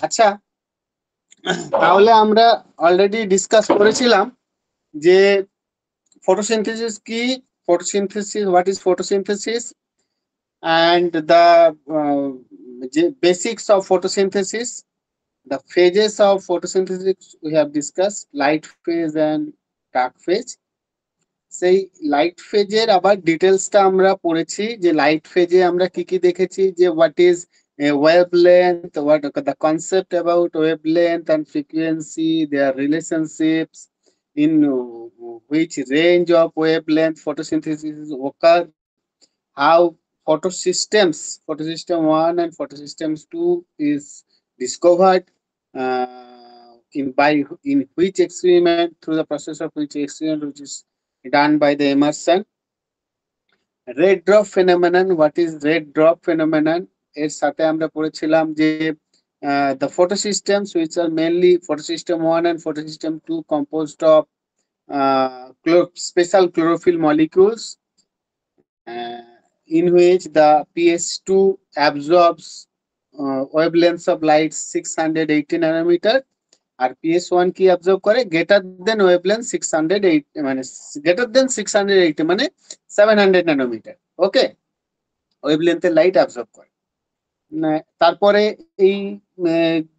আচ্ছা, তাহলে আমরা অলরেডি ডিসকাস করেছিলাম যে photosynthesis কি, photosynthesis, what is photosynthesis, and the basics of photosynthesis, the phases of photosynthesis we have discussed, light phase and dark phase. সেই light ফেজের আবার ডিটেলসটা আমরা পড়েছি যে লাইট ফেজে আমরা কি কি দেখেছি, যে what is wavelength, what the concept about wavelength and frequency, their relationships, in which range of wavelength photosynthesis occur, how photosystem 1 and photosystems 2 is discovered, in which experiment, through the process of which experiment which is done by the Emerson. Red drop phenomenon, what is red drop phenomenon? এর সাথে আমরা পড়েছিলাম যে the photosystems which are mainly photosystem 1 and photosystem 2 composed of special chlorophyll molecules, in which the PS2 absorbs wavelengths of light 680 nanometer, R PS1 কি absorb করে, greater than wavelength 608, মানে greater than 680 মানে 700 ন্যানোমিটার। ওকে, ওয়েভলেন্থের light absorb করে। তারপরে এই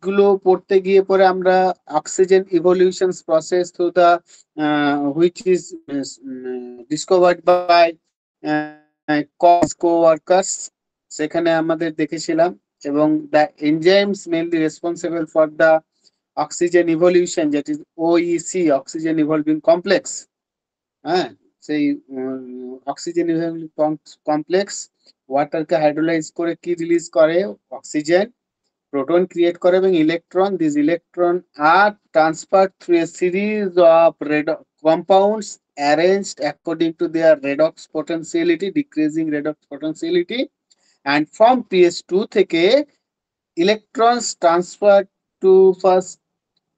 গুলো পড়তে গিয়ে পরে আমরা oxygen evolutions process through the which is discovered by coworkers, সেখানে আমাদের দেখেছিলাম, এবং the enzymes mainly responsible for the oxygen evolution, that is OEC, oxygen evolving complex. হ্যাঁ, সেই অক্সিজেন ইভলভিং কমপ্লেক্স ওয়াটারকে হাইড্রোলাইজ করে কি রিলিজ করে, অক্সিজেন, প্রোটন ক্রিয়েট করে এবং electron. This electron are transferred through a series of compounds arranged according to their redox potentiality, decreasing redox potentiality, and from PS2 থেকে electrons transferred to first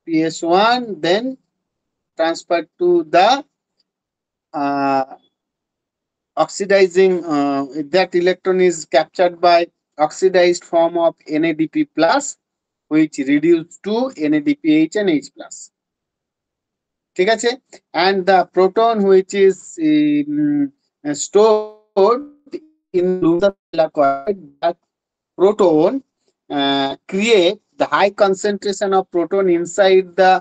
PS1, then transferred to the oxidizing, that electron is captured by oxidized form of NADP plus, which reduced to NADPH and H plus. ঠিক আছে, and the proton which is stored in the thylakoid, that proton create the high concentration of proton inside the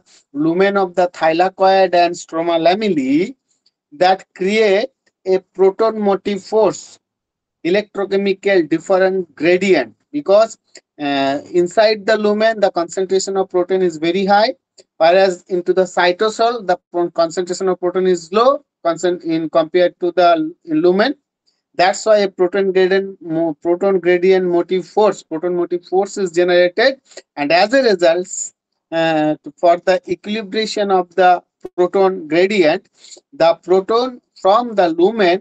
lumen of the thylakoid and stroma lamellae, that create a proton motive force, electrochemical different gradient, because inside the lumen the concentration of proton is very high, whereas into the cytosol the concentration of proton is low in compared to the lumen. That's why a proton gradient motive force is generated, and as a result, for the equilibration of the proton gradient, the proton from the lumen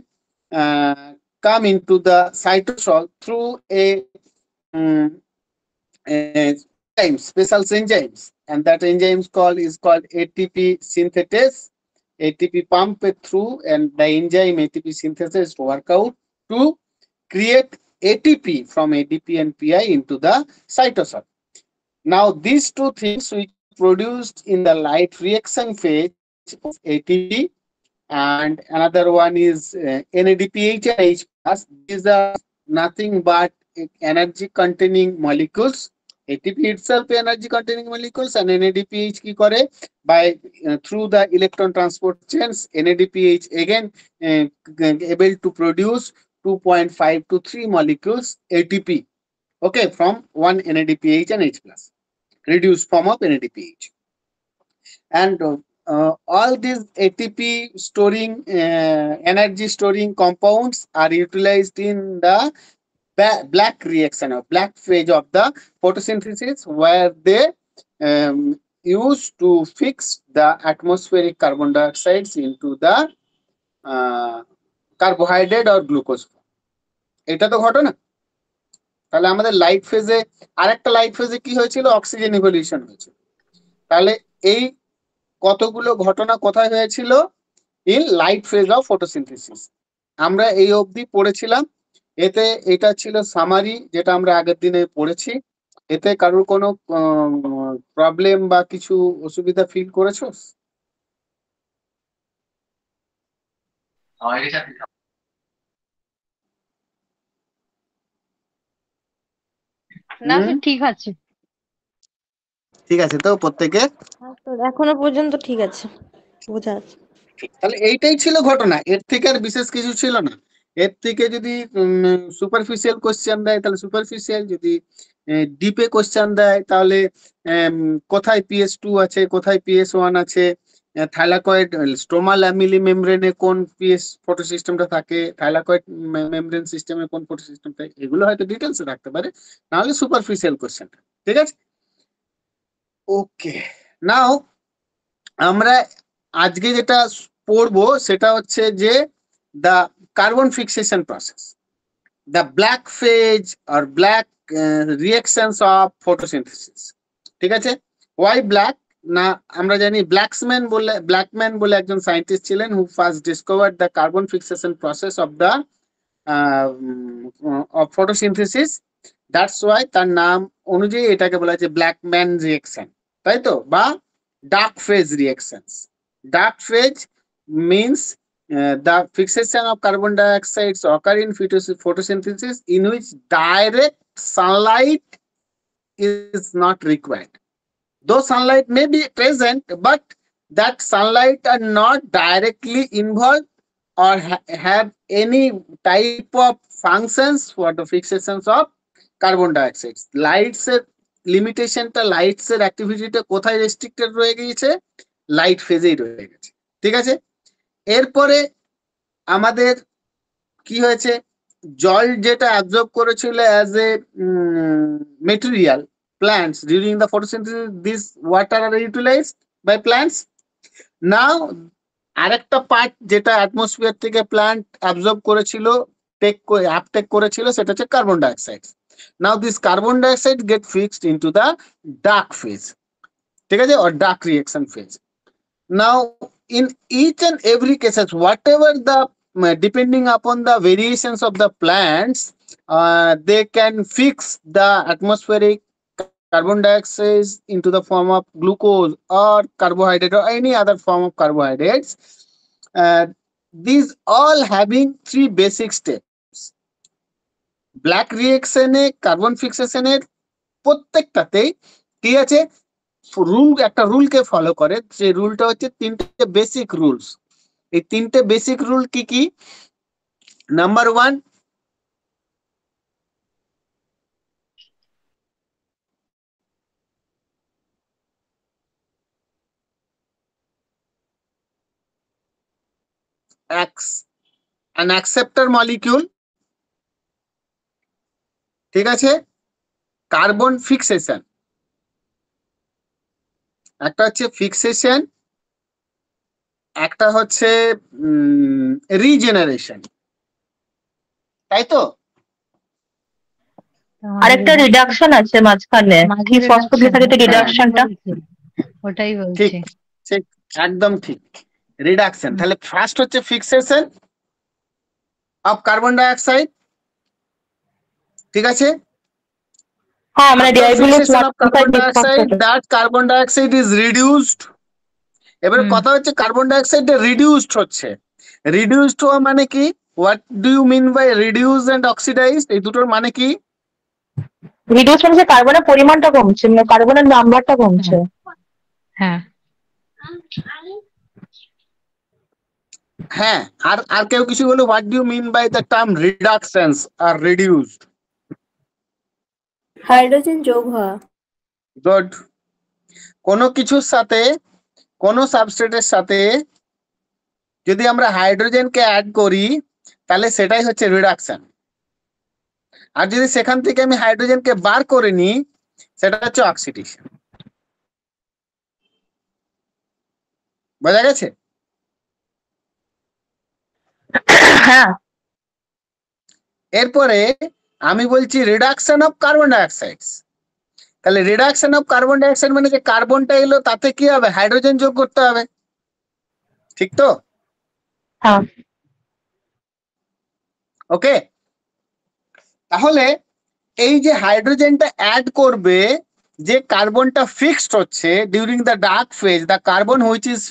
come into the cytosol through a special enzymes, and that enzyme is called ATP synthetase. ATP pump through, and the enzyme ATP synthesis work out to create ATP from ADP and PI into the cytosol. Now these two things which produced in the light reaction phase of ATP, and another one is NADPH and H plus. These are nothing but energy containing molecules. ATP itself energy containing molecules, and NADPH কি করে, by through the electron transport chains, NADPH again able to produce 2.5 to 3 molecules ATP, okay, from one NADPH and H plus, reduced form of NADPH. And all these ATP storing energy storing compounds are utilized in the black reaction or black phase of the photosynthesis, where they use to fix the atmospheric carbon dioxide into the carbohydrate or glucose. এটা তো ঘটনা। তাহলে আমাদের light ফেজে আরেকটা light ফেজে কি হয়েছিল, অক্সিজেন ইভলিউশন হয়েছিল। তাহলে এই কতগুলো ঘটনা কোথায় হয়েছিল, in light phase of photosynthesis. আমরা এই অবধি পড়েছিলাম। এতে এটা ছিল সামারি, যেটা আমরা আগের দিনে পড়েছি। এতে কারোর কোনো প্রবলেম বা কিছু অসুবিধা ফিল করেছো? না স্যার, ঠিক আছে। ঠিক আছে তো প্রত্যেকের? এখনো পর্যন্ত ঠিক আছে, বোঝা আছে। তাহলে এইটাই ছিল ঘটনা, এর থেকে আর বিশেষ কিছু ছিল না। এর থেকে যদি সুপারফিশিয়াল কোশ্চেন দেয় তাহলে সুপারফিশিয়াল, যদি ডিপে কোশ্চেন দেয় তাহলে কোথায় PS2 আছে, কোথায় PS1 আছে, থাইলাকয়েড স্ট্রোমা ল্যামিলি মেমব্রেনে কোন পিএস ফটো সিস্টেমটা থাকে, থাইলাকয়েড মেমব্রেন সিস্টেমে কোন ফটো সিস্টেম থাকে, এগুলো হয়তো ডিটেলসে রাখতে পারে, নাহলে সুপারফিশিয়াল কোশ্চেন। ঠিক আছে, ওকে। নাও আমরা আজকে যেটা পড়বো সেটা হচ্ছে যে the carbon fixation process, the black phase আর ব্ল্যাক রিয়াকশনস অফ ফটোসিনথেসিস। ঠিক আছে, ওয়াই ব্ল্যাক না, আমরা জানি ব্ল্যাকম্যান বলে একজন সায়েন্টিস্ট ছিলেন হু first discovered the carbon fixation process of the photosynthesis. That's why তার নাম অনুযায়ী এটাকে বলা হচ্ছে ব্ল্যাকম্যান রিয়াকশন, তাই তো, বা dark phase reactions. Dark phase means the fixation of carbon dioxide occur in photosynthesis in which direct sunlight is not required. Though sunlight may be present, but that sunlight are not directly involved or have any type of functions for the fixations of carbon dioxide. Lights এর লিমিটেশনটা, lights এর অ্যাক্টিভিটিটা কোথায় restricted রয়ে গিয়েছে? Light ফেজেই রয়ে গেছে। ঠিক আছে, এরপরে আমাদের কি হয়েছে, জল যেটা অ্যাবজর্ব করেছিল as a material plants during the photosynthesis, this water are utilised by plants. Now আরেকটা পার্ট যেটা অ্যাটমসফিয়ার থেকে প্ল্যান্ট অ্যাবজর্ব করেছিল, আপটেক করেছিল, সেটা হচ্ছে carbon dioxide. Now this carbon dioxide get fixed into the dark phase, ঠিক আছে, or dark reaction phase. Now in each and every cases, whatever the depending upon the variations of the plants, they can fix the atmospheric carbon dioxide into the form of glucose or carbohydrate or any other form of carbohydrates. These all having three basic steps. Black reaction A carbon ফিক্সেশনের প্রত্যেকটাতেই কি আছে, একটা রুলকে follow করে, যে রুলটা হচ্ছে তিনটে basic rules. এই তিনটে basic rule কি কি? নাম্বার 1, an acceptor molecule, ঠিক আছে, কার্বন ফিক্সেশন, একটা হচ্ছে ফিক্সেশন, একটা হচ্ছে রিজেনারেশন, তাই তো? আরেকটা রিডাকশন আছে মাঝখানে, কি ফসফোগ্লিসারিড রিডাকশনটা, ওটাই বলছি। ঠিক ঠিক, একদম ঠিক, রিডাকশন। তাহলে ফার্স্ট হচ্ছে ফিক্সেশন অফ কার্বন ডাইঅক্সাইড, ঠিক আছে, হ্যাঁ আমরা fixation of carbon dioxide, that carbon dioxide is reduced. এবারে কথা হচ্ছে কার্বন ডাইঅক্সাইড রিডিউসড হচ্ছে, রিডিউসড হওয়া মানে কি? What do you mean by reduce and oxidized? এই দুটোর মানে কি? রিডিউস মানে কার্বনের পরিমাণটা কমছে, মানে কার্বনের নাম্বারটা কমছে। হ্যাঁ হ্যাঁ, আর আর কেউ কিছু বলো, what do you mean by the term reductions আর রিডিউসড? হাইড্রোজেন যোগ হওয়া। গুড। কোনো কিছুর সাথে, কোনো সাবস্ট্রেটের সাথে যদি আমরা হাইড্রোজেনকে অ্যাড করি তাহলে সেটাই হচ্ছে রিডাকশন, আর যদি সেখান থেকে আমি হাইড্রোজেনকে বার করে নিই সেটা হচ্ছে অক্সিডেশন। বোঝা গেছে? হ্যাঁ। এরপরে আমি বলছি রিডাকশন অফ কার্বন ডাইঅক্সাইড। তাহলে রিডাকশন অফ কার্বন ডাইঅক্সাইড মানে যে কার্বনটা এলো তাতে কি হবে? হাইড্রোজেন যোগ করতে হবে, ঠিক তো? হ্যাঁ। ওকে, তাহলে এই যে হাইড্রোজেনটা অ্যাড করবে, যে কার্বনটা ফিক্সড হচ্ছে during the dark phase, the carbon which is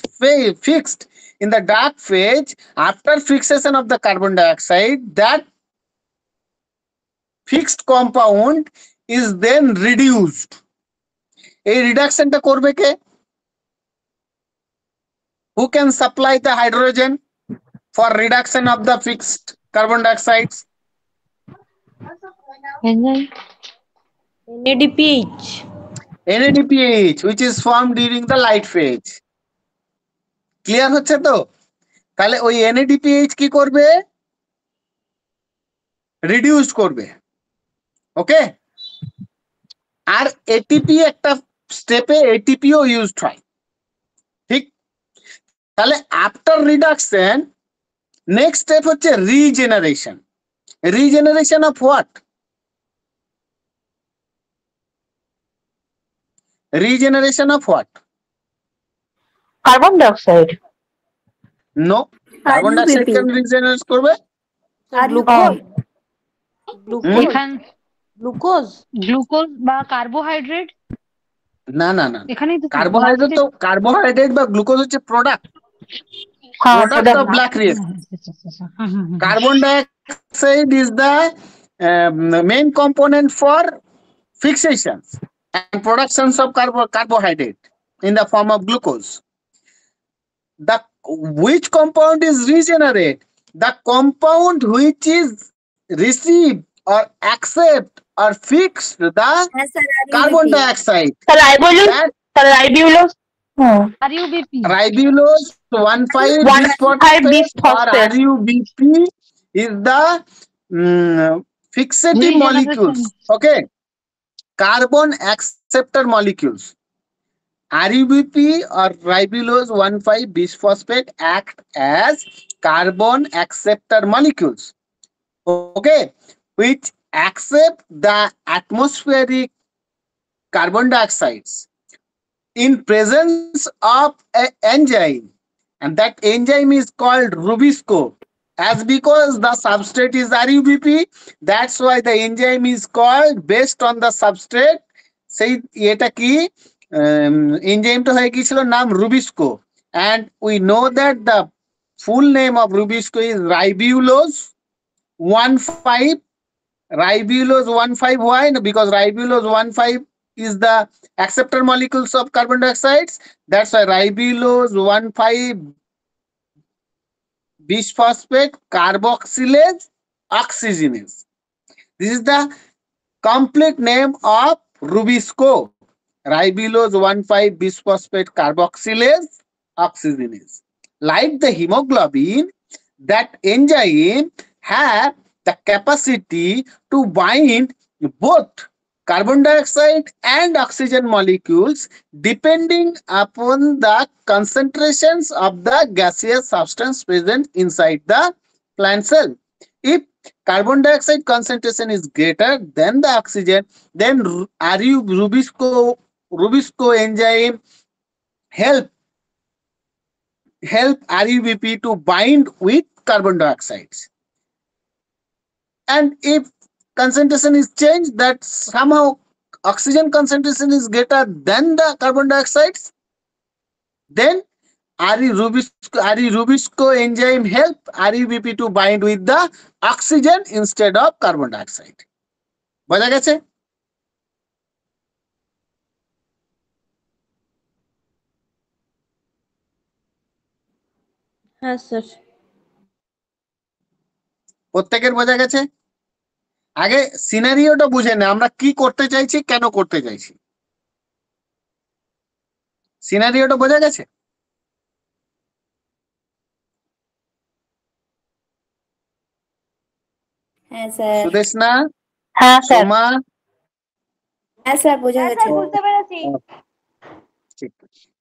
fixed in the dark phase after fixation of the carbon dioxide, that fixed compound is then reduced. এই রিডাকশনটা করবে কে? Who can supply the hydrogen for reduction of the fixed carbon dioxides? NADPH. NADPH, which is formed during the light phase. Clear হচ্ছে তো? তাহলে ওই NADPH কি করবে? Reduce করবে। ওকে, আর ATP একটা স্টেপে এটিপিও ইউজড হয়, ঠিক? তাহলে আফটার রিডাকশন নেক্সট স্টেপ হচ্ছে regeneration. Regeneration of what? Regeneration of what? Carbon dioxide. No, carbon dioxide কেন রিজেনারেট করবে? গ্লুকোজ। গ্লুকোজ বা কার্বোহাইড্রেট। না না না, এখানেই তো কার্বোহাইড্রেট তো, কার্বোহাইড্রেট বা গ্লুকোজ হচ্ছে product, product of black reaction. Carbon dioxide is the main component for fixations and productions of carbohydrate in the form of glucose. The which compound is regenerate? The compound which is receive or accept or fix the carbon dioxide. Ribulose, RUBP, Ribulose 1,5-bisphosphate or RUBP is the fixative molecules. Okay, carbon acceptor molecules. RUBP or ribulose 1,5-bisphosphate act as carbon acceptor molecules. Okay, which accept the atmospheric carbon dioxides in presence of an enzyme, and that enzyme is called Rubisco. As because the substrate is RUBP, that's why the enzyme is called based on the substrate. Say eta ki enzyme to হয়ে গিয়েছিল নাম Rubisco, and we know that the full name of Rubisco is ribulose 1,5. Ribulose 1,5, why? Because ribulose 1,5 is the acceptor molecules of carbon dioxides. That's why ribulose 1,5-bisphosphate carboxylase oxygenase. This is the complete name of Rubisco. Ribulose 1,5-bisphosphate carboxylase oxygenase. Like the hemoglobin, that enzyme have the capacity to bind both carbon dioxide and oxygen molecules depending upon the concentrations of the gaseous substance present inside the plant cell. If carbon dioxide concentration is greater than the oxygen, then Rubisco enzyme help RUBP to bind with carbon dioxides. And if concentration is changed, that somehow oxygen concentration is greater than the carbon dioxides, then Rubisco enzyme help RUBP to bind with the oxygen instead of carbon dioxide. বোঝা গেছে? হ্যাঁ sir. প্রত্যেকের বোঝা গেছে? আগে সিনারিওটা বুঝে না, আমরা কি করতে চাইছি, কেন করতে চাইছি। সিনারিওটা বোঝা গেছে? হ্যাঁ স্যার। সুদেশনা, হ্যাঁ স্যার। সোমা, হ্যাঁ স্যার, বোঝা গেছে। বুঝতে পেরেছি।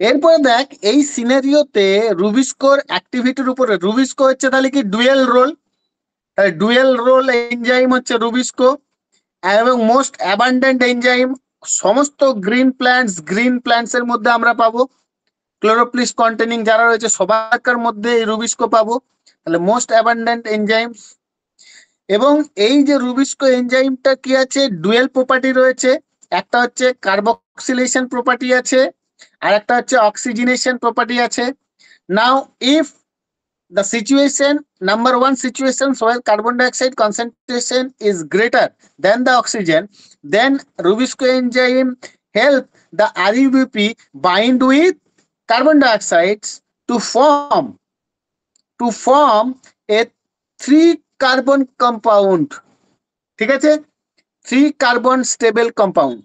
এরপরে দেখ, এই সিনারিওতে রুবিস্কোর অ্যাক্টিভিটির উপরে, রুবিস্কো হচ্ছে তাহলে কি ডুয়েল রোল, তাহলে ডুয়েল রোল এনজাইম হচ্ছে রুবিস্কো, এবং মোস্ট অ্যাবান্ডেন্ট এনজাইম সমস্ত গ্রিন প্ল্যান্টস এর মধ্যে আমরা পাবো, ক্লোরোপ্লিস কন্টেনিং যারা রয়েছে সবার মধ্যে এই রুবিস্কো পাবো। তাহলে মোস্ট অ্যাবান্ডেন্ট এনজাইমস। এবং এই যে রুবিস্কো এনজাইমটা কি আছে, ডুয়েল প্রপার্টি রয়েছে, একটা হচ্ছে কার্বক্সিলেশন প্রপার্টি আছে আর একটা হচ্ছে অক্সিজেনেশন প্রপার্টি আছে। নাও if the situation, number one situations where carbon dioxide concentration is greater than the oxygen, then Rubisco enzyme help the RUBP bind with carbon dioxide to form a 3 carbon compound. ঠিক আছে, 3 carbon stable compound.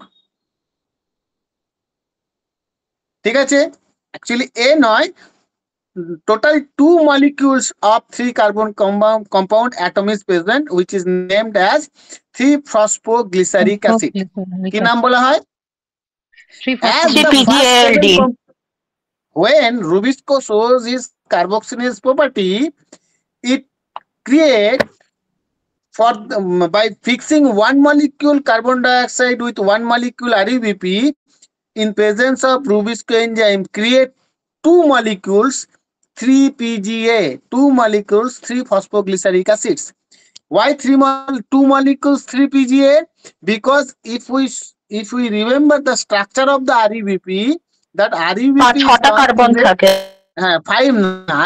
ঠিক আছে, actually A নয়, total 2 molecules of 3 carbon compound atom is present, which is named as 3-phosphoglyceric acid. কি নাম বলা হয়? As the first CPGALD. when Rubisco shows its carboxylase property, it create by fixing one molecule carbon dioxide with one molecule RUBP in presence of Rubisco enzyme, create 2 molecules 3-PGA, 2 molecules 3-phosphoglyceric acids. Why 2 molecules 3-PGA? Because if we remember the structure of the RUBP, that RUBP is 6টা carbon থাকে, 5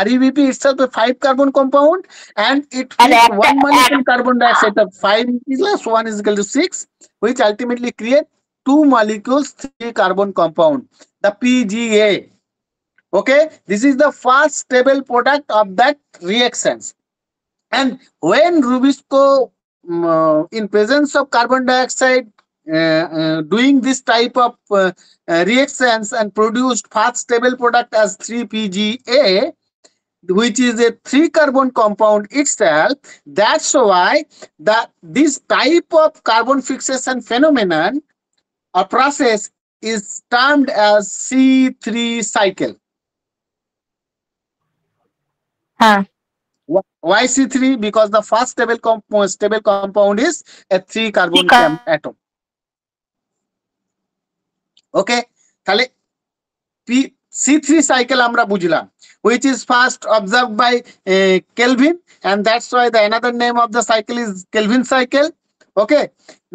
RUBP itself a 5 carbon compound, and it And fixed at- one molecule carbon dioxide of 5 plus 1 is equal to 6, which ultimately create 2 molecules 3 carbon compound, the PGA. Okay, this is the first stable product of that reactions. And when Rubisco in presence of carbon dioxide doing this type of reactions and produced first stable product as 3-PGA, which is a 3 carbon compound itself. That's why this type of carbon fixation phenomenon or process is termed as C3 cycle. হ্যাঁ Why C3? Because the first stable compound is a 3 carbon atom. Okay, তাহলে C3 cycle আমরা বুঝলাম, which is first observed by Kelvin, and that's why the another name of the cycle is Kelvin cycle. Okay,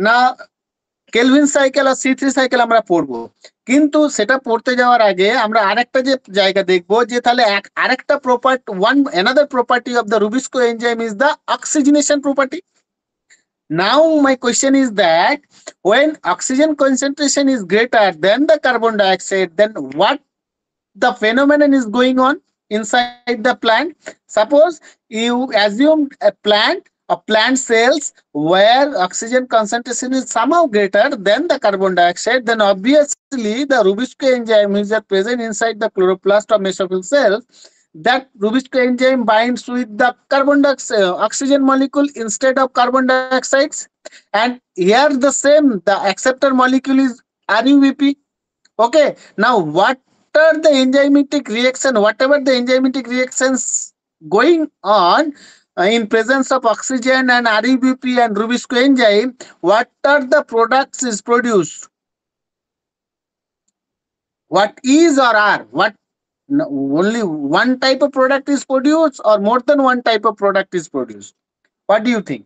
now Kelvin cycle R C3 cycle আমরা পড়বো, কিন্তু সেটা পড়তে যাওয়ার আগে আমরা আরেকটা যে জায়গা দেখবো যে তাহলে আরেকটা another property of the Rubisco enzyme is the oxygenation property. Now my question is that when oxygen concentration is greater than the carbon dioxide, then what the phenomenon is going on inside the plant? Suppose you assume a plant cells where oxygen concentration is somehow greater than the carbon dioxide, then obviously the Rubisco enzyme which are present inside the chloroplast of mesophyll cells, that Rubisco enzyme binds with the carbon dioxide oxygen molecule instead of carbon dioxide, and here the same, the acceptor molecule is RUBP. Okay, now what are the enzymatic reaction, whatever the enzymatic reactions going on in presence of oxygen and RUBP and Rubisco enzyme, what are the products is produced? What is or are? What only one type of product is produced or more than one type of product is produced? What do you think?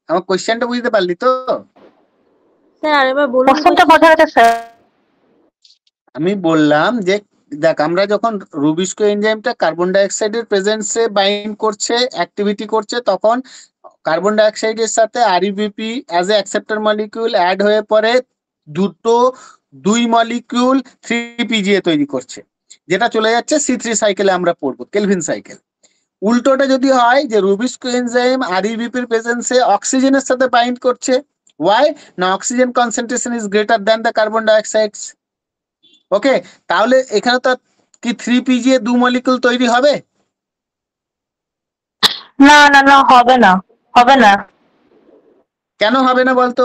আমার কোশ্চেনটা বুঝতে পারলি তো? Sir আরেকবার বলুন। কোশ্চেনটা বোঝা গেছে স্যার? আমি বললাম যে দেখ, আমরা যখন রুবিস্কো এনজাইমটা কার্বন ডাইঅক্সাইডের প্রেজেন্সে বাইন্ড করছে, অ্যাক্টিভিটি করছে, তখন কার্বন ডাইঅক্সাইডের সাথে RUBP as a acceptor molecule add হয়ে পরে 2 মলিকিউল 3-PGA তৈরি করছে, যেটা চলে যাচ্ছে C3 সাইকেলে আমরা পড়বো, কেলভিন সাইকেল। উল্টোটা যদি হয় যে রুবিস্কো এনজাইম আরইউবিপির প্রেজেন্সে অক্সিজেনের সাথে বাইন্ড করছে, ওয়াই না oxygen concentration is greater than the carbon dioxide. Okay, তাহলে এখানে তো কি 3-PGA 2 মলিকিউল তৈরি হবে? না না না, হবে না, হবে না। কেন হবে না বলতো?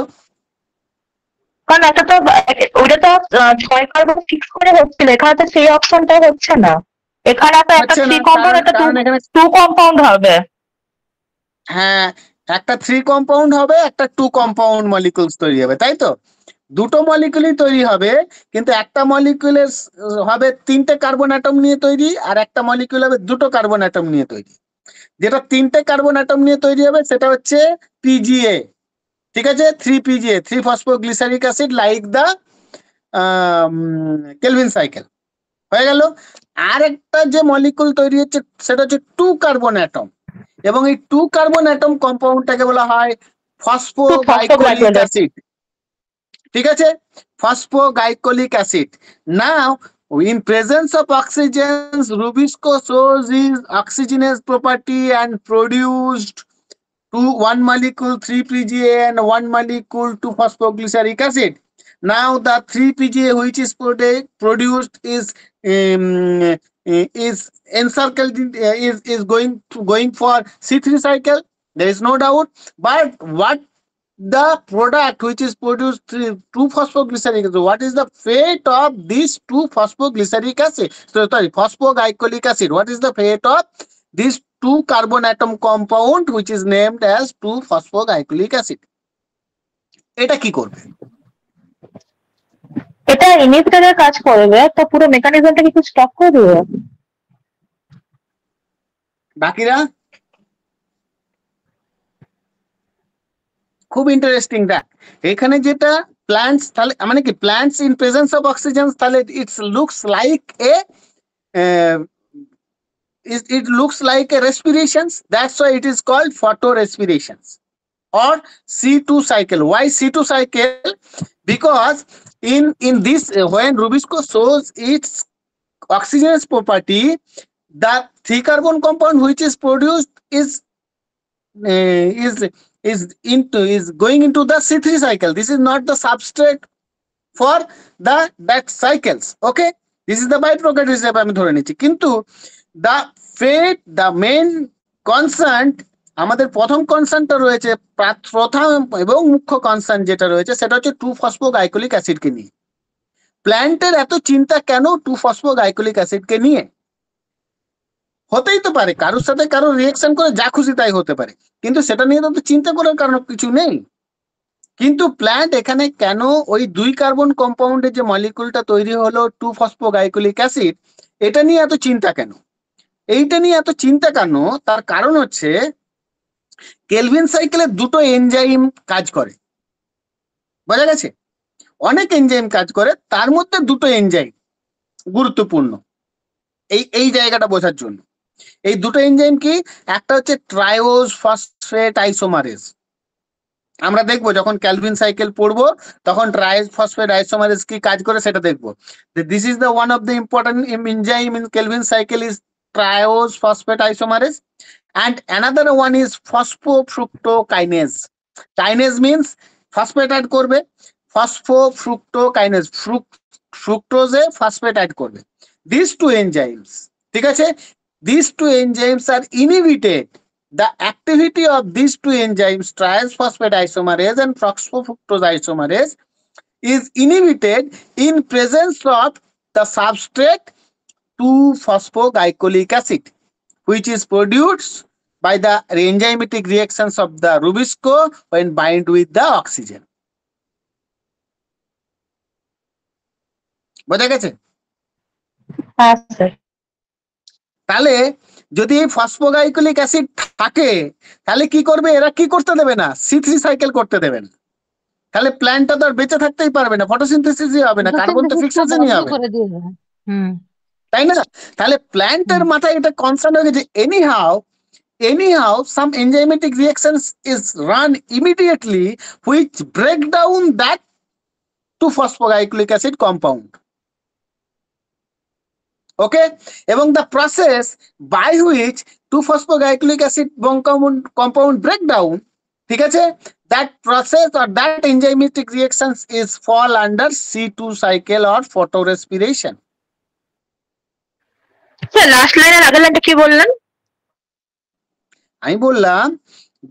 কারণ একটা তো ওইটা তো 6 কার্বন ফিক্স করে হচ্ছিল, এখানে তো সেই অপশনটা হচ্ছে না। এখানে তো একটা 3 কম্পাউন্ড, একটা 2 কম্পাউন্ড হবে। হ্যাঁ, একটা 3 কম্পাউন্ড হবে, একটা 2 কম্পাউন্ড মলিকিউলস তৈরি হবে, তাই তো? দুটো মলিকুলই তৈরি হবে, কিন্তু একটা মলিকুলের হবে 3টে কার্বন অ্যাটম নিয়ে তৈরি, আর একটা মলিকুল হবে 2টো কার্বন অ্যাটম নিয়ে তৈরি। যেটা 3টে কার্বন অ্যাটম নিয়ে তৈরি হবে সেটা হচ্ছে পিজিএ, ঠিক আছে, 3 PGA, 3-phosphoglyceric acid, like the Calvin cycle. হয়ে গেল। আর একটা যে মলিকুল তৈরি হচ্ছে সেটা হচ্ছে 2 কার্বন অ্যাটম, এবং এই 2 কার্বন অ্যাটম কম্পাউন্ডটাকে বলা হয় ফসফোগাইকোলিক অ্যাসিড, ঠিক আছে, phosphoglycolic acid. Now in presence of oxygens, Rubisco shows his oxygenase property and produced one molecule 3 PGA and one molecule 2-phosphoglyceric acid. Now the 3 PGA which is produced is encircled is going for C3 cycle. There is no doubt. But what the product which is produced 2-phosphoglyceric acid, what is the fate of this 2-phosphoglyceric acid? So sorry, phosphoglycolic acid. What is the fate of this 2 carbon atom compound which is named as 2-phosphoglycolic acid? এটা কি করবে? এটা ইনহিবিটরের কাজ করবে, তো পুরো মেকানিজমটা কি stop করে দেবে? বাকিরা খুব ইন্টারেস্টিং। দেখ এখানে যেটা প্ল্যান্টস, তাহলে মানে কি plants in presence of oxygen, তাহলে it's looks like a it looks like a respirations. That's why it is called photorespirations or C2 cycle. Why C2 cycle? Because in this when Rubisco shows its oxygenase property, the 3 carbon compound which is produced is going into the C3 cycle. This is not the substrate for that cycles. Okay, this is the byproduct হিসেবে আমি ধরে নিচ্ছি। কিন্তু the fate, the main concern, আমাদের প্রথম কনসার্নটা রয়েছে, প্রথম এবং মুখ্য কনসার্ন যেটা রয়েছে সেটা হচ্ছে 2-phosphoglycolic অ্যাসিড কে নিয়ে। প্ল্যান্টের এত চিন্তা কেন 2-phosphoglycolic অ্যাসিড কে নিয়ে? হতেই তো পারে কারোর সাথে কারো রিঅ্যাকশন করে যা খুশি তাই হতে পারে, কিন্তু সেটা নিয়ে তো চিন্তা করার কারণ কিছু নেই। কিন্তু প্ল্যান্ট এখানে কেন ওই 2 কার্বন কম্পাউন্ডের যে মলিকুলটা তৈরি হলো 2-phosphoglycolic অ্যাসিড, এটা নিয়ে এত চিন্তা কেন? এইটা নিয়ে এত চিন্তা কেন, তার কারণ হচ্ছে কেলভিন সাইকেলে 2টো এনজাইম কাজ করে। বোঝা গেছে? অনেক এনজাইম কাজ করে, তার মধ্যে 2টো এনজাইম গুরুত্বপূর্ণ এই জায়গাটা বোঝার জন্য। এই 2টো এনজাইম কি? একটা হচ্ছে ট্রায়োজ ফসফেট আইসোমারেজ। আমরা দেখবো যখন ক্যালভিন সাইকেল পড়বো তখন ট্রায়োজ ফসফেট আইসোমারেজ কি কাজ করে সেটা দেখবো। This is the one of the important enzyme in Calvin cycle is triose phosphate isomerase, and another one is phosphofructokinase. Kinase means phosphate add করবে, phosphofructokinase fructose phosphate add করবে। These 2 enzymes, ঠিক আছে, these 2 enzymes are inhibited. The activity of these 2 enzymes, triose phosphate isomerase and phosphofructose isomerase, is inhibited in presence of the substrate 2-phosphoglycolic acid, which is produced by the enzymatic reactions of the Rubisco when bind with the oxygen. বোঝা গেছে? হ্যাঁ sir. তাহলে যদি এই ফসফোগাইকোলিক acid থাকে তাহলে কি করবে? এরা কি করতে দেবে না, C3 সাইকেল করতে দেবে না। তাহলে প্ল্যান্টটা তো আর বেঁচে থাকতেই পারবে না, ফটোসিনথেসিসই হবে না, কার্বন তো ফিক্সেশনই হবে, তাই না? তাহলে প্ল্যান্টের মাথায় এটা কনসার্ন হয়ে গেছে, anyhow some enzymatic reactions is run immediately which break down that 2-phosphoglycolic acid compound. Okay, এবং the process by which 2-phosphoglycolic acid compound break down, ঠিক আছে, that process or that enzymatic reactions is fall under C2 cycle or photorespiration. Sir last লাইনের আগের লাইনটা কি বললেন? আমি বললাম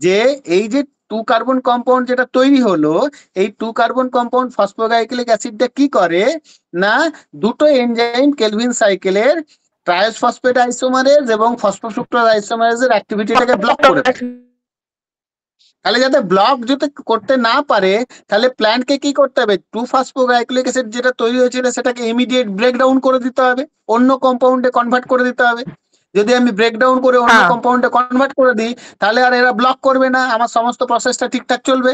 যে এই যে 2 কার্বন কম্পাউন্ড যেটা তৈরি হলো, এই 2 কার্বন কম্পাউন্ড ফসফোগাইকলিক অ্যাসিডটা কি করে না, 2টো এনজাইম কেলভিন সাইকেলের ট্রায়োজ ফসফেট আইসোমারেজ এবং ফসফোফ্রুক্টোজ আইসোমারেজের অ্যাক্টিভিটিটাকে ব্লক করে দেয়। তাহলে যাতে ব্লক যদি করতে না পারে তাহলে প্ল্যান্টকে কি করতে হবে, 2-ফসফোগ্লাইকোলিক অ্যাসিড যেটা তৈরি হয়েছিল সেটাকে ইমিডিয়েট ব্রেকডাউন করে দিতে হবে, অন্য কম্পাউন্ডে কনভার্ট করে দিতে হবে। যদি আমি ব্রেকডাউন করে অন্য হ্যাঁ কম্পাউন্ডে কনভার্ট করে দিই তাহলে আর এরা ব্লক করবে না, আমার সমস্ত প্রসেসটা ঠিকঠাক চলবে।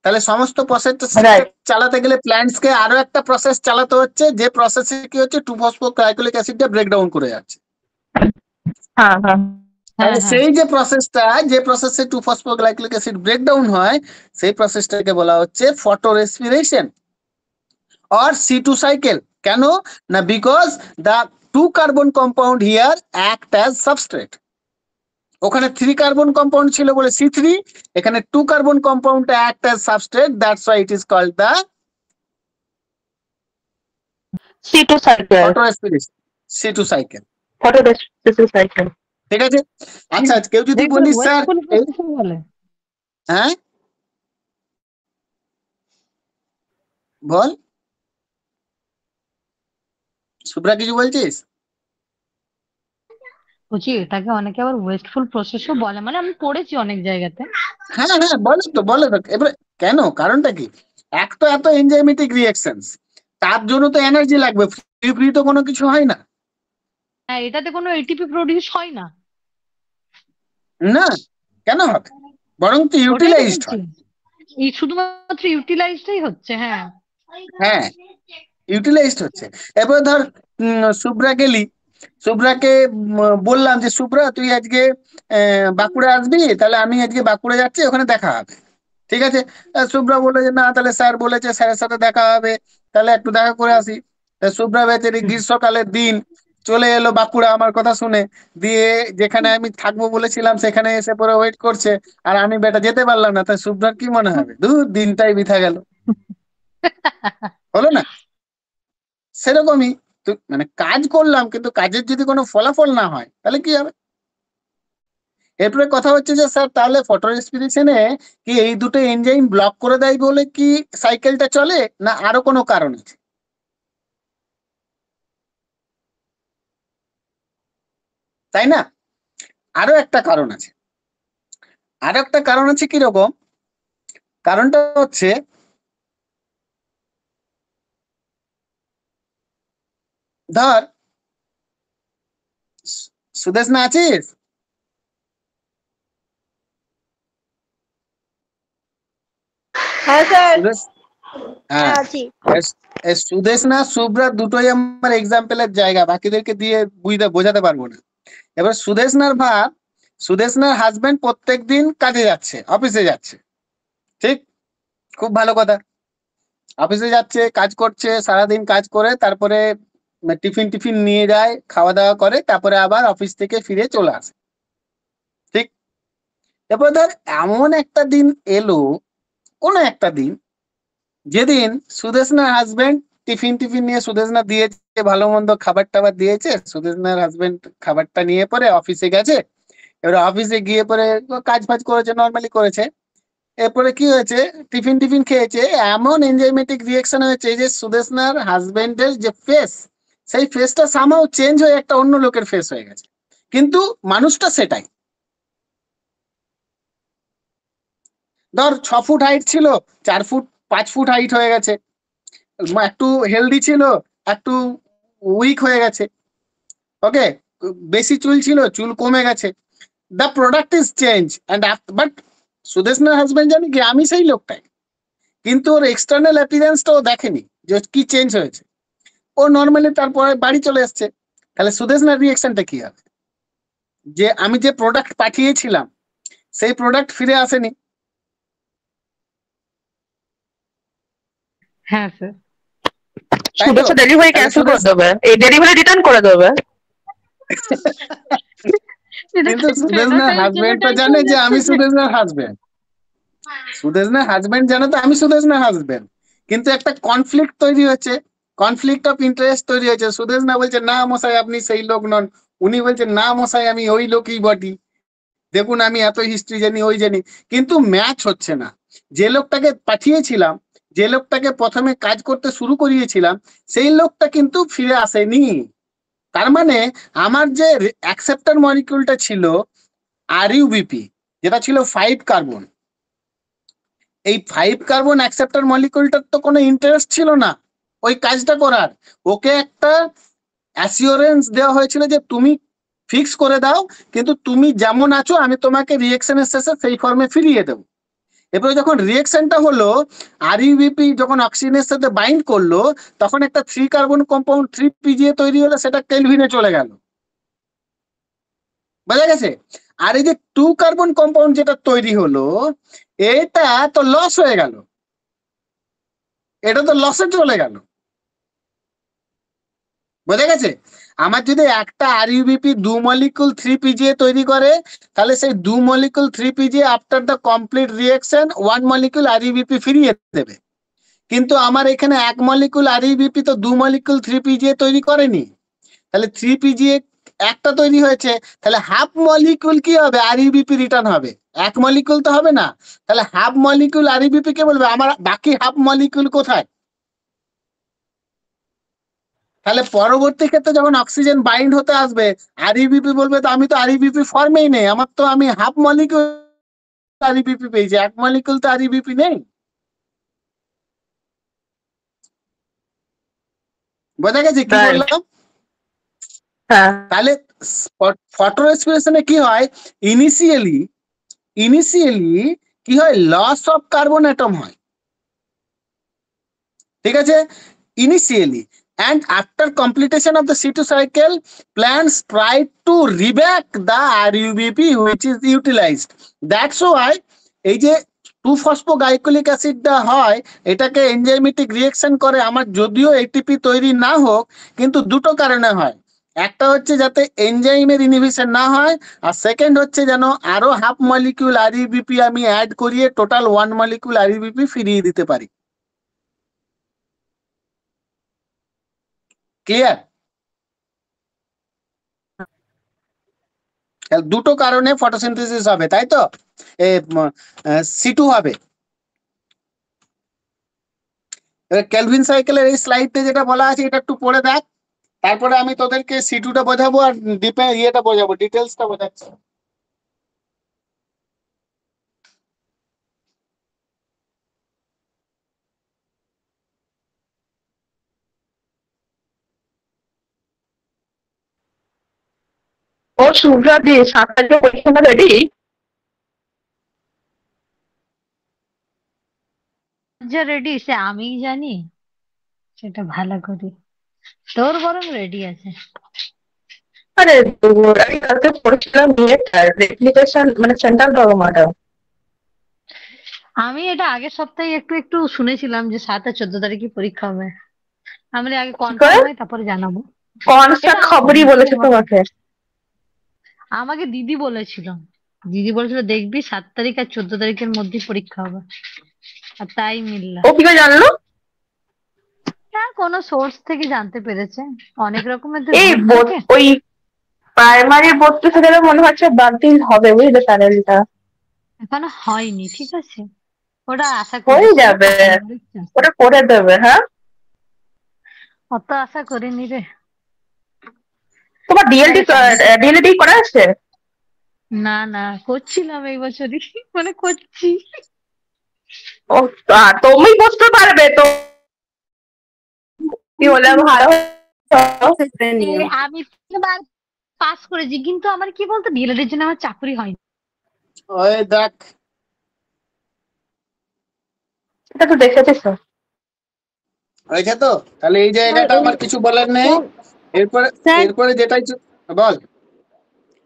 তাহলে সমস্ত প্রসেসটা রাইট। চালাতে গেলে প্ল্যান্টস কে আরো একটা প্রসেস চালাতে হচ্ছে, যে প্রসেসে কি হচ্ছে 2-ফসফোগ্লাইকোলিক অ্যাসিডটা ব্রেকডাউন করে যাচ্ছে। হ্যাঁ হ্যাঁ তাহলে সেই যে প্রসেসটা, যে প্রসেসে 2-ফসফোগ্লাইকোলিক অ্যাসিড ব্রেকডাউন হয় সেই প্রসেসটাকে বলা হচ্ছে photo respiration or C2 cycle. কেন না, because the 2 carbon compound here act as substrate. ওখানে 3 কার্বন কম্পাউন্ড ছিল বলে C3, এখানে 2 carbon compound act as substrate, that's why it is called the C2 cycle, photorespiration, C2 cycle. Photorespiration cycle. ঠিক আছে। আচ্ছা কেউ যদি বলিস স্যার, বলে হ্যাঁ বল শুভ্রা, কিছু বলছিস? বলছি এটাকে অনেকে আবার ওয়েস্টফুল প্রসেসও বলে, মানে আমি পড়েছি অনেক জায়গাতে। হ্যাঁ হ্যাঁ বলে তো এবারে কেন, কারণটা কি? এক তো এত এনজাইমেটিক রিঅ্যাকশনস, তার জন্য তো এনার্জি লাগবে, ফ্রি ফ্রি তো কোনো কিছু হয় না। হ্যাঁ, এটাতে কোনো এটিপি প্রডিউস হয় না। না, কেন হবে, বরং তো ওটাই তো ইউটিলাইজড বলছি, হয়। এই শুধুমাত্র ইউটিলাইজডই হচ্ছে। হ্যাঁ হ্যাঁ ইউটিলাইজড হচ্ছে। এবার ধর শুভ্রা গেলি, শুভ্রাকে বললাম যে শুভ্রা তুই আজকে বাঁকুড়া আসবি, তাহলে আমি আজকে বাঁকুড়া যাচ্ছি, ওখানে দেখা হবে। ঠিক আছে। শুভ্রা বললো যে না, তাহলে স্যার বলেছে স্যারের সাথে দেখা হবে, তাহলে একটু দেখা করে আসি। তা শুভ্রা বেচারি গ্রীষ্মকালের দিন চলে এলো বাঁকুড়া আমার কথা শুনে, দিয়ে যেখানে আমি থাকবো বলেছিলাম সেখানে এসে পরে ওয়েট করছে, আর আমি বেটা যেতে পারলাম না। তা শুভ্রার কি মনে হবে, দিনটাই বিথা গেল, হলো না? সেরকমই মানে কাজ করলাম কিন্তু কাজের যদি কোনো ফলাফল না হয় তাহলে কি হবে। এরপরে কথা হচ্ছে যে স্যার তাহলে ফটো রেসপিরেশনে কি এই দুটো এনজাইম ব্লক করে দেয় বলে কি সাইকেলটা চলে, না আরো কোনো কারণ আছে? তাই না, আরো একটা কারণ আছে। আরো একটা কারণ আছে, কিরকম কারণটা হচ্ছে, ধর সুদেশ না আছিস? হ্যাঁ স্যার, সুদেশ, হ্যাঁ হ্যাঁ আছি। সুদেশ না শুভ্রা দুটোই আমার এক্সাম্পলের জায়গা, বাকিদেরকে দিয়ে বোঝাতে পারবো না। এবার সুদেশনার ভাব, সুদেশনার হাজবেন্ড প্রত্যেক দিন কাজে যাচ্ছে, অফিসে যাচ্ছে, ঠিক, খুব ভালো কথা। অফিসে যাচ্ছে, কাজ করছে, সারাদিন কাজ করে তারপরে টিফিন টিফিন নিয়ে যায়, খাওয়া দাওয়া করে, তারপরে আবার অফিস থেকে ফিরে চলে আসে, ঠিক। তারপর ধর এমন একটা দিন এলো, কোনো একটা দিন যেদিন সুদেশনার হাজবেন্ড টিফিন টিফিন নিয়ে, সুদেশনা দিয়েছে ভালো মন্দ খাবার টাবার দিয়েছে, সুদেশনার হাজবেন্ড খাবারটা নিয়ে পরে অফিসে গেছে। এবার অফিসে গিয়ে পরে কাজ ফাজ করেছে, নর্মালি করেছে। এরপরে কি হয়েছে, টিফিন টিফিন খেয়েছে, এমন এনজাইমেটিক রিঅ্যাকশন হয়েছে যে সুদেশনার হাজবেন্ডের যে ফেস, সেই ফেসটা সামহাও চেঞ্জ হয়ে একটা অন্য লোকের ফেস হয়ে গেছে, কিন্তু মানুষটা সেটাই। ধর 6 ফুট হাইট ছিল, 4 ফুট 5 ফুট হাইট হয়ে গেছে, একটু হেলদি ছিল, একটু উইক হয়ে গেছে, ওকে, বেশি চুল ছিল, চুল কমে গেছে, the product is change and but সুদেশনার হাজবেন্ড জানি কি আমি সেই লোকটাই, কিন্তু ওর এক্সটার্নাল অ্যাপিয়ারেন্সটা ও দেখেনি যে কি চেঞ্জ হয়েছে, ও নর্মালি তারপরে বাড়ি চলে এসছে। তাহলে সুদেশনার রিঅ্যাকশনটা কি হবে, যে আমি যে প্রোডাক্ট পাঠিয়েছিলাম সেই প্রোডাক্ট ফিরে আসেনি। হ্যাঁ স্যার, তাই তো? সুদেশ ডেলিভারি তাহলে ক্যান্সেল করে সুদেশ, দেবে, এই ডেলিভারি রিটার্ন করে দেবে। কিন্তু সুদেশনার হাজবেন্ড তো জানে যে আমি সুদেশনার হাজবেন্ড, সুদেশনার হাজবেন্ড জানে তো আমি সুদেশনার হাজবেন্ড, কিন্তু একটা কনফ্লিক্ট তৈরি হচ্ছে, কনফ্লিক্ট অফ ইন্টারেস্ট তৈরি হয়েছে। সুদেশনা বলছে না মশাই আপনি সেই লোক নন, উনি বলছে না মশাই আমি ওই লোকই বটি, দেখুন আমি এত হিস্ট্রি জানি ওই জানি, কিন্তু ম্যাচ হচ্ছে না। যে লোকটাকে পাঠিয়েছিলাম, যে লোকটাকে প্রথমে কাজ করতে শুরু করিয়েছিলাম, সেই লোকটা কিন্তু ফিরে আসেনি। তার মানে আমার যে অ্যাকসেপ্টর মলিকিউলটা ছিল RUBP, যেটা ছিল 5 কার্বন। এই 5 কার্বন অ্যাকসেপ্টর মলিকিউলটার তো কোনো ইন্টারেস্ট ছিল না ওই কাজটা করার। ওকে একটা অ্যাসিওরেন্স দেওয়া হয়েছিল যে তুমি ফিক্স করে দাও, কিন্তু তুমি যেমন আছো আমি তোমাকে রিয়েকশনের শেষে সেই ফর্মে ফিরিয়ে দেবো। এরপরে যখন রিয়েকশনটা হলো, আরইউবিপি যখন অক্সিজেনের সাথে বাইন্ড করলো, তখন একটা 3 কার্বন কম্পাউন্ড 3PGA তৈরি হলো, সেটা কেলভিনে চলে গেল। বোঝা গেছে? আর এই যে 2 কার্বন কম্পাউন্ড যেটা তৈরি হলো, এটা তো লস হয়ে গেল, এটা তো লসে চলে গেল। বোঝা গেছে? আমার যদি একটা আরইউবিপি 2 মলিকুল 3PGA তৈরি করে, তাহলে সেই 2 molecule 3PGA after the complete reaction 1 molecule RuBP ফিরিয়ে দেবে। কিন্তু আমার এখানে 1 মলিকুল আরইউবিপি তো 2 মলিকুল 3PGA তৈরি করেনি, তাহলে 3PGA একটা তৈরি হয়েছে, তাহলে হাফ মলিকুল কি হবে? আরইউবিপি রিটার্ন হবে, 1 মলিকুল তো হবে না। তাহলে হাফ মলিকুল আরইউবিপি কে বলবে? আমার বাকি হাফ মলিকুল কোথায়? তাহলে পরবর্তী ক্ষেত্রে যখন অক্সিজেন বাইন্ড হতে আসবে, আরইউবিপি বলবে তো আমি তো আরইউবিপি ফর্মেই নেই, আমার তো আমি হাফ মলিকুল আরইউবিপি পেয়েছি, 1 মলিকুল তো আরইউবিপি নেই। বোঝা গেছে কি Right. বললাম? হ্যাঁ তাহলে ফটো রেসপিরেশনে কি হয়? ইনিশিয়ালি কি হয়? লস অফ কার্বন অ্যাটম হয়, ঠিক আছে? Initially, and after completion of the C2 cycle, plants try to reback the RUBP which is utilized. That's why এই যে 2-ফসফোগ্লাইকোলিক অ্যাসিডটা হয়, এটাকে এনজাইমেটিক রিঅ্যাকশন করে আমার, যদিও এটিপি তৈরি না হোক, কিন্তু দুটো কারণে হয়। একটা হচ্ছে যাতে এনজাইমের ইনহিবিশন না হয়, আর সেকেন্ড হচ্ছে যেন আরো হাফ মলিকিউল আরইউবিপি আমি অ্যাড করিয়ে টোটাল 1 মলিকিউল আরইউবিপি ফিরিয়ে দিতে পারি। ক্লিয়ার? দুটো কারণে ফটোসিনথেসিস হবে, তাই তো? C2 হবে। কেলভিন সাইকেলের এই স্লাইডে যেটা বলা আছে এটা একটু পড়ে দেখ, তারপরে আমি তোদেরকে C2টা বোঝাবো আর ইয়েটা বোঝাবো, ডিটেলসটা বোঝাচ্ছি। ও শুভ্রাদি 7 তারিখে পরীক্ষা রেডি? যা রেডি সে আমিই জানি, সেটা ভালো করি। তোর বরং রেডি আছে। আরে দূর, আমি কালকে পড়ছিলাম ইয়েটার রেপ্লিকেশন মানে সেন্ট্রাল ডগমাটা। আমি এটা আগের সপ্তাহে একটু একটু শুনেছিলাম যে 7 আর 14 তারিখে পরীক্ষা হবে। আমি আগে কনফার্ম হয় তারপরে জানাবো। কনস্ট্যান্ট এটা খবরই বলেছে তোমাকে? আমাকে দিদি বলেছিল, দেখবি 7 তারিখ আর 14 তারিখের মধ্যে পরীক্ষা হবে, আর তাই মিলল। ও কি করে জানলো? হ্যাঁ, কোনো সোর্স থেকে জানতে পেরেছে। অনেক রকমের তো এই group থাকে। ওই প্রাইমারি বোর্ডটা থেকে মনে হচ্ছে বাতিল হবে, বুঝলে প্যানেলটা? এখনো হয়নি, ঠিক আছে, ওটা আশা হয়ে করি। যাবে, ওটা করে দেবে। হ্যাঁ, অত আশা করিনি রে। তোমার ডিএলডি করা আছে? না না, করছিলাম এই বছরই, মানে করছি। ও তুমি বুঝতে পারবে তো কি হলে ভালো। আমি পাস করেছি, কিন্তু আমার কি বলতো, ডিএলএড এর জন্য আমার চাকরি হয়নি। ওই দেখ, এটা তো দেখেছিস তো। হয়েছে তো? তাহলে এই জায়গাটা আমার কিছু বলার নেই। এরপরে যেটাই বল।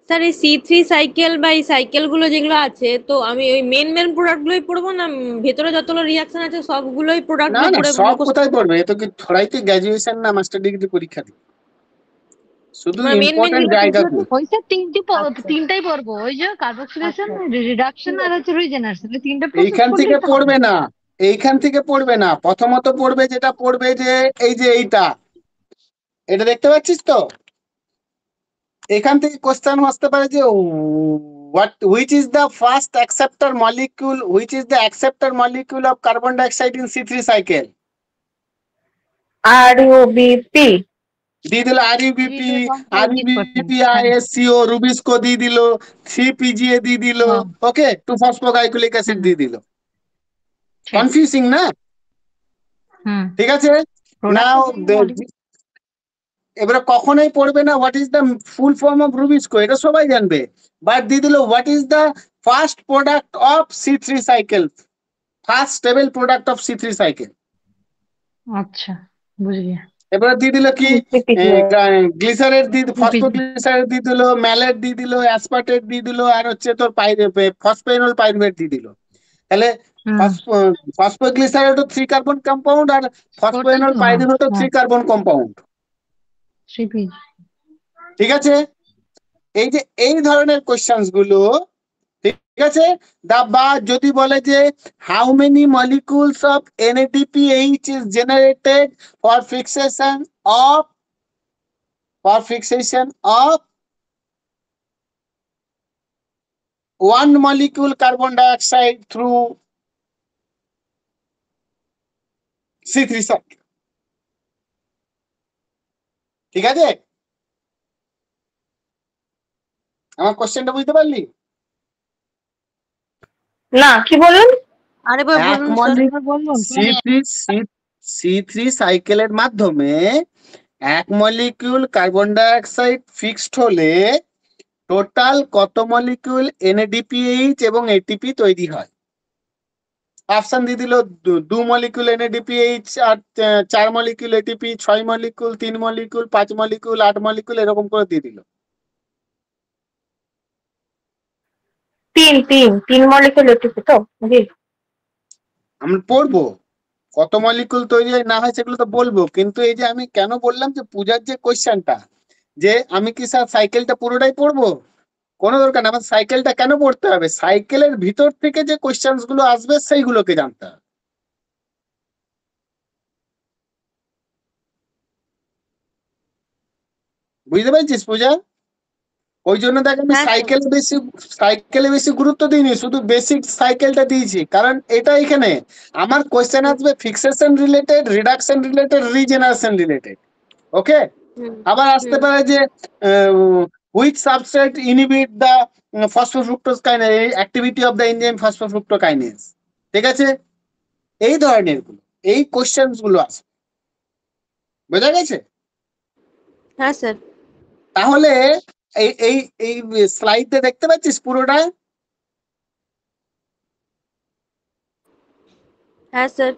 স্যার এই C3 সাইকেল বা এই সাইকেল গুলো যেগুলো আছে, তো আমি ওই মেন প্রোডাক্ট গুলোই পড়বো, না ভেতরে যতগুলো রিঅ্যাকশন আছে সবগুলোই প্রোডাক্ট না না, পড়ে সব কোথায় পড়বে? এ তো কি থোড়াইতে গ্র্যাজুয়েশন না মাস্টার ডিগ্রি পরীক্ষা দিই, শুধু main ইম্পর্টেন্ট জায়গাগুলো। ওই স্যার তিনটাই পড়বো, ওই যে কার্বক্সিলেশন, রিডাকশন আর হচ্ছে রিজেনারেশন, তিনটা এইখান থেকে পড়বে না, এইখান থেকে পড়বে না। প্রথমত পড়বে যেটা পড়বে যে এই যে এটা দেখতে পাচ্ছিস তো? এখান থেকে কোশ্চেন আসতে পারে যে which is the first acceptor molecule of carbon dioxide in C3 cycle? RUBP দিয়ে দিল আরইউবিপি, আরইউবিপি হ্যাঁ আইএসসিও, রুবিস্কো দিয়ে দিল, 3PGA দিয়ে দিল, হ্যাঁ, ওকে, 2-ফসফোগ্লাইকোলিক অ্যাসিড হ্যাঁ, দিয়ে দিল। ঠিক। কনফিউজিং না? হুম ঠিক আছে, প্রোডাক্ট নাও এবারে কখনোই পড়বে না what is the full form of rubisco, এটা সবাই জানবে, বাট দিয়ে দিল what is the first product of C3 cycle, first stable product of C3 cycle. আচ্ছা বুঝলি। এবারে দিয়ে দিল কি, গ্লিসারেট দিয়ে, CPG ফসফোগ্লিসারেট দিয়ে দিল, ম্যালেট দিয়ে দিল, অ্যাসপার্টেট দিয়ে দিল, আর হচ্ছে তোর ফসফেনল পাইরুভেট দিয়ে দিল। তাহলে ফসফোগ্লিসারেট 3 কার্বন কম্পাউন্ড, আর ফসফেনল পাইরুভেট 3 কার্বন কম্পাউন্ড। CPG ঠিক আছে, এই যে এই ধরনের কোশ্চেন্স গুলো, ঠিক আছে, বা যদি বলে যে how many molecules of NADPH is generated for fixation of 1 molecule carbon dioxide through C3 cycle। ঠিক আছে, আমার কোশ্চেনটা বুঝতে পারলি? না, কি বলুন? আরেকবার এক বলুন স্যার। C3 সাইকেলের মাধ্যমে 1 মলিকিউল কার্বন ডাইঅক্সাইড ফিক্সড হলে টোটাল কত মলিকিউল NADPH এবং ATP তৈরি হয়? অপশন দিয়ে দিল 2 মলিকিউল NADPH, আর 4 molecule ATP, 6 molecule, 3 molecule, 5 molecule, 8 molecule, এরকম করে দিয়ে দিল। 3 মলিকুল এটিপি তো জি। আমরা পড়বো কত মলিকুল তৈরি হয় না হয় সেগুলো তো বলবো, কিন্তু এই যে আমি কেন বললাম যে পূজার যে কোশ্চেনটা, যে আমি কি স্যার সাইকেলটা পুরোটাই পড়বো, কোনো দরকার না। আমার সাইকেলটা কেন পড়তে হবে? সাইকেলের ভিতর থেকে যে কোশ্চেন্স গুলো আসবে সেইগুলোকে জানতে হবে। বুঝতে পেরেছিস পূজা? ওই জন্য দেখ আমি হ্যাঁ স্যার। সাইকেলে বেশি গুরুত্ব দিইনি, শুধু বেসিক সাইকেলটা দিয়েছি, কারণ এটা এখানে আমার কোশ্চেন আসবে fixation related, reduction related, regeneration related, okay. আবার আসতে পারে যে which substrate inhibit the phosphofructose kinase, activity of the enzyme phosphofructokinase. ঠিক আছে, এই ধরনের গুলো, এই কোশ্চেন্স গুলো আছে, বোঝা গেছে? হ্যাঁ স্যার। তাহলে এই এই এই স্লাইডে দেখতে পাচ্ছিস পুরোটা? হ্যাঁ স্যার।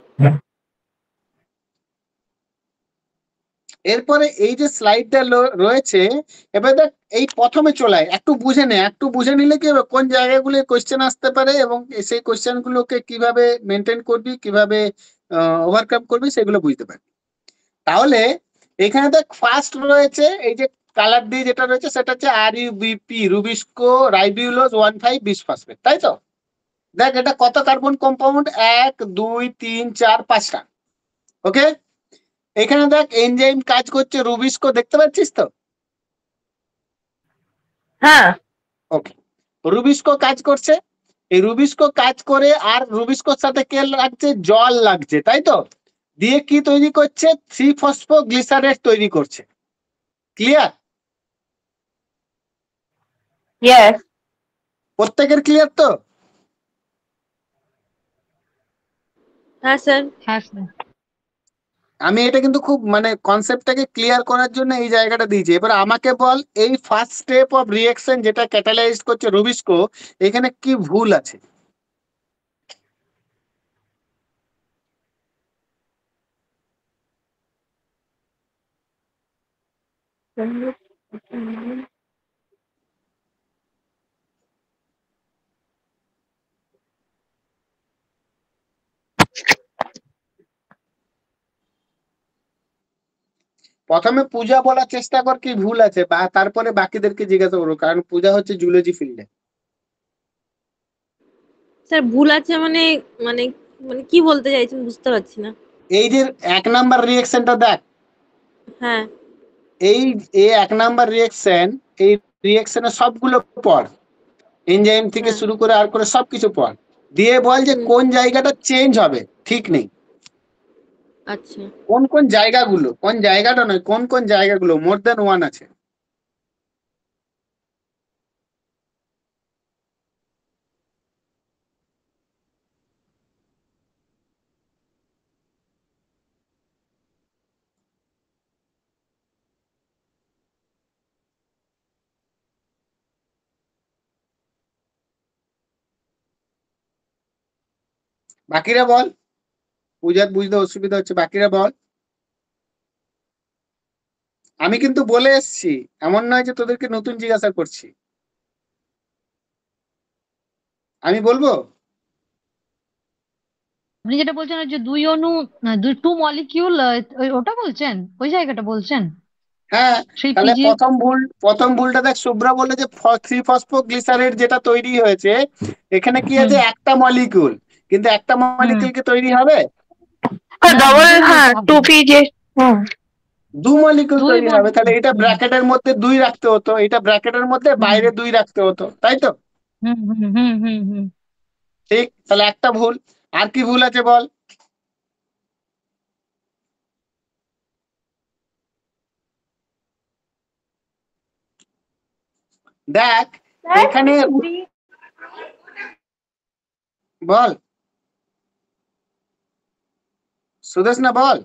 এরপরে এই যে স্লাইডটা রয়েছে, এবার দেখ এই প্রথমে চলে আয়, একটু বুঝে নে, একটু বুঝে নিলে কি হবে, কোন জায়গাগুলো কোশ্চেন আসতে পারে এবং সেই কোশ্চেন গুলোকে কিভাবে মেনটেন করবি, কিভাবে ওভারকাম করবি, সেগুলো বুঝতে পারবি। তাহলে এখানে দেখ ফার্স্ট রয়েছে এই যে কালার দিয়ে যেটা রয়েছে সেটা হচ্ছে RUBP, রুবিস্কো রাইবিউলোজ 1,5 বিসফসফেট, তাই তো? দেখ এটা কত কার্বন কম্পাউন্ড, 1 2 3 4 5টা, ওকে। এখানে দেখ এনজাইম কাজ করছে রুবিস্কো, দেখতে পাচ্ছিস তো? হ্যাঁ ওকে, রুবিস্কো কাজ করছে, এই রুবিস্কো কাজ করে, আর রুবিস্কোর সাথে কে লাগছে? জল লাগছে, তাই তো? দিয়ে কি তৈরি করছে? 3-ফসফোগ্লিসারেট তৈরি করছে। ক্লিয়ার? ইয়েস। প্রত্যেকের ক্লিয়ার তো? হ্যাঁ স্যার। হ্যাঁ স্যার। আমি এটা কিন্তু খুব মানে কনসেপ্টটাকে ক্লিয়ার করার জন্য এই জায়গাটা দিয়েছি। এবার আমাকে বল এই ফার্স্ট স্টেপ অফ রিঅ্যাকশন যেটা ক্যাটালাইজ করছে রুবিস্কো, এখানে কি ভুল আছে? প্রথমে পূজা বলার চেষ্টা কর কি ভুল আছে, বা তারপরে বাকিদেরকে জিজ্ঞাসা করো, কারণ পূজা হচ্ছে জুলজি ফিল্ডে। স্যার ভুল আছে মানে মানে মানে কি বলতে চাইছেন বুঝতে পারছি না। এই যে 1 নাম্বার রিঅ্যাকশনটা দেখ, হ্যাঁ এই 1 নাম্বার রিঅ্যাকশন, এই রিঅ্যাকশনের সবগুলো পড়, এনজাইম থেকে হ্যাঁ। শুরু করে আর করে সবকিছু পড়, দিয়ে বল যে কোন জায়গাটা চেঞ্জ হবে, ঠিক নেই। আচ্ছা কোন কোন জায়গাগুলো, কোন জায়গাটা নয়, কোন কোন জায়গাগুলো, মোর দেন ওয়ান আছে। বাকিরা বল, পূজার বুঝতে অসুবিধা হচ্ছে, বাকিরা বল। আমি কিন্তু বলে এসছি, এমন নয় যে তোদেরকে নতুন জিজ্ঞাসা করছি। আমি বলবো আপনি যেটা বলছেন ওই যে দুই অণু, টু মলিকিউল, ওটা বলছেন, ওই জায়গাটা বলছেন হ্যাঁ। সেই তাহলে পিজি। প্রথম ভুলটা দেখ, শুভ্রা বললো যে 3-ফসফোগ্লিসারেট যেটা তৈরি হয়েছে, এখানে কি হুম আছে, একটা মলিকিউল, কিন্তু একটা হুম মলিকিউল কি তৈরি হবে? হ্যাঁ, না, ডবল, হ্যাঁ, দুই হবে। 2 PG। হুম। দু মলিকিউল দুই তৈরি হবে, তাহলে মলিকিউল। এটা হুম ব্র্যাকেটের মধ্যে 2 রাখতে হতো, এটা ব্র্যাকেটের মধ্যে হুম বাইরে 2 রাখতে হতো, তাই তো? হুম হুম হুম হুম হুম। ঠিক, তাহলে একটা ভুল। আর কি ভুল আছে বল? দেখ এখানে, বল সুদেশ না, বল।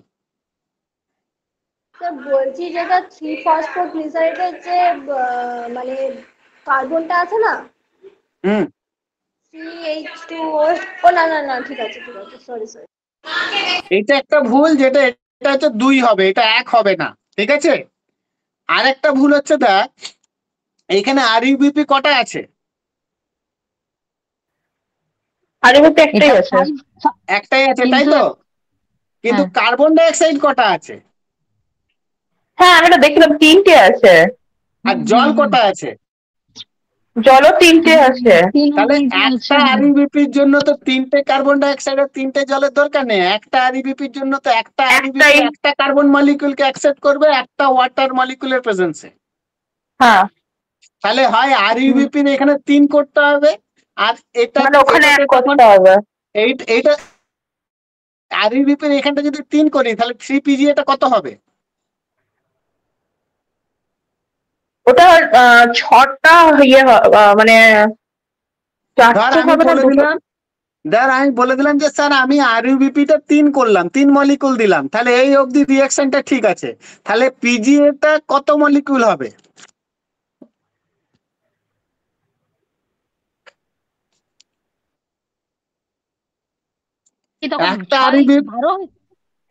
স্যার বলছি যেটা 3-ফসফোগ্লিসারেটের যে মানে কার্বনটা আছে না, হুম। CH2O, ও না না না, ঠিক আছে ঠিক আছে, সরি সরি। এটা একটা ভুল, যেটা এটা হচ্ছে 2 হবে, এটা 1 হবে না, ঠিক আছে? আর একটা ভুল হচ্ছে দেখ, এইখানে RUBP কটা আছে? আর এবার একটাই এটা আছে। 5। একটাই আছে, তাই কিন্তু তো? কিন্তু হ্যাঁ। কার্বন ডাই অক্সাইড কটা আছে? হ্যাঁ, আমি এটা দেখলাম 3টে আছে। আর হুম হুম জল হুম। কটা আছে? জলও 3টে আছে। তিনটে তাহলে আছে। একটা RUBPর জন্য তো 3টে কার্বন ডাই অক্সাইড আর 3টে জলের দরকার নেই, একটা RUBPর জন্য তো একটা RUBP একটাই। একটা কার্বন মলিকিউলকে অ্যাকসেপ্ট করবে একটা ওয়াটার মলিকিউলের প্রেজেন্সে। হ্যাঁ, তাহলে হয় RUBPর এখানে 3 করতে হবে, আর এটা মানে ওখানে এটাতে এক তখন করতে হবে। এইটা RUBPর এখানটা যদি 3 করি, তাহলে 3PG এটা কত হবে? ওটা 6টা ইয়ে মানে ধর 4টে আমি হবে না, বলে 2টো? দিলাম, যে স্যার আমি RUBPটা 3 করলাম, 3 মলিকিউল দিলাম, তাহলে এই অবধি রিঅ্যাকশনটা ঠিক আছে, তাহলে PGAটা কত মলিকিউল হবে? এই তখন একটা 6 RUBP 12।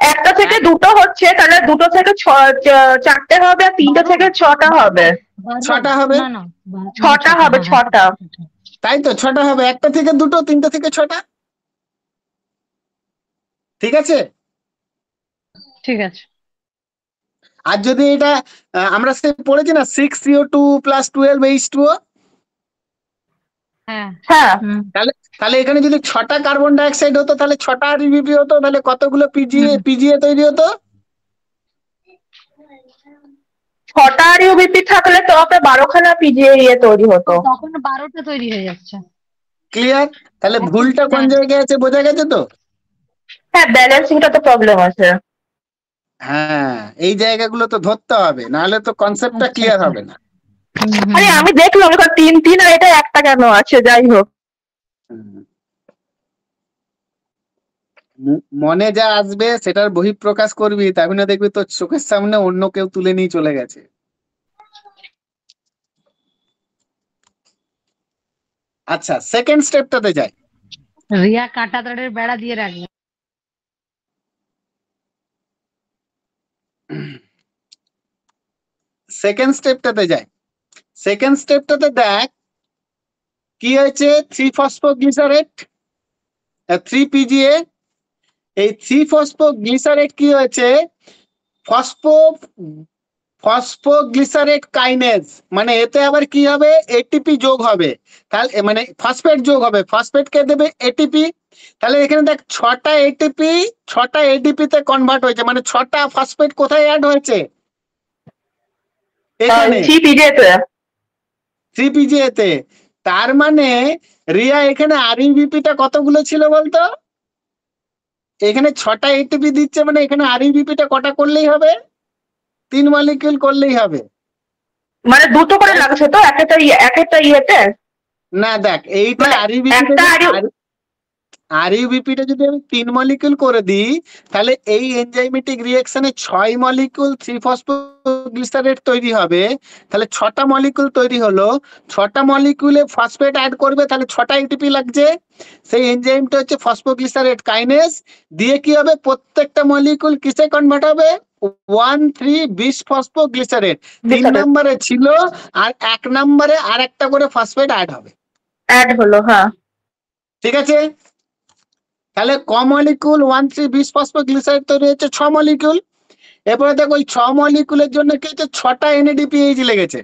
একটা থেকে 2টো হচ্ছে, তাহলে 2টো থেকে 4টে হবে, আর 3টে 12 থেকে 6টা 12 হবে। 6টা হবে, না না, না 6টা 6টা, হবে, হ্যাঁ হ্যাঁ 6টা। 6টা। তাই তো 6টা হবে, একটা থেকে 2টো, 3টে থেকে 6টা, ঠিক আছে? ঠিক আছে। আর যদি এটা আমরা সে পড়েছি না 6CO2 + 12H2O, হ্যাঁ। হ্যাঁ, হুম তাহলে তাহলে এখানে যদি 6টা কার্বন ডাই অক্সাইড হতো, তাহলে 6টা RUBP হতো, তাহলে কতগুলো হুম। পিজিএ তৈরি হতো? 6টা আর ইউবিপি থাকলে তো আপনার 12খানা পিজিএ তৈরি হতো। তখন 12টা তৈরি হয়ে যাচ্ছে। ক্লিয়ার? তাহলে ভুলটা কোন হ্যাঁ জায়গায় আছে, বোঝা গেছে তো? হ্যাঁ, ব্যালেন্সিংটা তো প্রবলেম আছে। হ্যাঁ, এই জায়গাগুলো তো ধরতে হবে, নাহলে তো কনসেপ্টটা আচ্ছা ক্লিয়ার আচ্ছা। হবে না। হুম হুম আরে হুম। আমি দেখলাম এখন 3 আর এটা একটা কেন আছে, যাই হোক। মনে যা আসবে সেটার বহিঃপ্রকাশ করবি, তাই না? দেখবি তোর চোখের সামনে অন্য কেউ তুলে নিয়ে চলে গেছে। আচ্ছা, সেকেন্ড স্টেপটাতে যাই। রিয়া কাঁটা তারের বেড়া দিয়ে রাখবে। সেকেন্ড স্টেপটাতে যাই। সেকেন্ড স্টেপটাতে দেখ কি হয়েছে, 3-ফসফোগ্লিসারেট 3PGA, এই 3-ফসফোগ্লিসারেট কি হয়েছে, ফসফো ফসফোগ্লিসারেট কাইনেজ, মানে এতে আবার কি হবে, এটিপি যোগ হবে, তাহলে মানে ফসফেট যোগ হবে, ফসফেট কে দেবে, এটিপি। তাহলে এখানে দেখ 6টা এটিপি, 6টা এডিপি তে কনভার্ট হয়েছে, মানে 6টা ফসফেট কোথায় অ্যাড হয়েছে, এখানে 3 PGA তে। 3PGA তে। তার মানে রিয়া এখানে RUBP টা কতগুলো ছিল বলতো? এখানে 6টা এটিপি দিচ্ছে, মানে এখানে আরইউবিপিটা কটা করলেই হবে? 3 মলিকিউল করলেই হবে। মানে দুটো করে লাগছে তো এক একটা ইয়েতে? না দেখ, এইটা মানে একটা আরইউবিপিটা যদি আমি 3 মলিকিউল করে দিই, তাহলে এই এনজাইমেটিক রিঅ্যাকশনে 6 মলিকিউল 3-ফসফোগ্লিসারেট তৈরি হবে। তাহলে 6টা মলিকিউল তৈরি হলো, 6টা মলিকিউলে ফসফেট অ্যাড করবে, তাহলে 6টা এটিপি লাগছে। সেই এনজাইমটা হচ্ছে ফসফোগ্লিসারেট কাইনেজ। দিয়ে কি হবে, প্রত্যেকটা মলিকিউল কিসে কনভার্ট হবে? 1,3-বিস-ফসফোগ্লিসারেট 3 নম্বরে ছিল, আর 1 নম্বরে আর একটা করে ফসফেট অ্যাড হবে। অ্যাড হলো, হ্যাঁ ঠিক আছে। তাহলে ক মলিকিউল 1,3-বিস-ফসফোগ্লিসারেট তৈরি হচ্ছে 6 মলিকিউল। এরপরে দেখো ওই 6 মলিকিউলের জন্য কি হচ্ছে, 6টা এনএডিপিএইচ লেগেছে।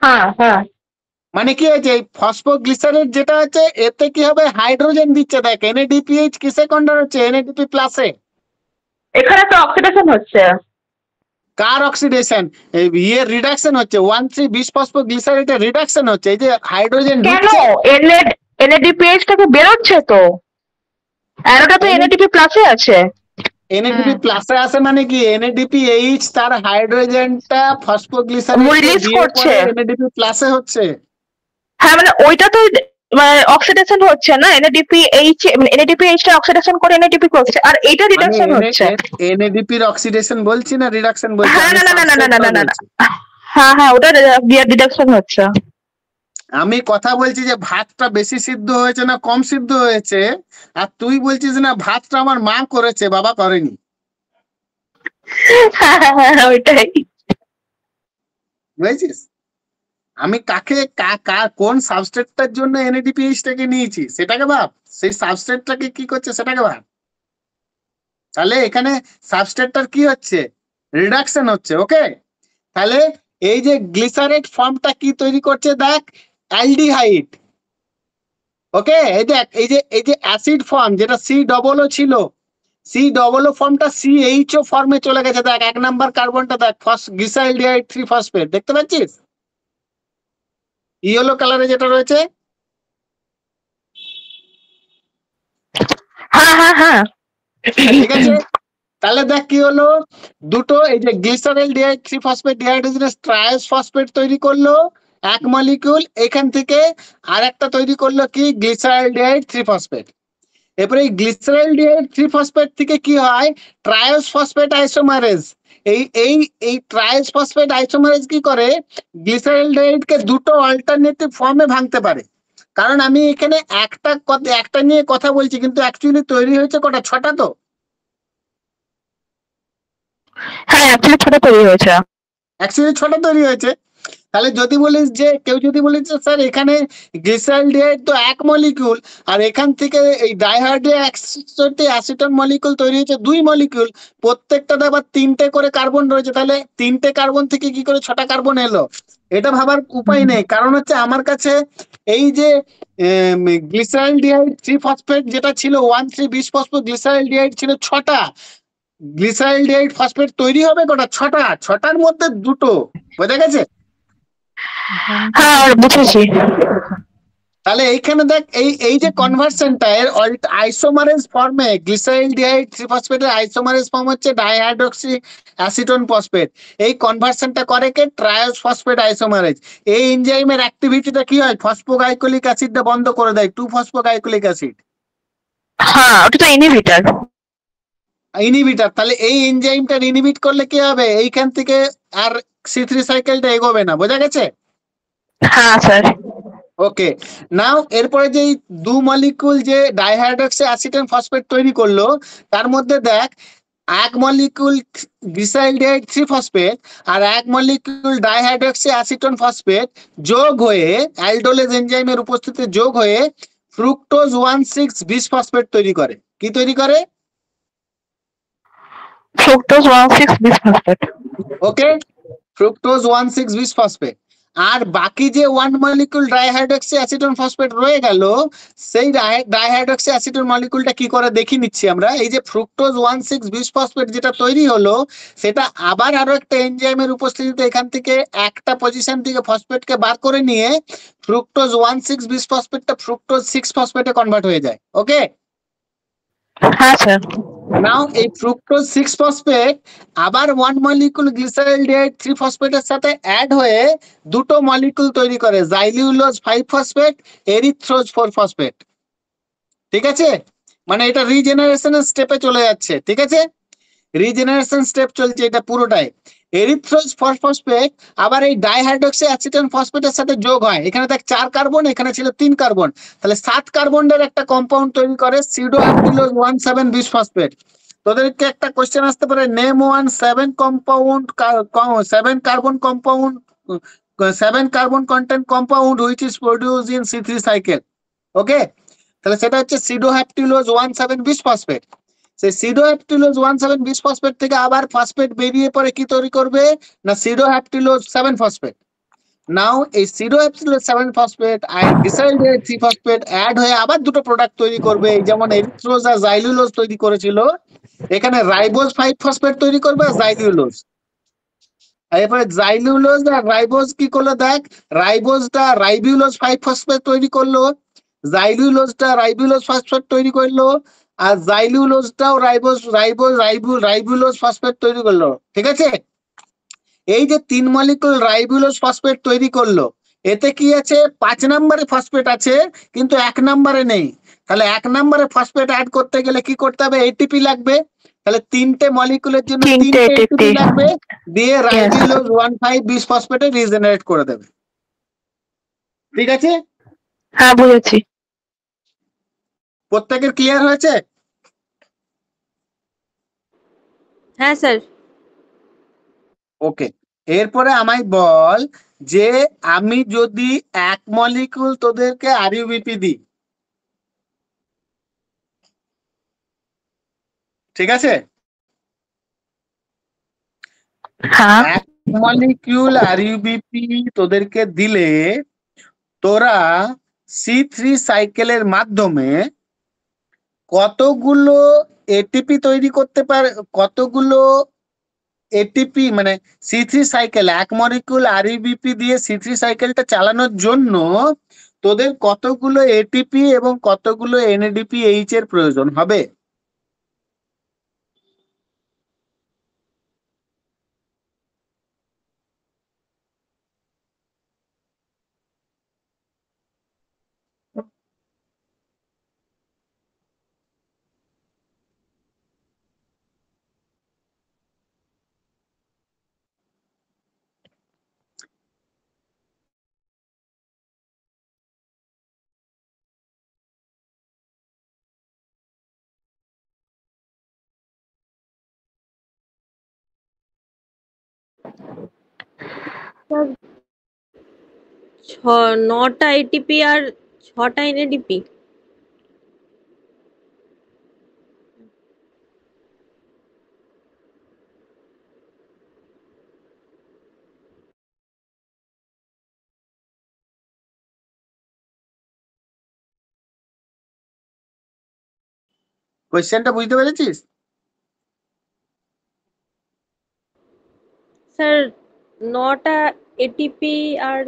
হ্যাঁ হ্যাঁ। মানে কি হয়েছে, এই ফসফোগ্লিসারেট যেটা হচ্ছে এতে কি হবে, হাইড্রোজেন দিচ্ছে। দেখ এনএডিপিএইচ কিসে কনভার্ট হচ্ছে? এনএডিপি প্লাসে। এখানে তো অক্সিডেশন হচ্ছে। কার অক্সিডেশন? রিডাকশন হচ্ছে, 1,3-বিস-ফসফোগ্লিসারেটের রিডাকশন হচ্ছে। এই যে হাইড্রোজেন কেন? ঢুকছে, এনএডিপিএইচ টাকে বেরোচ্ছে তো, আর ওটা তো এনএডিপি প্লাসে আছে। এনএডিপি প্লাসে আছে মানে কি, এনএডিপিএইচ তার হাইড্রোজেনটা ফসফোগ্লিসারেট রিলিজ করছে। এনএডিপি প্লাসে হচ্ছে। হ্যাঁ মানে ওইটা তো অক্সিডেশন হচ্ছে না, এনএডিপিএইচ টা অক্সিডেশন করে এনএডিপি করছে, আর এইটা রিডাকশন হচ্ছে। এনএডিপির অক্সিডেশন বলছি না রিডাকশন বলছি? হ্যাঁ না না না না না না না, হ্যাঁ হ্যাঁ ওটা রিডাকশন হচ্ছে। আমি কথা বলছি যে ভাতটা বেশি সিদ্ধ হয়েছে না কম সিদ্ধ হয়েছে, আর তুই বলছিস না ভাতটা আমার মা করেছে, বাবা করেনি। ওইটাই বুঝেছিস? আমি কাকে কোন সাবস্ট্রেটটার জন্য এনএডিপিএইচটাকে নিয়েছি সেটাকে ভাব, সেই সাবস্ট্রেটটাকে কি করছে সেটাকে ভাব। তাহলে এখানে সাবস্ট্রেটটার কি হচ্ছে, রিডাকশন হচ্ছে। ওকে, তাহলে এই যে গ্লিসারেট ফর্মটা কি তৈরি করছে, দেখ অ্যালডিহাইড। ওকে, এই দেখ এই যে অ্যাসিড ফর্ম যেটা C+O ছিল, C+O ফর্মটা CHO ফর্মে চলে গেছে। দেখ 1 নাম্বার কার্বনটা দেখ, গ্লিসাইলডিহাইড 3-ফসফেট, দেখতে পাচ্ছিস ইয়েলো কালারে যেটা রয়েছে? হ্যাঁ হ্যাঁ হ্যাঁ ঠিক আছে। তাহলে দেখ কি হলো, দুটো এই যে গ্লিসারলডিহাইড 3-ফসফেট ডিহাইড্রোজেনাস ট্রায়োস ফসফেট তৈরি করলো 1 মলিকিউল, এখান থেকে আরেকটা তৈরি করলো কি, গ্লিসারলডিহাইড 3-ফসফেট। এরপরে এই গ্লিসারলডিহাইড 3-ফসফেট থেকে কি হয়, ট্রায়োস ফসফেট আইসোমারেজ। এই ট্রায়োস ফসফেট আইসোমারেজ কি করে, গ্লিসারলডিহাইড কে দুটো অল্টারনেটিভ ফর্মে ভাঙতে পারে। কারণ আমি এখানে একটা নিয়ে কথা বলছি, কিন্তু অ্যাকচুয়ালি তৈরি হয়েছে কটা, 6টা তো। হ্যাঁ অ্যাকচুয়ালি ছোট তৈরি হয়েছে। অ্যাকচুয়ালি 6টা তৈরি হয়েছে। তাহলে যদি বলিস যে কেউ যদি বলিস যে স্যার এখানে গ্লিসারলডিহাইড তো 1 মলিকিউল, আর এখান থেকে এই ডাইহাইড্রোঅ্যাসিটন মলিকিউল তৈরি হয়েছে 2 মলিকিউল, প্রত্যেকটাতে আবার 3টে করে কার্বন রয়েছে, তাহলে 3টে কার্বন থেকে কি করে 6টা কার্বন এলো? এটা ভাবার উপায় নেই, কারণ হচ্ছে আমার কাছে এই যে গ্লিসারলডিহাইড 3-ফসফেট যেটা ছিল 1,3-বিস-ফসফোগ্লিসারলডিহাইড ছিল 6টা, গ্লিসারলডিহাইড ফসফেট তৈরি হবে কটা, 6টা। 6টার মধ্যে দুটো, বোঝা গেছে? হ্যাঁ বুঝেছি। তাহলে এইখানে দেখ এই যে কনভার্সনটা এর আইসোমারেজ ফর্মে, গ্লিসারলডিহাইড 3-ফসফেটের আইসোমারেজ ফর্ম হচ্ছে ডাইহাইড্রক্সি অ্যাসিটোন ফসফেট। এই কনভার্সনটা করে কে, ট্রায়োস ফসফেট আইসোমারেজ। এই এনজাইমের অ্যাক্টিভিটিটা কি হয়, ফসফোগ্লাইকোলিক অ্যাসিডটা বন্ধ করে দেয়, 2-ফসফোগ্লাইকোলিক অ্যাসিড। হ্যাঁ ওটা তো ইনহিবিটর। তাহলে এই এনজাইমটা ইনহিবিট করলে কি হবে, এইখান থেকে আর C3 সাইকেলটা এগোবে না, বোঝা গেছে? হ্যাঁ স্যার। ওকে, নাও এরপরে যে 2 মলিকিউল যে ডাইহাইড্রক্সি অ্যাসিটোন ফসফেট তৈরি করলো, তার মধ্যে দেখ 1 মলিকিউল গ্লিসারলডিহাইড 3-ফসফেট আর 1 মলিকিউল ডাইহাইড্রক্সি অ্যাসিটোন ফসফেট যোগ হয়ে, অ্যালডোলেজ এনজাইমের উপস্থিতিতে যোগ হয়ে ফ্রুক্টোজ 1,6-বিস-ফসফেট তৈরি করে। কি তৈরি করে? ফ্রুক্টোজ 1,6-বিস-ফসফেট। ওকে, ফ্রুক্টোজ 1,6-বিস-ফসফেট। আর বাকি যে 1 মলিকিউল ডাইহাইড্রক্সি অ্যাসিটোন ফসফেট রয়ে গেল, সেই ডাইহাইড্রক্সি অ্যাসিটোন মলিকিউলটা কি করে দেখি নিচ্ছি আমরা। এই যে ফ্রুক্টোজ 1,6 ফসফেট যেটা তৈরি হলো, সেটা আবার আরো একটা এনজাইমের উপস্থিতিতে এখান থেকে একটা পজিশন থেকে ফসফেটকে বার করে নিয়ে ফ্রুক্টোজ 1,6 ফসফেটটা ফ্রুক্টোজ 6 ফসফেটে কনভার্ট হয়ে যায়। ওকে, হ্যাঁ স্যার। নাও এই ফ্রুক্টোজ 6 ফসফেট আবার 1 মলিকিউল গ্লিসারলডিহাইড 3 ফসফেটের সাথে অ্যাড হয়ে দুটো মলিকিউল তৈরি করে, জাইলিউলোজ 5 ফসফেট, এরিথ্রোজ 4 ফসফেট। ঠিক আছে, মানে এটা রিজেনারেশনের স্টেপে চলে যাচ্ছে। ঠিক আছে, রিজেনারেশন স্টেপ চলছে এটা পুরোটাই। এরিথ্রোজ 4 ফসফেট আবার এই ডাইহাইড্রক্সি অ্যাসিটোন ফসফেটের সাথে যোগ হয়, এখানে দেখ 4 কার্বন, এখানে ছিল 3 কার্বন, তাহলে 7 কার্বনের একটা কম্পাউন্ড তৈরি করে সিডোহ্যাপটিলোজ 1,7 ফসফেট। তোদেরকে একটা কোশ্চেন আসতে পারে, name 7 compound 7 carbon compound 7 carbon content compound which is produced in C3 cycle. Okay, তাহলে সেটা হচ্ছে সিডোহ্যাপটিলোজ 1,7 ফসফেট। সেই সিডোহ্যাপটিলোজ 1,7 ফসফেট থেকে আবার ফসফেট বেরিয়ে পরে কি তৈরি করবে না সিডোহ্যাপটিলোজ 7 ফসফেট। নাও এই সিডোহ্যাপটিলোজ 7 ফসফেট আর গ্লিসারলডিহাইড 3 ফসফেট অ্যাড হয়ে আবার দুটো প্রোডাক্ট তৈরি করবে, যেমন এরিথ্রোজ আর জাইলুলোজ তৈরি করেছিল, এখানে রাইবোজ 5 ফসফেট তৈরি করবে আর জাইলুলোজ। আর এরপরে জাইলুলোজ আর রাইবোজ কি করলো দেখ, রাইবোজটা রাইবিউলোজ 5 ফসফেট তৈরি করলো, জাইলুলোজটা রাইবিউলোজ ফসফেট তৈরি করলো, আর জাইলুলোজটাও রাইবিউলোজ ফসফেট তৈরি করলো। ঠিক আছে, এই যে 3 মলিকিউল রাইবিউলোজ ফসফেট তৈরি করলো, এতে কি আছে 5 নম্বরে ফসফেট আছে কিন্তু 1 নম্বরে নেই। তাহলে 1 নম্বরে ফসফেট অ্যাড করতে গেলে কি করতে হবে, এটিপি লাগবে। তাহলে 3টে মলিকিউলের জন্য 3টে এটিপি লাগবে, দিয়ে রাইবিউলোজ 1,5 ফসফেটে রিজেনারেট করে দেবে। ঠিক আছে, হ্যাঁ বুঝেছি। প্রত্যেকের ক্লিয়ার হয়েছে? হ্যাঁ স্যার। ওকে, এরপরে আমায় বল যে আমি যদি 1 মলিকিউল তোদেরকে আরইউবিপি দিই, ঠিক আছে, হ্যাঁ 1 মলিকিউল আরইউবিপি তোদেরকে দিলে তোরা C3 সাইকেলের মাধ্যমে কতগুলো এটিপি তৈরি করতে পারে, কতগুলো এটিপি মানে C3 সাইকেল 1 মলিকিউল আরইউবিপি দিয়ে C3 সাইকেলটা চালানোর জন্য তোদের কতগুলো এটিপি এবং কতগুলো NADPH এর প্রয়োজন হবে? স্যার 9টা এটিপি আর 6টা এনএডিপি। কোশ্চেনটা বুঝতে পেরেছিস? স্যার 9টা এটিপি আর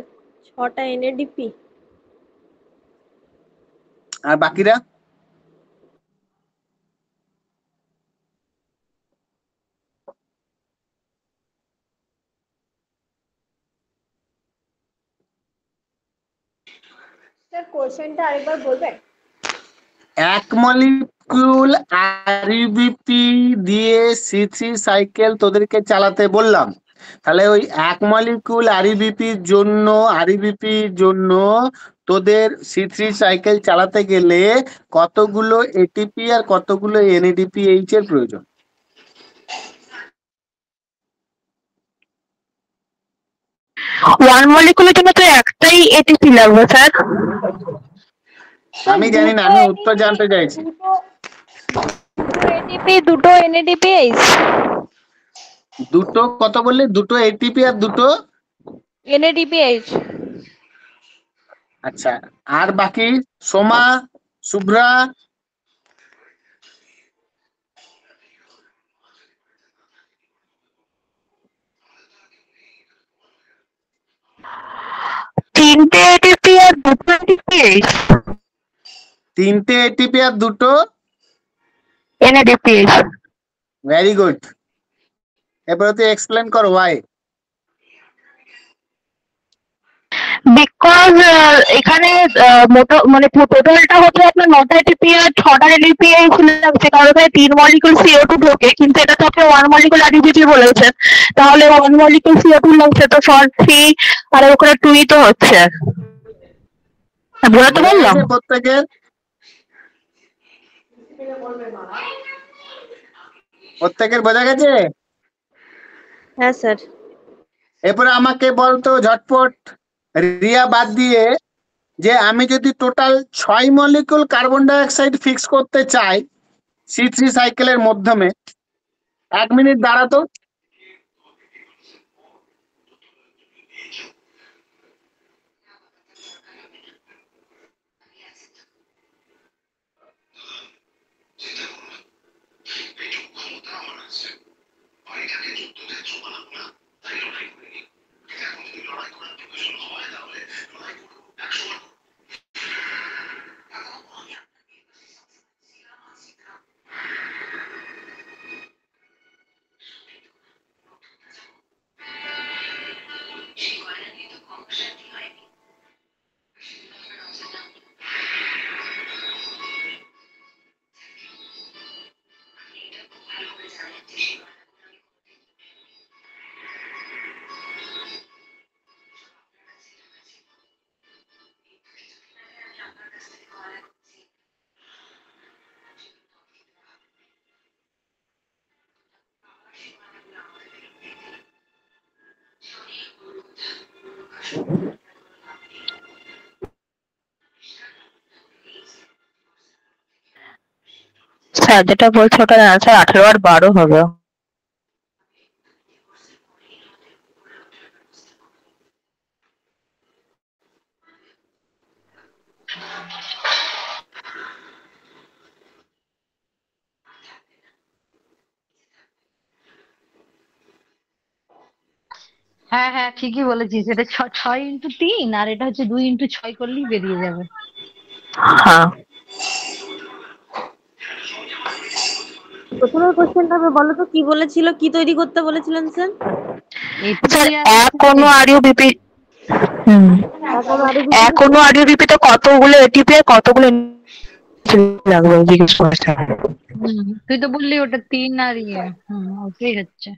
6টা এনএডিপি। আর বাকিরা? স্যার কোশ্চেনটা আরেকবার বলবেন? 1 মলিকিউল আরইউবিপি দিয়ে C3 সাইকেল তোদেরকে চালাতে বললাম, তাহলে ওই 1 মলিকিউল আরইউবিপির জন্য তোদের C3 সাইকেল চালাতে গেলে কতগুলো এটিপি আর কতগুলো NADPH এর প্রয়োজন? ওয়ান মলিকুলের জন্য তো একটাই এটিপি লাগবে স্যার। আমি জানি না, আমি উত্তর জানতে চাইছি। এটিপি দুটো এনএডিপিএইচ। দুটো কত বললে? দুটো এটিপি আর দুটো NADPH। আচ্ছা, আর বাকি সোমা, শুভ্রা, তিনটে এটিপি আর দুটো এটিপিএইচ। তিনটে এটিপি আর দুটো এনএডিপিএইচ। Very good. এবারে তুই এক্সপ্লেন কর ওয়াই। বিকজ এখানে মানে টোটালটা হচ্ছে আপনার 9টা এটিপি আর 6টা এনএডিপিএইচ লাগছে, কারণ এখানে 3 মলিকুল CO2 ঢোকে, কিন্তু এটা তো আপনি 1 মলিকুল আরডিপিটি বলেছেন, তাহলে 1 মলিকুল CO2 লাগছে, তো শর্ট 3 আর ওখানে 2ই তো হচ্ছে। বলে তো বোঝা বললাম। গেছে প্রত্যেকের? প্রত্যেকের বোঝা গেছে? হ্যাঁ স্যার। এরপরে আমাকে বলতো ঝটপট, রিয়া বাদ দিয়ে, যে আমি যদি total 6 molecule carbon die oxide fix করতে চাই C3 সাইকেলের মাধ্যমে, 1 মিনিট দাঁড়াতো। স্যার যেটা বলছে ওটার অ্যান্সার 18 আর 12 হবে। হ্যাঁ হ্যাঁ ঠিকই বলেছিস, এটা 6 × 3 আর এটা হচ্ছে 2 × 6 করলেই বেরিয়ে যাবে। হ্যাঁ প্রথমের কোশ্চেনটা বলো তো কি বলেছিল, কি তৈরি করতে বলেছিলেন স্যার? স্যার, এটিপি আর এক কোনো আরইউবিপি এখন আরো এক কোনো আরইউবিপিতে কতগুলো এটিপি আর কতগুলো লাগবে জিজ্ঞেস করছে। তুই তো বললি ওটা 3 আর ওটাই হচ্ছে।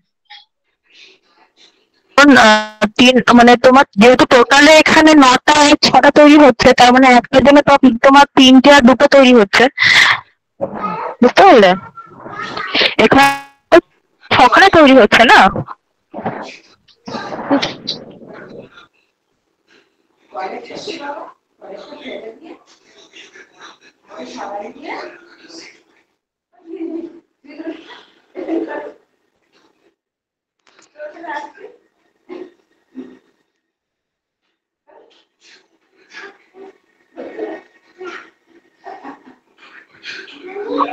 তিন মানে তোমার যেহেতু টোটালে এখানে 9টা আর 6টা তৈরি হচ্ছে, তার মানে একটার জন্য তো তোমার 3টে আর 2টো তৈরি হচ্ছে, বুঝতে পারলে? এখানে 6খানা তৈরি হচ্ছে না।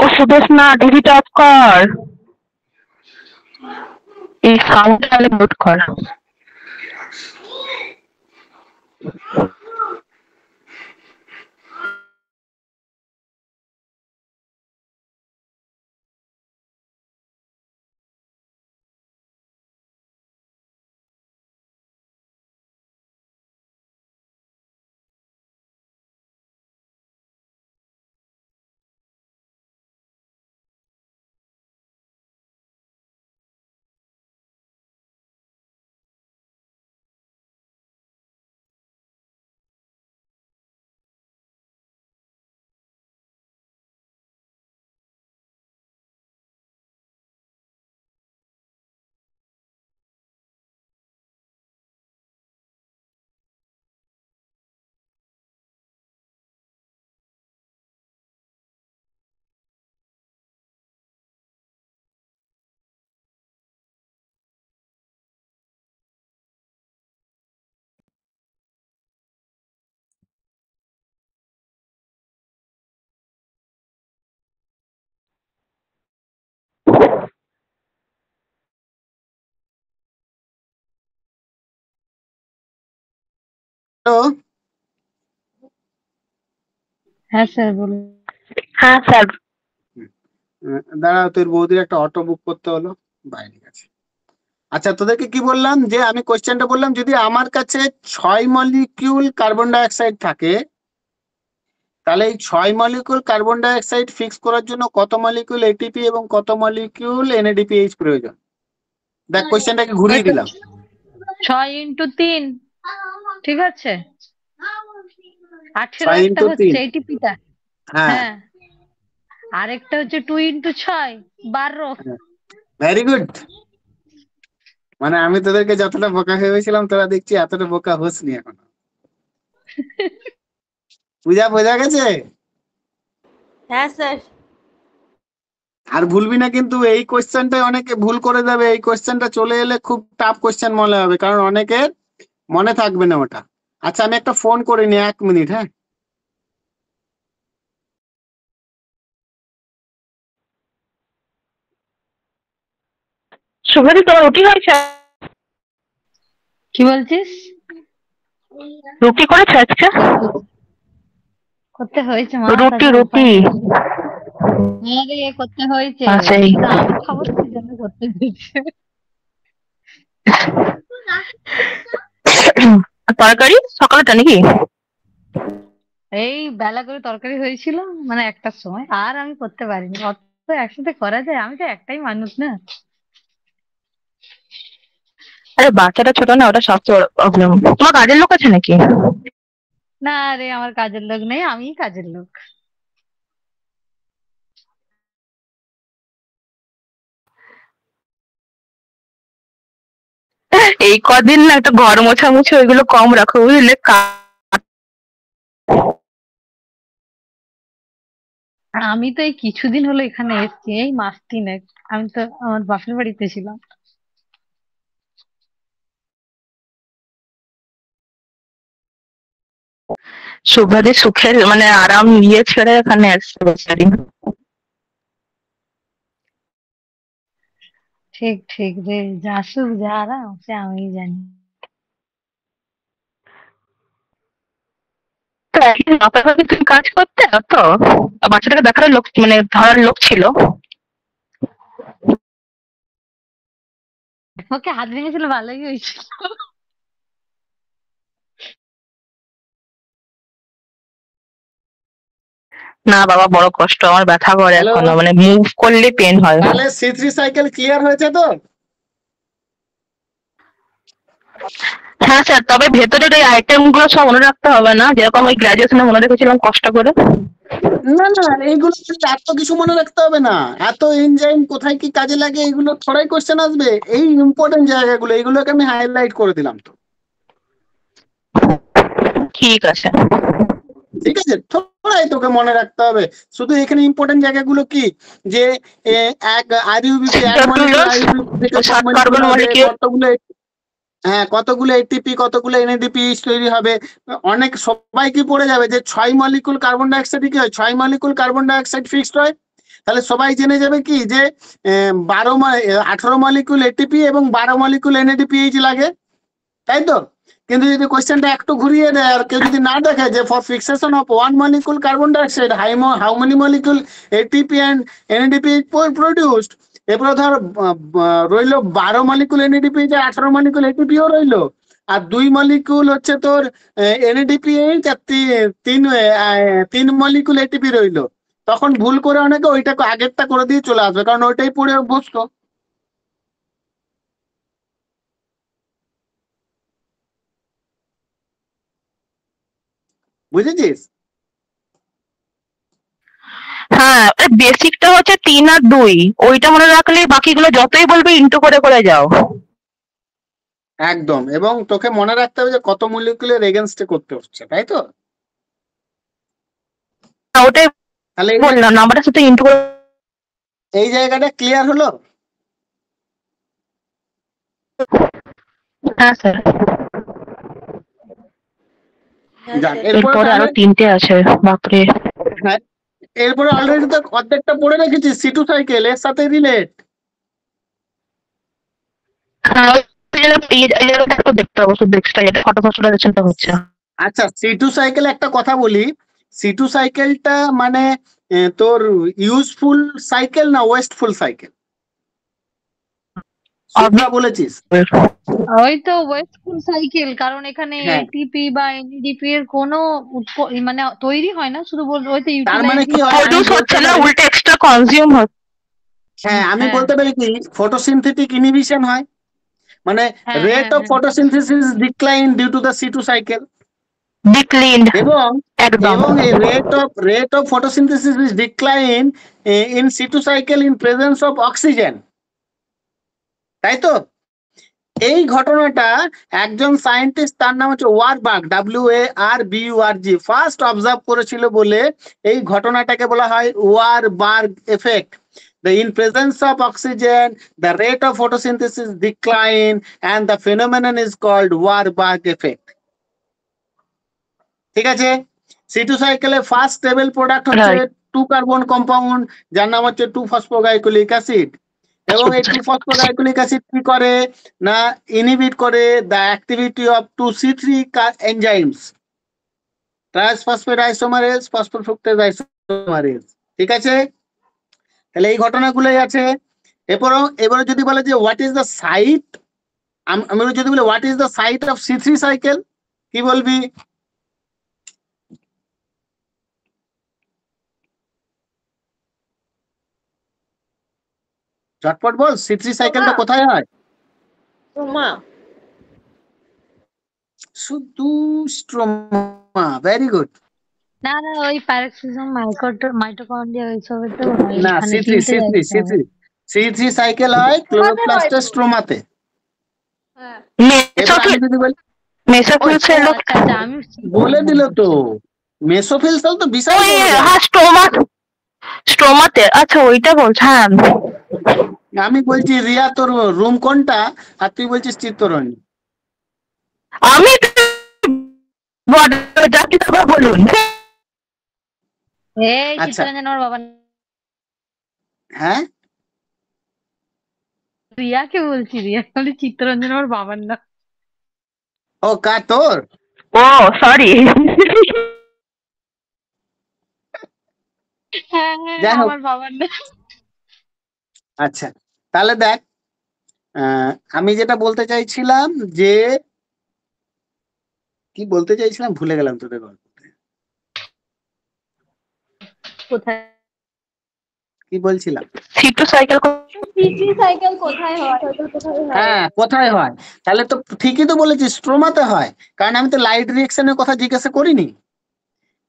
ও সুদেশ না, টিভিটা অফ কর, এই সাউন্ড তাহলে মিউট কর। হ্যাঁ স্যার বলুন। হ্যাঁ স্যার। দাঁড়া, তোর বৌদির একটা অটো বুক করতে হলো, বাইরে গেছে। আচ্ছা, তোদেরকে কি বললাম, যে আমি কোশ্চেনটা বললাম, যদি আমার কাছে 6 মলিকিউল কার্বন ডাইঅক্সাইড থাকে, তাহলে এই 6 মলিকিউল কার্বন ডাইঅক্সাইড ফিক্স করার জন্য কত মলিকিউল এটিপি এবং কত মলিকিউল এনএডিপিএইচ প্রয়োজন? দেখ, কোশ্চেনটাকে ঘুরিয়ে দিলাম। 6 × 3, ঠিক আছে, 18 6 একটা × হচ্ছে 3। এটিপিটা। হ্যাঁ, হ্যাঁ, আরেকটা হচ্ছে 2 × 6, 12। Very good. মানে আমি তোদেরকে যতটা বোকা ভেবেছিলাম, তোরা দেখছি এতটা বোকা হোসনি এখনো। বোঝা গেছে? হ্যাঁ স্যার। আর ভুলবি না কিন্তু, এই কোশ্চেনটা অনেকে ভুল করে যাবে। এই কোশ্চেনটা চলে এলে খুব টাফ কোশ্চেন মনে হবে, কারণ অনেকের মনে থাকবে না ওটা। আচ্ছা, আমি একটা ফোন করে নি, 1 মিনিট। হ্যাঁ, শুভদি তোর রুটি হয়েছে? কি বলছিস? রুটি করেছে আজকে? করতে হয়েছে মা, রুটি তাছাড়া রুটি। উপায় নেই। হ্যাঁ রে, করতে হয়েছে, সেই কিন্তু আমি খাবো না, সেই জন্য করতে হয়েছে। তরকারি সকালেটা নাকি? এই বেলা করে তরকারি হয়েছিল, মানে 1টার সময়, আর আমি করতে পারিনি। অত তো একসাথে করা যায়? আমি তো একটাই মানুষ না। আরে বাচ্চাটা ছোট না, ওটা সবচেয়ে বড় প্রবলেম। তোমার কাজের লোক আছে নাকি? না রে, আমার কাজের লোক নেই, আমিই কাজের লোক। এই কদিন না একটা ঘর মোছামুছি ওইগুলো কম রাখো, বুঝলে? আর আমি তো এই কিছুদিন হলো এখানে এসেছি, এই মাস 3 আমি তো আমার বাপের বাড়িতে ছিলাম। শুভ্রাদি সুখের মানে আরাম নিয়ে ছেড়ে এখানে আসছে বেচারি। ঠিক ঠিক রে, যা সুখ যা আরাম সে আমি জানি। তো একদিন বাপের বাড়ি তুমি কাজ করতে তো বাচ্চাটাকে দেখার লোক মানে ধরার লোক ছিল। ওকে হাত ভেঙেছিল, ভালোই হয়েছিল। না বাবা, বড় কষ্ট, আমার ব্যথা করে হ্যালো, এখনো, মানে মুভ করলে পেন হয়। তাহলে C3 সাইকেল ক্লিয়ার হয়েছে তো? হ্যাঁ স্যার, তবে ভেতরের ওই আইটেম গুলো সব মনে রাখতে হবে না, যেরকম ওই গ্রাজুয়েশনে মনে রেখেছিলাম কষ্ট করে। না না, এইগুলো এত কিছু মনে রাখতে হবে না। এত এনজাইম কোথায় কি কাজে লাগে, এগুলো থোড়াই কোশ্চেন আসবে। এই ইম্পর্টেন্ট জায়গাগুলো, এগুলোকে আমি হাইলাইট করে দিলাম তো। ঠিক আছে। ঠিক আছে, থোড়াই তোকে মনে রাখতে হবে। শুধু এখানে ইম্পর্টেন্ট জায়গাগুলো কি, যে এক আরইউবিপি, এক মলিকিউল আরইউবিপি থেকে 7 মলিকিউল কার্বন হবে, মলিকিউল। কতগুলো এটিপি, কতগুলো এনএডিপিএইচ তৈরি হবে। অনেক সবাই কি পড়ে যাবে যে 6 মলিকিউল কার্বন ডাইঅক্সাইড কি হয়, 6 মলিকিউল কার্বন ডাইঅক্সাইড ফিক্সড হয়। তাহলে সবাই জেনে যাবে কি, যে 18 মলিকিউল এটিপি এবং 12 মলিকিউল এনএডিপিএইচ লাগে, তাই তো? কিন্তু যদি কোশ্চেনটা একটু ঘুরিয়ে দেয়, আর কেউ যদি না দেখে যে for fixation of 1 molecule carbon dioxide how many molecule ATP and NADPH produced, এরপরে ধর রইলো 12 মলিকিউল এনএডিপিএইচ আর 18 মলিকিউল এটিপিও রইলো, আর 2 মলিকিউল হচ্ছে তোর এনএডিপিএইচ আর 3 মলিকিউল এটিপি রইলো। তখন ভুল করে অনেকে ওইটাকে আগেরটা করে দিয়ে চলে আসবে, কারণ ওইটাই পড়ে অভ্যস্ত। বুঝেছিস? হ্যাঁ, বেসিকটা হচ্ছে 3 আর 2, ওইটা মনে রাখলে বাকিগুলো যতই বলবে ইন্টু করে করে যাও। একদম, এবং তোকে মনে রাখতে হবে যে কত মলিকিউলের এগেনস্টে করতে হচ্ছে, তাই তো? ওটাই তাহলে বললাম, নাম্বারটার সাথে ইন্টু করে। এই জায়গাটা ক্লিয়ার হলো? হ্যাঁ স্যার। হ্যাঁ যাক, স্যার। এরপরে এরপরে আরো 3টে আছে, বাপরে। হ্যাঁ, এরপরে অলরেডি তো অর্ধেকটা পড়ে রেখেছি। C2 সাইকেল এর সাথে রিলেট। হ্যাঁ, এই জায়গাটা একটু দেখতে হবে, শুধু এক্সট্রা যেটা ফটো ফটোটা হচ্ছে। আচ্ছা, C2 সাইকেল একটা কথা বলি, C2 সাইকেলটা মানে তোর ইউজফুল সাইকেল না ওয়েস্টফুল সাইকেল? সুধা বলেছিস? ওই তো ওয়েস্টফুল সাইকেল, কারণ এখানে হ্যাঁ। এটিপি বা এনএডিপি এর কোনো মানে তৈরি হয় না, শুধু ওইতে তার মানে ইউটিলাইজ কি হয়, আমি প্রডিউস বলতে হচ্ছে না, পারি, উল্টে এক্সট্রা কনজিউম হচ্ছে। হ্যাঁ আমি হ্যাঁ। বলতে পারি কি ফটোসিনথেটিক ইনহিবিশন হয়, মানে হ্যাঁ, রেট হ্যাঁ, অফ হ্যাঁ। Photosynthesis decline due to the C2 cycle, declined এবং একদম। এই rate of photosynthesis is decline in C2 cycle in presence of oxygen, তাই তো? এই ঘটনাটা একজন সায়েন্টিস্ট, তার নাম হচ্ছে ওয়ারবার্গ, WARBURG, ফার্স্ট অবজার্ভ করেছিল বলে এই ঘটনাটাকে বলা হয় Warburg effect. In presence of oxygen, the rate of photosynthesis decline and the phenomenon is called Warburg effect. ঠিক আছে? C2 সাইকেলের ফার্স্ট স্টেবল প্রোডাক্ট হচ্ছে 2 কার্বন কম্পাউন্ড, যার নাম হচ্ছে 2-ফসফোগ্লাইকোলিক অ্যাসিড, এবং এই 2-ফসফোগ্লাইকোলিক অ্যাসিড কি করে না ইনহিবিট করে the activity of 2C3 enzymes, transphosphate isomerase, phosphofructase isomerase. ঠিক আছে, তাহলে এই ঘটনাগুলোই আছে। এবারে যদি বলে যে হোয়াট ইজ দ্য সাইট, আমি যদি বলি what is the site of C3 cycle, কি বলবি? ঝটপট বল, C3 সাইকেলটা কোথায় হয়? স্ট্রোমা। শুধু স্ট্রোমা, ভেরি গুড। না না, ওই প্যারাক্সিজম মাইটোকন্ড্রিয়া এইসবের তো না, এখানে C3 তিনটে C3 সাইকেল হয় ক্লোরোপ্লাস্টের স্ট্রোমাতে। হ্যাঁ এবার আমি যদি বলি মেসোফিল সেল আচ্ছা আচ্ছা, আমি বলে দিল তো, মেসোফিল সেল তো বিশাল ওই বড় জায়গা। হ্যাঁ স্ট্রোমাতে, আচ্ছা ওইটা বলছ। হ্যাঁ আমি বলছি রিয়া তোর রুম কোনটা, আর তুই বলছিস চিত্তরঞ্জন। আমি বলুন। এই আচ্ছা। চিত্তরঞ্জন আমার বাবার হ্যাঁ রিয়াকে বলছি, রিয়া বলি চিত্তরঞ্জন আমার বাবার নাম। ও কার তোর? ও সরি। হ্যাঁ যাই হোক। আমার বাবার নাম। আচ্ছা, তাহলে দেখ, আমি যেটা বলতে চাইছিলাম যে কি বলতে চাইছিলাম ভুলে গেলাম তোদের গল্প। কোথায় কি বলছিলাম? C2 সাইকেল C3 সাইকেল কোথায় হয়? হ্যাঁ কোথায় হয়, তাহলে তো ঠিকই তো বলেছিস, স্ট্রোমাতে হয়, কারণ আমি তো লাইট রিঅ্যাকশনের কথা জিজ্ঞাসা করিনি।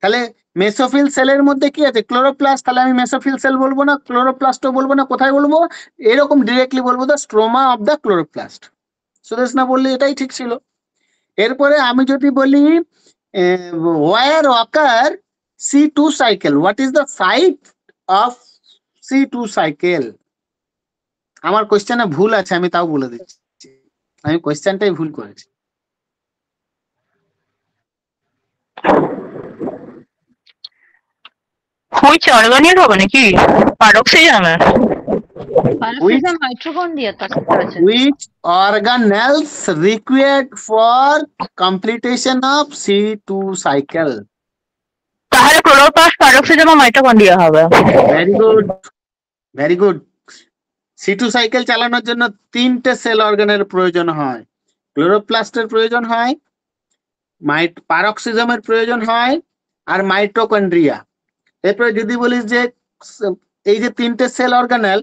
তাহলে মেসোফিল সেলের মধ্যে কি আছে? ক্লোরোপ্লাস্ট, তাহলে আমি মেসোফিল সেল বলবো না, ক্লোরোপ্লাস্টও বলবো না, কোথায় বলবো? এরকম ডিরেক্টলি বলবো the stroma of the chloroplast. Sudesh না বললে এটাই ঠিক ছিল। এরপরে আমি যদি বলি where occur C2 cycle, what is the site of C2 cycle? আমার কোশ্চেনে ভুল আছে, আমি তাও বলে দিচ্ছি, আমি কোশ্চেনটাই ভুল করেছি। হুইচ অর্গানিক হবে নাকি? পারক্সিজমে প্যারাক্সিজম মাইটোকন্ড্রিয়া তো আছে। Which organelles required for completion of C2 cycle? তাহলে ক্লোরোপ্লাস্ট, পারক্সিজম আর মাইটোকন্ড্রিয়া হবে। Very good, very good. C2 cycle চালানোর জন্য 3টে সেল অর্গানের প্রয়োজন হয়, ক্লোরোপ্লাস্টের প্রয়োজন হয়, পারক্সিজমের প্রয়োজন হয়, আর মাইটোকন্ড্রিয়া। এরপরে যদি বলিস যে এই যে 3টে সেল অর্গানেল,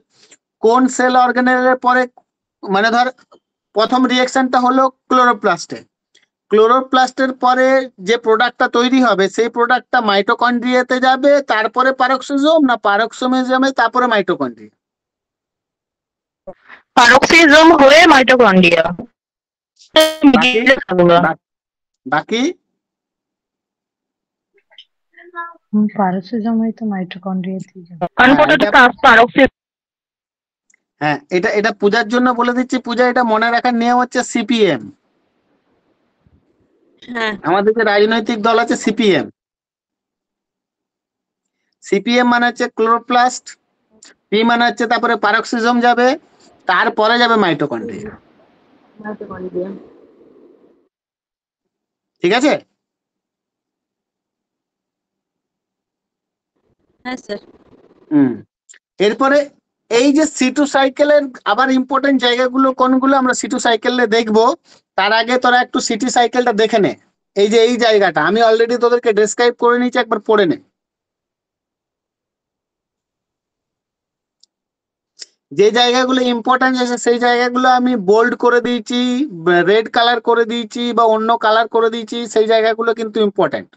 কোন সেল অর্গানেলের পরে, মানে ধর প্রথম রিঅ্যাকশনটা হলো ক্লোরোপ্লাস্টের পরে যে প্রোডাক্টটা তৈরি হবে সেই প্রোডাক্টটা মাইটোকন্ড্রিয়াতে যাবে, তারপরে পারক্সিজম, না পারক্সিজমে তারপরে মাইটোকন্ড্রিয়া? পারক্সিজম হয়ে মাইটোকন্ড্রিয়া। বাকি প্যারাক্সিজম তো মাইটোকন্ড্রিয়া দিয়ে যাবে। হ্যাঁ, এটা পূজার জন্য বলে দিচ্ছি। পূজা, এটা মনে রাখার নিয়ম হচ্ছে CPM। হ্যাঁ আমাদের যে রাজনৈতিক দল আছে সিপিএম মানে হচ্ছে ক্লোরোপ্লাস্ট, পি মানে হচ্ছে তারপরে পারক্সিজম যাবে, তারপরে যাবে মাইটোকন্ড্রিয়া। ঠিক আছে? হ্যাঁ স্যার। এরপরে এই যে C2 সাইকেলের আবার ইম্পর্টেন্ট জায়গাগুলো কোনগুলো আমরা C2 সাইকেলে দেখবো, তার আগে তোরা একটু সিটি সাইকেলটা দেখে নে। এই যে এই জায়গাটা আমি অলরেডি তোদেরকে ডেসক্রাইব করে নিয়েছি, একবার পড়ে নে। যে জায়গাগুলো ইম্পর্টেন্ট আছে সেই জায়গাগুলো আমি বোল্ড করে দিয়েছি, রেড কালার করে দিয়েছি বা অন্য কালার করে দিয়েছি, সেই জায়গাগুলো কিন্তু ইম্পর্টেন্ট।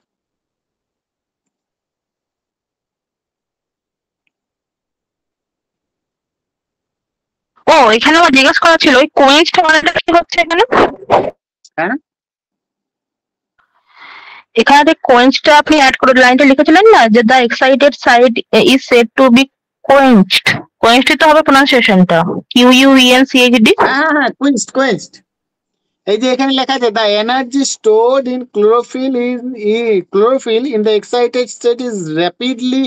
ও এখানে আমার জিজ্ঞেস করা ছিল ওই কোয়েস্ট মানেটা কি হচ্ছে এখানে? হ্যাঁ, এখানে যে কোয়েন্সটা আপনি অ্যাড করে লাইনটা লিখেছিলেন না, যে the excited side is said to be quenched. Quenched তো হবে প্রোনাউন্সিয়েশনটা QUENCHD। হ্যাঁ হ্যাঁ, কুইন্সড। এই যে এখানে লেখা আছে the energy stored in chlorophyll in the excited state is rapidly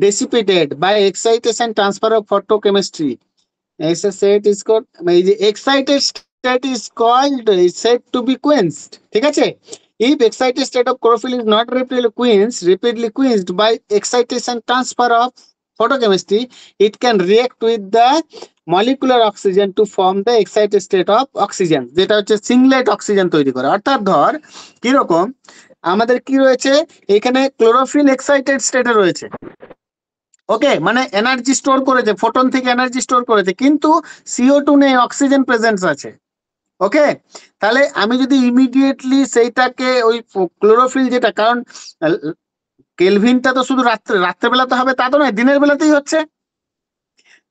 dissipated by excitation transfer of photochemistry. এই যে excited state is called said to be quenched, ঠিক আছে? If excited state of chlorophyll is not rapidly quenched by excitation transfer of photochemistry, it can react with the molecular oxygen to form the excited state of oxygen, যেটা হচ্ছে সিংলেট oxygen তৈরি করে। অর্থাৎ ধর কিরকম আমাদের কি রয়েছে এখানে, ক্লোরোফিল এক্সাইটেড স্টেটে রয়েছে, ওকে, মানে এনার্জি স্টোর করেছে, ফোটন থেকে এনার্জি স্টোর করেছে, কিন্তু CO2 নেই, অক্সিজেন প্রেজেন্স আছে, ওকে? তাহলে আমি যদি ইমিডিয়েটলি সেইটাকে ওই ক্লোরোফিল যেটা, কারণ কেলভিনটা তো শুধু রাত্রেবেলা তো হবে তা তো নয়, দিনের বেলাতেই হচ্ছে।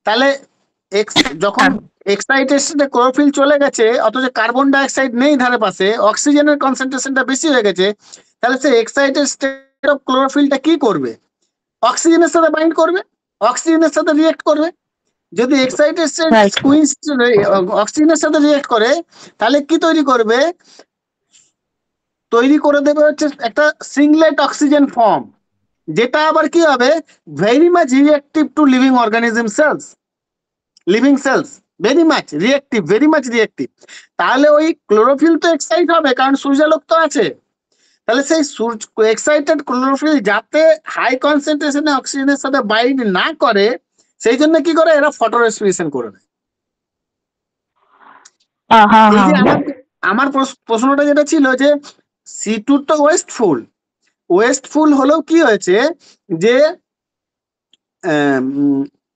তাহলে যখন এক্সাইটেশনে ক্লোরোফিল চলে গেছে অথচ কার্বন ডাইঅক্সাইড নেই ধারে পাশে, অক্সিজেনের কনসেন্ট্রেশনটা বেশি হয়ে গেছে, তাহলে সেই এক্সাইটেড স্টেট অফ ক্লোরোফিলটা কি করবে? অক্সিজেনের সাথে বাইন্ড করবে, অক্সিজেনের সাথে রিয়েক্ট করবে। যদি এক্সাইটেড স্টেট অক্সিজেনের সাথে রিয়েক্ট করে তাহলে কি তৈরি করবে? তৈরি করে দেবে হচ্ছে একটা সিংলেট অক্সিজেন ফর্ম, যেটা আবার কি হবে? Very much reactive to living organism cells, living cells, very much reactive. তাহলে ওই ক্লোরোফিল তো এক্সাইট হবে, কারণ সূর্যালোক তো আছে। তাহলে সেই এক্সাইটেড ক্লোরোফিল যাতে হাই কনসেন্ট্রেশনে অক্সিজেনের সাথে বাইন্ড না করে, সেই জন্য কি করে এরা ফটো রেসপিরেশন করে দেয়। এই যে আমার প্রশ্নটা যেটা ছিল যে C2 তো ওয়েস্টফুল হলেও কি হয়েছে যে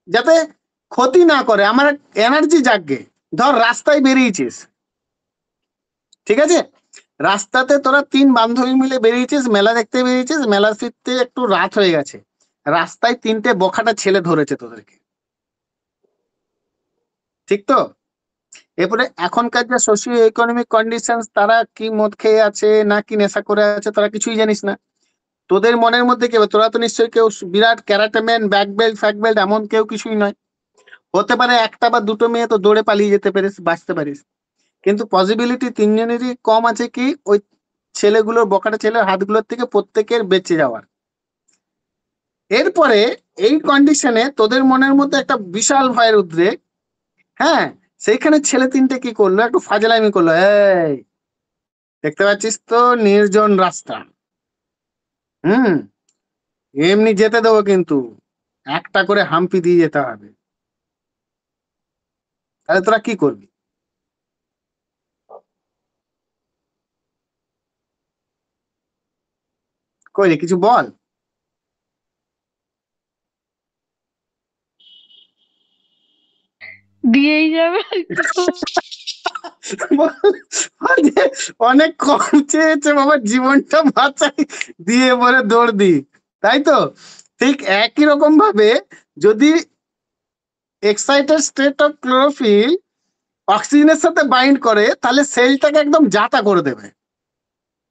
যাতে ক্ষতি না করে, আমার এনার্জি জাগে। ধর রাস্তায় বেরিয়েছিস, ঠিক আছে, রাস্তাতে তোরা 3 বান্ধবী মিলে বেরিয়েছিস, মেলা দেখতে বেরিয়েছিস, মেলা ফিরতে একটু রাত হয়ে গেছে, রাস্তায় 3টে বখাটা ছেলে ধরেছে তোদেরকে, ঠিক তো? এরপরে এখনকার যে সোশিও ইকোনমিক কন্ডিশন, তারা কি মদ খেয়ে আছে না কি নেশা করে আছে তারা কিছুই জানিস না। তোদের মনের মধ্যে কি হবে? তোরা তো নিশ্চয়ই কেউ বিরাট ক্যারাটেম্যান, ব্যাক বেল্ট এমন কেউ কিছুই নয়। হতে পারে একটা বা দুটো মেয়ে তো দৌড়ে পালিয়ে যেতে পারিস, বাঁচতে পারিস, কিন্তু পসিবিলিটি 3 জনেরই কম আছে কি ওই ছেলেগুলোর, বকাটা ছেলের হাতগুলোর থেকে প্রত্যেকের বেঁচে যাওয়ার। এরপরে এই কন্ডিশনে তোদের মনের মধ্যে একটা বিশাল ভয়ের উদ্রেক, হ্যাঁ, সেইখানে ছেলে 3টে কি করলো? একটু ফাজলামি করলো, এই দেখতে পাচ্ছিস তো নির্জন রাস্তা, এমনি যেতে দেবো, কিন্তু একটা করে হাম্পি দিয়ে যেতে হবে। তাহলে তোরা কি করবি? কই রে, কিছু বল। দিয়েই যাবে। অনেক কম চেয়েছে বাবা, জীবনটা বাঁচাই, দিয়ে পরে দৌড় দি, তাই তো? ঠিক একই রকম ভাবে যদি এক্সাইটেড স্টেট অফ ক্লোরোফিল অক্সিজেনের সাথে বাইন্ড করে, তাহলে সেলটাকে একদম জাতা করে দেবে,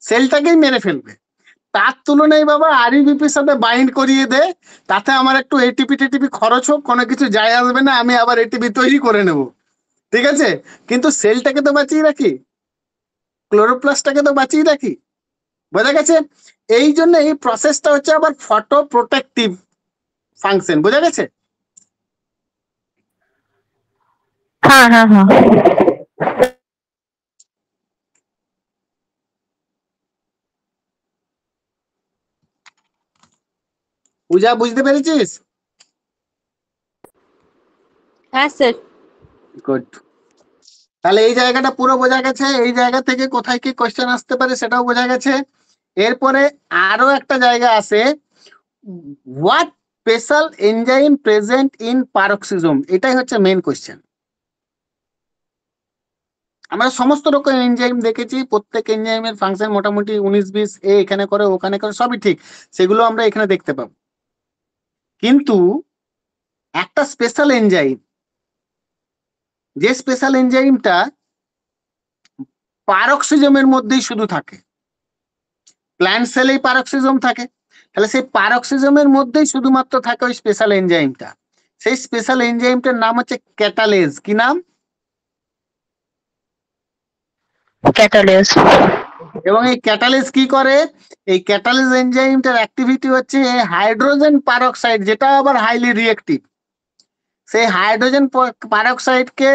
সেলটাকেই মেরে ফেলবে। তার তুলনায় বাবা REBPর সাথে বাইন্ড করিয়ে দে, তাতে আমার একটু ATP খরচ হোক, কোনো কিছু যায় আসবে না, আমি আবার ATP তৈরি করে নেব, ঠিক আছে? কিন্তু সেলটাকে তো বাঁচিয়ে রাখি, ক্লোরোপ্লাস্টটাকে তো বাঁচিয়ে রাখি, বোঝা গেছে? এই জন্য এই প্রসেসটা হচ্ছে আবার ফটো প্রোটেক্টিভ ফাংশন, বোঝা গেছে? হ্যাঁ। পূজা বুঝতে পেরেছিস? হ্যাঁ স্যার। গুড। তাহলে এই জায়গাটা পুরো বোঝা গেছে, এই জায়গা থেকে কোথায় কি কোশ্চেন আসতে পারে সেটাও বোঝা গেছে। এরপরে আরো একটা জায়গা আছে, what special enzyme present in peroxisome, এটাই হচ্ছে মেইন কোশ্চেন। আমরা সমস্ত রকম এনজাইম দেখেছি, প্রত্যেক এনজাইমের ফাংশন মোটামুটি 19-20 এখানে করে ওখানে করে সবই ঠিক, সেগুলো আমরা এখানে দেখতে পাবো। কিন্তু একটা স্পেশাল এনজাইম, যে স্পেশাল এনজাইমটা পারক্সিজমের মধ্যেই শুধু থাকে, প্ল্যান্ট সেলেই পারক্সিজম থাকে, তাহলে সেই পারক্সিজমের মধ্যেই শুধুমাত্র থাকে ওই স্পেশাল এনজাইমটা। সেই স্পেশাল এনজাইমটার নাম হচ্ছে ক্যাটালেজ। কি নাম? ক্যাটালেজ। এবং এই ক্যাটালেজ কি করে? এই ক্যাটালেজ এনজাইমটার অ্যাক্টিভিটি হচ্ছে হাইড্রোজেন পারক্সাইড, যেটা আবার হাইলি রিঅ্যাক্টিভ, সেই হাইড্রোজেন পারক্সাইডকে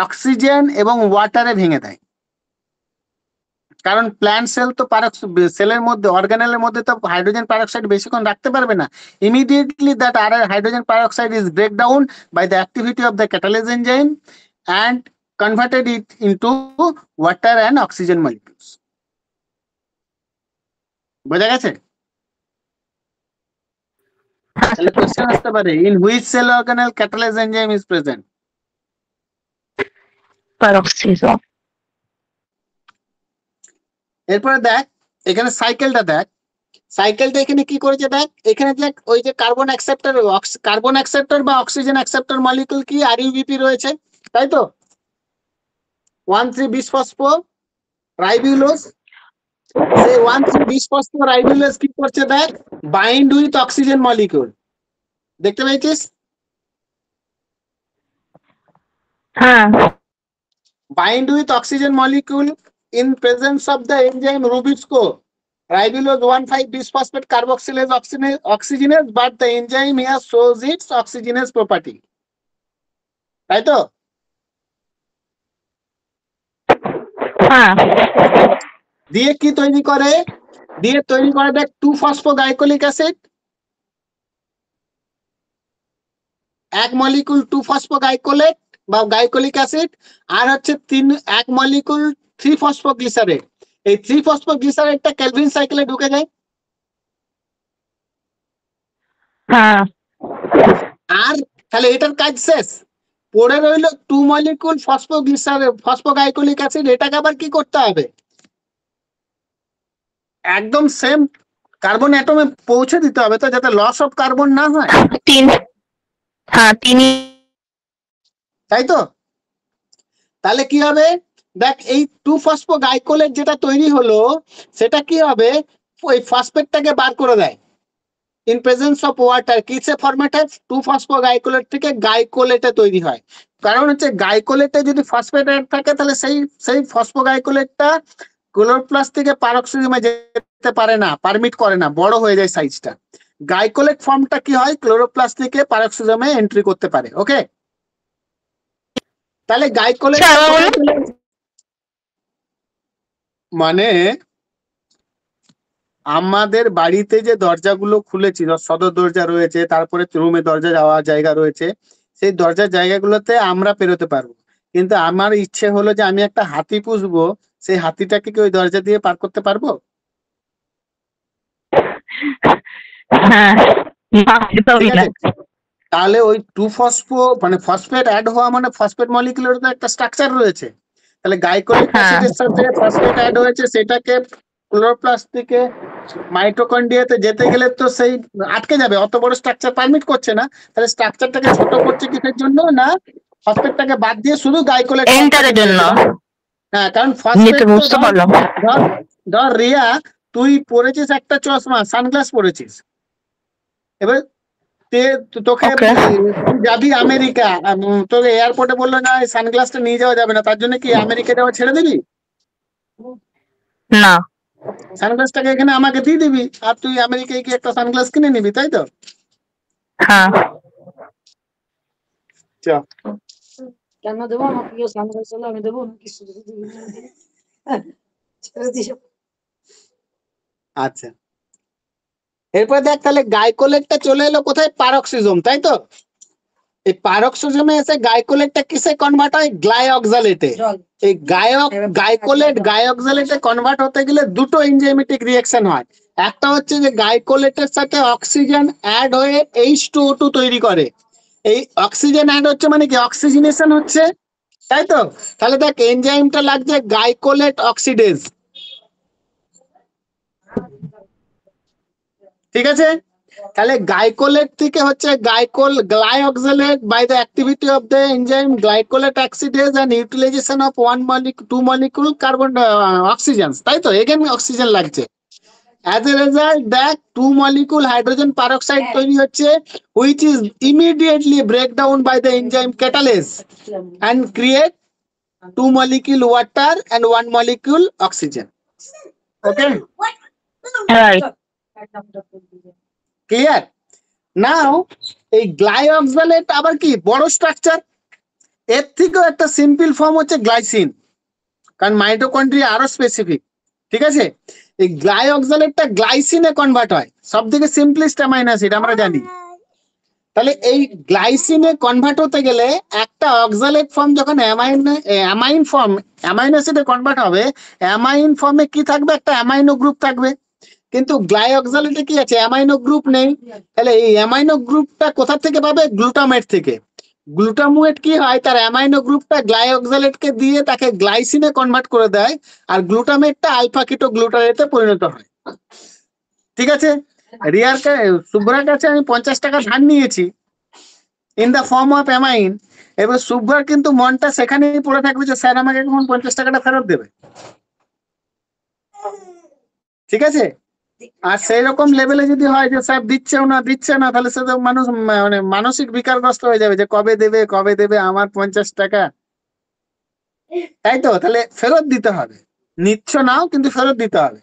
অক্সিজেন এবং ওয়াটারে ভেঙে দেয়। কারণ প্ল্যান্ট সেল তো সেলের মধ্যে, অর্গানেলের মধ্যে তো হাইড্রোজেন পারক্সাইড বেশিক্ষণ রাখতে পারবে না। Immediately that hydrogen peroxide is break down by the activity of the catalase enzyme and converted it into water and oxygen molecules. বোঝা গেছে? তাহলে কোশ্চেন আসতে পারে, in which cell organelle catalase enzyme is present? Peroxisome. এরপরে দেখ এখানে সাইকেলটা, দেখ সাইকেলটা এখানে কি করেছে, দেখ এখানে দেখ ওই যে কার্বন অ্যাকসেপ্টর বা অক্সিজেন অ্যাকসেপ্টর মলিকিউল কি আরইউবিপি রয়েছে, তাই তো? 1,3-বিসফসফো রাইবিউলোজ। সেই 1,3-বিসফসফো রাইবিউলোজ কি করছে, দেখ বাইন্ড উইথ অক্সিজেন মলিকিউল। দেখতে পেয়েছিস? হ্যাঁ। Bind with oxygen molecule in presence of the enzyme Rubisco. Ribulose 1,5-bisphosphate carboxylase oxygenase, but the enzyme here shows its oxygenase property. তাই তো? হ্যাঁ। দিয়ে কি তৈরি করে? দিয়ে তৈরি করে দেখ 2-ফসফোগ্লাইকোলিক অ্যাসিড, এক মলিকুল 2-ফসফোগ্লাইকোলেট বা গ্লাইকোলিক অ্যাসিড, আর হচ্ছে 1 মলিকুল 3-ফসফোগ্লিসারেট। এই 3-ফসফোগ্লিসারেটটা কেলভিন সাইকেলে ঢুকে যায়। হ্যাঁ। আর তাহলে এটার কাজ শেষ, পড়ে রইল 2 মলিকুল ফসফোগ্লাইকোলিক অ্যাসিড। এটাকে আবার কি করতে হবে? একদম সেম কার্বন অ্যাটমে পৌঁছে দিতে হবে, তো যাতে লস অফ কার্বন না হয়, তাই তো? তাহলে কি হবে, দেখ এই 2-ফসফোগ্লাইকোলেট যেটা তৈরি হলো সেটা কি হবে, ওই ফসফেটটাকে বার করে দেয় ইন প্রেজেন্স অফ ওয়াটার। কিসে ফরম্যাট হয়? 2-ফসফোগ্লাইকোলেট থেকে গাইকোলেটে তৈরি হয়। কারণ হচ্ছে গাইকোলেটে যদি ফসফেট অ্যাড থাকে তাহলে সেই ফসফোগ্লাইকোলেটটা ক্লোরোপ্লাস্ট থেকে পারক্সিজমে যেতে পারে না, পারমিট করে না, বড় হয়ে যায় সাইজটা। গাইকোলেট ফর্মটা কি হয়, ক্লোরোপ্লাস্ট থেকে পারক্সিজমে এন্ট্রি করতে পারে। ওকে, তাহলে গাইকোলেট মানে আমাদের বাড়িতে যে দরজাগুলো খুলেছি, সদর দরজা রয়েছে, তারপরে রুমে দরজা যাওয়ার জায়গা রয়েছে, সেই দরজার জায়গাগুলোতে আমরা পেরোতে পারবো। কিন্তু আমার ইচ্ছে হলো যে আমি একটা হাতি পুষবো, সেই হাতিটাকে কি ওই দরজা দিয়ে পার করতে পারবো? তাহলে ওই 2-ফসফো মানে ফসফেট অ্যাড হওয়া মানে ফসফেট মলিকিউলের তো একটা স্ট্রাকচার রয়েছে। তাহলে গাইকোলিক অ্যাসিডের সাথে ফসফেট অ্যাড হয়েছে, সেটাকে ক্লোরোপ্লাস্ট থেকে মাইটোকন্ড্রিয়াতে যেতে গেলে তো সেই আটকে যাবে, অত বড় স্ট্রাকচার পারমিট করছে না। তাহলে স্ট্রাকচারটাকে ছোট করছে কিসের জন্য? না ফসফেটটাকে বাদ দিয়ে শুধু গাইকোলেট এন্টারের জন্য। হ্যাঁ, কারণ ফসফেট তো ধর রিয়া তুই পরেছিস একটা চশমা, সানগ্লাস পরেছিস, এবার তোকে যাবি আমেরিকা, তোকে এয়ারপোর্টে বললো না সানগ্লাসটা নিয়ে যাওয়া যাবে না, তার জন্য কি আমেরিকা যাওয়া ছেড়ে দিবি? না, সানগ্লাসটাকে এখানে আমাকে দিয়ে দিবি, আর তুই আমেরিকায় গিয়ে একটা সানগ্লাস কিনে নিবি, তাই তো? হ্যাঁ। কেন দেবো? আমার প্রিয় সানগ্লাস হলে আমি দেবো নাকি? আচ্ছা, এরপরে দেখ তাহলে গাইকোলেটটা চলে এলো কোথায়, পারক্সিজম, তাই তো? এই পারক্সিজমে এসে গাইকোলেটটা কিসে কনভার্ট হয়, গ্লাইঅক্সালেটে। এই গাইঅক্সালেটে কনভার্ট হতে গেলে দুটো এনজাইমেটিক রিঅ্যাকশন হয়। একটা হচ্ছে যে গাইকোলেটের সাথে অক্সিজেন অ্যাড হয়ে H2O2 তৈরি করে। এই অক্সিজেন অ্যাড হচ্ছে মানে কি, অক্সিজেনেশন হচ্ছে, তাই তো? তাহলে দেখ এনজাইমটা লাগছে গাইকোলেট অক্সিডেজ, ঠিক আছে? তাহলে গাইকোলেট থেকে হচ্ছে glyoxylate by the activity of the enzyme glycolate oxidase and utilisation of two molecule carbon oxygen, তাই তো? এখানে অক্সিজেন লাগছে। As a result, দেখ 2 molecule hydrogen peroxide তৈরি হচ্ছে, which is immediately break down by the enzyme catalase and create 2 molecule water and 1 molecule oxygen. Okay, Right. clear? Now এই গ্লাইঅক্সালেট আবার কি বড় স্ট্রাকচার, এর থেকেও একটা সিম্পল ফর্ম হচ্ছে গ্লাইসিন, কারণ মাইটোকন্ড্রিয়া আরো স্পেসিফিক, ঠিক আছে? এই গ্লাইঅক্সালেটটা গ্লাইসিনে কনভার্ট হয়, সব থেকে সিম্পলেস্ট অ্যামাইনো অ্যাসিড আমরা জানি। তাহলে এই গ্লাইসিনে কনভার্ট হতে গেলে একটা অক্সালেট ফর্ম যখন অ্যামাইন ফর্ম অ্যামাইনো অ্যাসিডে কনভার্ট হবে, অ্যামাইন ফর্মে কি থাকবে, একটা অ্যামাইনো গ্রুপ থাকবে। কিন্তু গ্লাইঅক্সালেটে কি আছে, অ্যামাইনো গ্রুপ নেই। তাহলে এই অ্যামাইনো গ্রুপটা কোথা থেকে পাবে, গ্লুটামেট থেকে। গ্লুটামেট কি হয়, তার অ্যামাইনো গ্রুপটা গ্লাইঅক্সালেটকে দিয়ে তাকে গ্লাইসিনে কনভার্ট করে দেয়, আর গ্লুটামেটটা আলফা কিটো গ্লুটারেটে পরিণত হয়, ঠিক আছে? শুভ্রার কাছে আমি 50 টাকা ধার নিয়েছি in the form of amine. এবার শুভ্রার কিন্তু মনটা সেখানেই পড়ে থাকবে যে স্যার আমাকে কখন 50 টাকাটা ফেরত দেবে, ঠিক আছে? আর সেই রকম লেভেলে যদি হয় যে স্যার দিচ্ছে না, তাহলে সে তো মানুষ মানে মানসিক বিকারগ্রস্ত হয়ে যাবে যে কবে দেবে আমার 50 টাকা, তাই তো? তাহলে ফেরত দিতে হবে, নিচ্ছ নাও কিন্তু ফেরত দিতে হবে।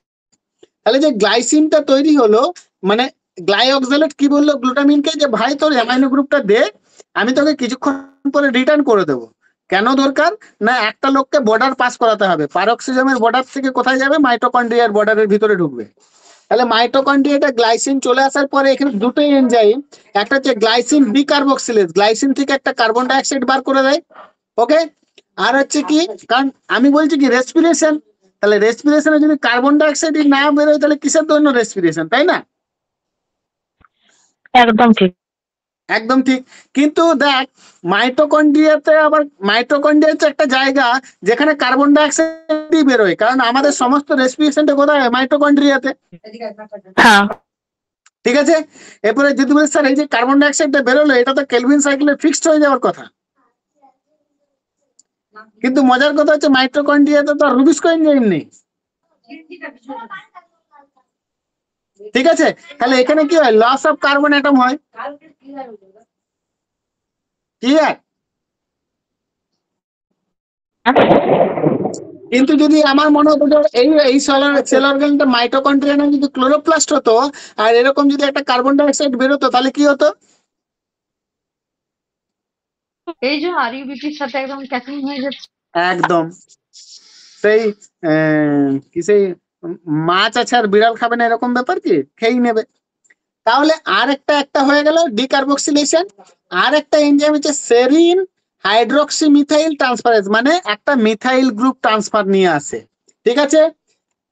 তাহলে যে গ্লাইসিনটা তৈরি হলো, মানে গ্লাইঅক্সালেট কি বললো গ্লুটামিনকে, যে ভাই তোর অ্যামাইনো গ্রুপটা দে, আমি তোকে কিছুক্ষণ পরে রিটার্ন করে দেবো। কেন দরকার না, একটা লোককে বর্ডার পাস করাতে হবে, পারক্সিজমের বর্ডার থেকে কোথায় যাবে, মাইটোকন্ড্রিয়ার বর্ডারের ভিতরে ঢুকবে। তাহলে মাইটোকন্ড্রিয়াটা গ্লাইসিন চলে আসার পরে এখানে দুটোই এনজাইম, একটা হচ্ছে গ্লাইসিন ডিকার্বক্সিলেজ, গ্লাইসিন থেকে একটা কার্বন ডাইঅক্সাইড বার করে দেয়, ওকে? আর হচ্ছে কি, কারণ আমি বলছি কি রেসপিরেশন, তাহলে রেসপিরেশনে যদি কার্বন ডাইঅক্সাইড না বেরোয় তাহলে কিসের জন্য রেসপিরেশন, তাই না? একদম ঠিক। একদম ঠিক। কিন্তু দেখ মাইটোকন্ড্রিয়াতে আবার, মাইটোকন্ড্রিয়া হচ্ছে একটা জায়গা যেখানে কার্বন ডাইঅক্সাইড বেরোয়, কারণ আমাদের সমস্ত রেসপিরেশনটা কোথায় হয়, মাইটোকন্ড্রিয়াতে, হ্যাঁ, ঠিক আছে? এরপরে যদি বলি স্যার এই যে কার্বন ডাইঅক্সাইডটা বেরোলো, এটা তো কেলভিন সাইকেলে ফিক্সড হয়ে যাওয়ার কথা, কিন্তু মজার কথা হচ্ছে মাইটোকন্ড্রিয়াতে তো রুবিস্কো এনজাইম নেই, ঠিক আছে? তাহলে এখানে কি হয়, লস অফ কার্বন অ্যাটম হয়, ক্লিয়ার? কিন্তু যদি আমার মনে হতো যে এই সেল অর্গানটা মাইটোকন্ড্রিয়া না, যদি ক্লোরোপ্লাস্ট হতো আর এরকম যদি একটা কার্বন ডাইঅক্সাইড বেরোতো, তাহলে কি হতো, এই যে আরইউবিপির সাথে একদম ক্যাচিং হয়ে যাচ্ছে। একদম সেই কি সেই মাছ আছে আর বিড়াল খাবে না, এরকম ব্যাপার, কি খেয়েই নেবে। তাহলে আর একটা হয়ে গেল ডিকার্বক্সিলেশন। আর একটা এনজাইম হচ্ছে সেরিন হাইড্রোক্সি মিথাইল ট্রান্সফারেজ, মানে একটা মিথাইল গ্রুপ ট্রান্সফার নিয়ে আসে, ঠিক আছে?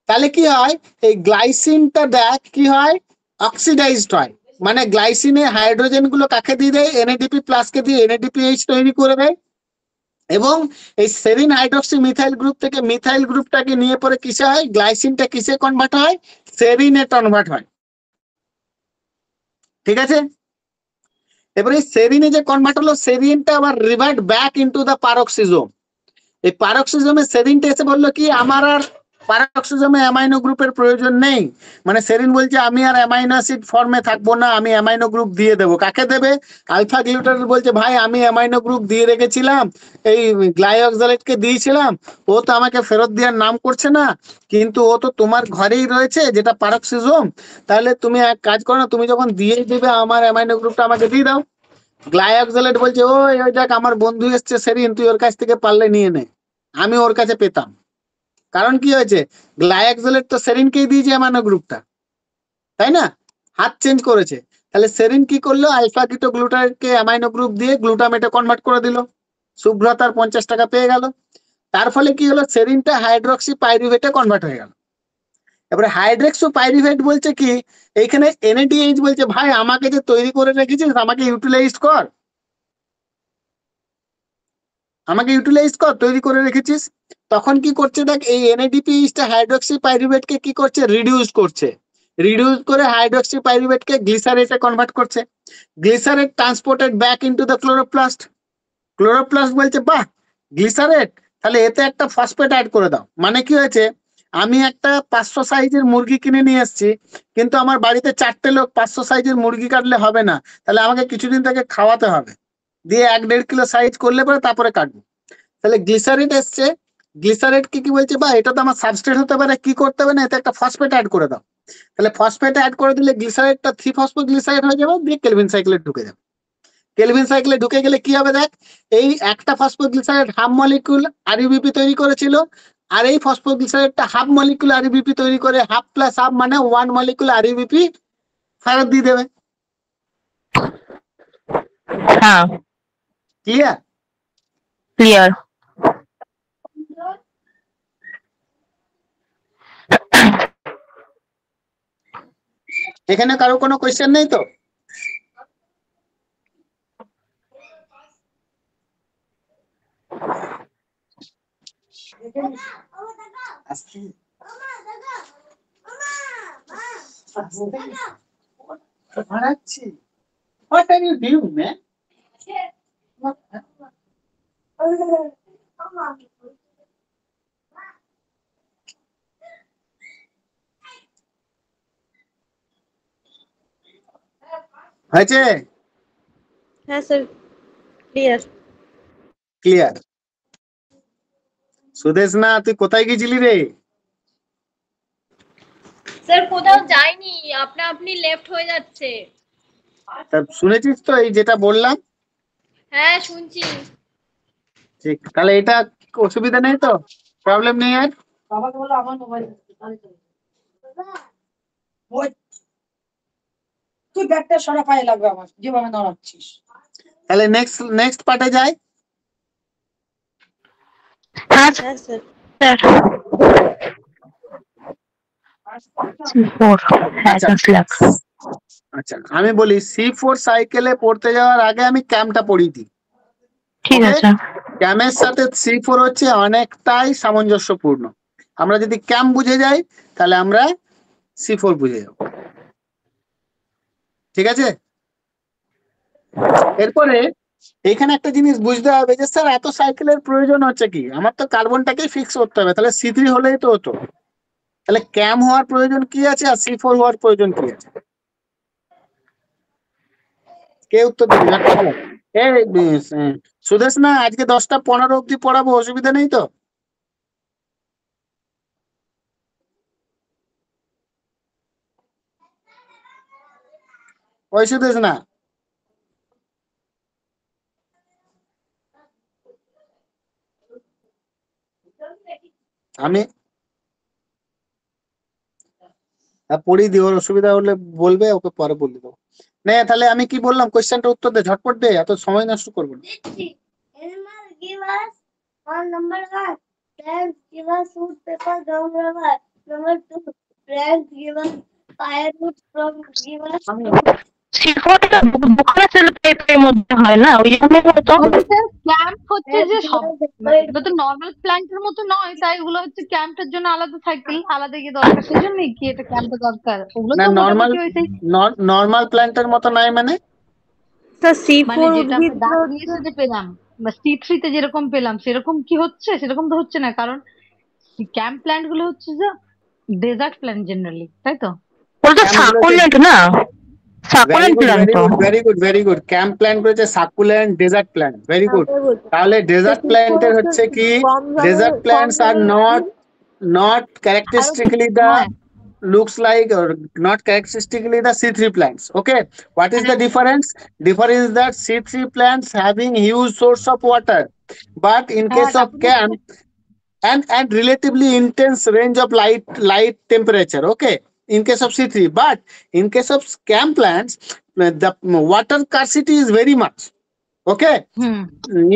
তাহলে কি হয়, এই গ্লাইসিনটা দেখ কি হয়, অক্সিডাইজড হয়, মানে গ্লাইসিনে হাইড্রোজেন গুলো কাকে দিয়ে দেয়, এনএডিপি প্লাস কে দিয়ে এনএডিপিএইচ তৈরি করে দেয়, এবং এই সেরিন হাইড্রোক্সি মিথাইল গ্রুপ থেকে মিথাইল গ্রুপটাকে নিয়ে পরে কিসে হয়, গ্লাইসিনটা কিসে কনভার্ট হয়, সেরিনে কনভার্ট হয়, ঠিক আছে? এবারে সেরিনে যে কনভার্ট হলো, সেরিনটা আবার revert back into the peroxisome. এই পারক্সিজমে সেরিনটা এসে বললো কি, আমার আর পারক্সিজমে অ্যামাইনো গ্রুপের প্রয়োজন নেই, মানে সেরিন বলছে আমি আর অ্যামাইনো অ্যাসিড ফর্মে থাকবো না, আমি অ্যামাইনো গ্রুপ দিয়ে দেবো। কাকে দেবে, আলফা গ্লুটারেট বলছে ভাই আমি অ্যামাইনো গ্রুপ দিয়ে রেখেছিলাম, এই গ্লাইঅক্সালেটকে দিয়েছিলাম, ও তো আমাকে ফেরত দেওয়ার নাম করছে না, কিন্তু ও তো তোমার ঘরেই রয়েছে যেটা পারক্সিজম, তাহলে তুমি এক কাজ করো না, তুমি যখন দিয়ে দেবে আমার অ্যামাইনো গ্রুপটা আমাকে দিয়ে দাও। গ্লাইঅক্সালেট বলছে ওই দেখ আমার বন্ধু এসছে সেরিন, তুই ওর কাছ থেকে পারলে নিয়ে নে, আমি ওর কাছে পেতাম, কারণ কি হয়েছে, গ্লাইঅক্সালেট তো সেরিনকেই দিয়েছে অ্যামাইনো গ্রুপটা, তাই না? হাত চেঞ্জ করেছে। তাহলে সেরিন কি করলো, আলফা কিটো গ্লুটারেটকে অ্যামাইনো গ্রুপ দিয়ে গ্লুটামেটে কনভার্ট করে দিল, শুভ্রতার 50 টাকা পেয়ে গেল। তার ফলে কি হলো, সেরিনটা হাইড্রক্সি পাইরুভেটে কনভার্ট হয়ে গেল। এবারে হাইড্রক্সি পাইরুভেট বলছে কি, এইখানে NADH বলছে ভাই আমাকে যে তৈরি করে রেখেছিস আমাকে ইউটিলাইজ কর, আমাকে ইউটিলাইজ কর, তৈরি করে রেখেছিস। তখন কি করছে দেখ, এই NADPH হাইড্রক্সি পাইরুভেটকে কি করছে, রিডিউস করছে, রিডিউস করে হাইড্রক্সি পাইরুভেটকে গ্লিসারেটে কনভার্ট করছে। Glycerate transported back into the chloroplast. Chloroplast বলছে বাহ গ্লিসারেট, তাহলে এতে একটা ফসফেট অ্যাড করে দাও। মানে কি হয়েছে, আমি একটা 500 সাইজের মুরগি কিনে নিয়ে এসেছি, কিন্তু আমার বাড়িতে 4টে লোক 500 সাইজের মুরগি কাটলে হবে না, তাহলে আমাকে কিছুদিন তাকে খাওয়াতে হবে, দিয়ে 1-1.5 কিলো সাইজ করলে পরে তারপরে কাটবো। তাহলে গ্লিসারেট এসছে, গ্লিসারেট কি বলছে বা এটা তো আমার সাবস্ট্রেট হতে পারে, কি করতে হবে না, এতে একটা ফসফেট অ্যাড করে দাও। তাহলে ফসফেট অ্যাড করে দিলে গ্লিসারেটটা 3-ফসফোগ্লিসারেট হয়ে যাবে, দিয়ে কেলভিন সাইকেলে ঢুকে যাবে। কেলভিন সাইকেলে ঢুকে গেলে কি হবে দেখ, এই একটা ফসফোগ্লিসারেট হাফ মলিকুল আরইউবিপি তৈরি করেছিল, আর এই ফসফোগ্লিসারেটটা হাফ মলিকুল আরইউবিপি তৈরি করে হাফ প্লাস হাফ মানে 1 মলিকুল আরইউবিপি ফেরত দিয়ে দেবে। হ্যাঁ ক্লিয়ার? ক্লিয়ার। এখানে কারো কোনো কোয়েশ্চেন নেই তো? What are you doing, man? হয়েছে? হ্যাঁ স্যার, ক্লিয়ার। ক্লিয়ার। সুদেশ না, তুই কোথায় গেছিলি রে? স্যার কোথাও যাইনি, আপনা আপনি লেফট হয়ে যাচ্ছে। তা শুনেছিস তো এই যেটা বললাম? হ্যাঁ শুনছি। ঠিক, তাহলে এটা অসুবিধা নেই তো, প্রবলেম নেই আর? বাবাকে বলো আমার মোবাইল তুই ব্যাগটা সরা, পায়ে লাগবে আমার যেভাবে নড়াচ্ছিস। তাহলে নেক্সট পার্টে যাই। হ্যাঁ হ্যাঁ স্যার। স্যার। C4 হ্যাঁ স্যার। আচ্ছা আমি বলি, C4 সাইকেলে পড়তে যাওয়ার আগে আমি ক্যামটা পড়িয়ে দিই। ঠিক আছে। ক্যামের সাথে C4 হচ্ছে অনেকটাই সামঞ্জস্যপূর্ণ। আমরা যদি ক্যাম বুঝে যাই তাহলে আমরা C4 বুঝে যাব। ঠিক আছে? এরপরে এখানে একটা জিনিস বুঝতে হবে যে স্যার এত সাইকেলের প্রয়োজন হচ্ছে কি, আমার তো কার্বনটাকেই ফিক্স করতে হবে, তাহলে C3 হলেই তো হতো। তাহলে ক্যাম হওয়ার প্রয়োজন কি আছে আর C4 হওয়ার প্রয়োজন কি আছে? কে উত্তর দেবে? সুদেশ না, আজকে 10টা 15 অব্দি পড়াবো, অসুবিধা নেই তো? ওই সুদেশ না, আমি পড়িয়ে দিই, ওর অসুবিধা হলে বলবে, ওকে পরে বলে দেবো। নে তাহলে আমি কি বললাম, কোয়েশ্চেনটা উত্তর দে, ঝটপট দে, এত সময় নষ্ট করবো না। Animals give us on number 1. Plants give us food, paper, gum, rubber. Number 2. Plants give us firewood, frogs give us C4টা বোখারা sell টাইপের মধ্যে হয় না, ওই জন্য হয়তো। ক্যাম্প হচ্ছে যে সব, এটা তো নর্মাল প্ল্যান্টের মতো নয়, তাই ওগুলো হচ্ছে ক্যাম্পের জন্য আলাদা সাইকেল আলাদা গিয়ে দরকার, সেই জন্যই কি এটা ক্যাম্পে দরকার। ওগুলো না তো নরমাল মোটামুটি ওই সেই নরমাল প্ল্যান্টের মতো নাই মানে? স্যার মানে C4 যেটা আমরা উদ্ভিদ ডাব্লিউএস তে পেলাম বা C3 তে যেরকম পেলাম সেরকম কি হচ্ছে, সেরকম তো হচ্ছে না, কারণ ক্যাম্প প্ল্যান্ট গুলো হচ্ছে যে ডেজার্ট প্ল্যান্ট জেনারেলি, তাই তো? ওটা সাকুলেন্ট না, সাকুলেন্ট প্ল্যান্ট তো। Very good. ক্যাম্প প্ল্যান্ট রয়েছে succulent, desert plant, very good. তাহলে ডেজার্ট প্ল্যান্টের হচ্ছে কি, desert plants are not characteristically the looks like or not characteristically the C3 plants. Okay, what is the difference? Difference is that C3 plants having huge source of water, but in case of camp and relatively intense range of light temperature. Okay, in case of C3. But in case of CAM plants, the water scarcity is very much. Okay.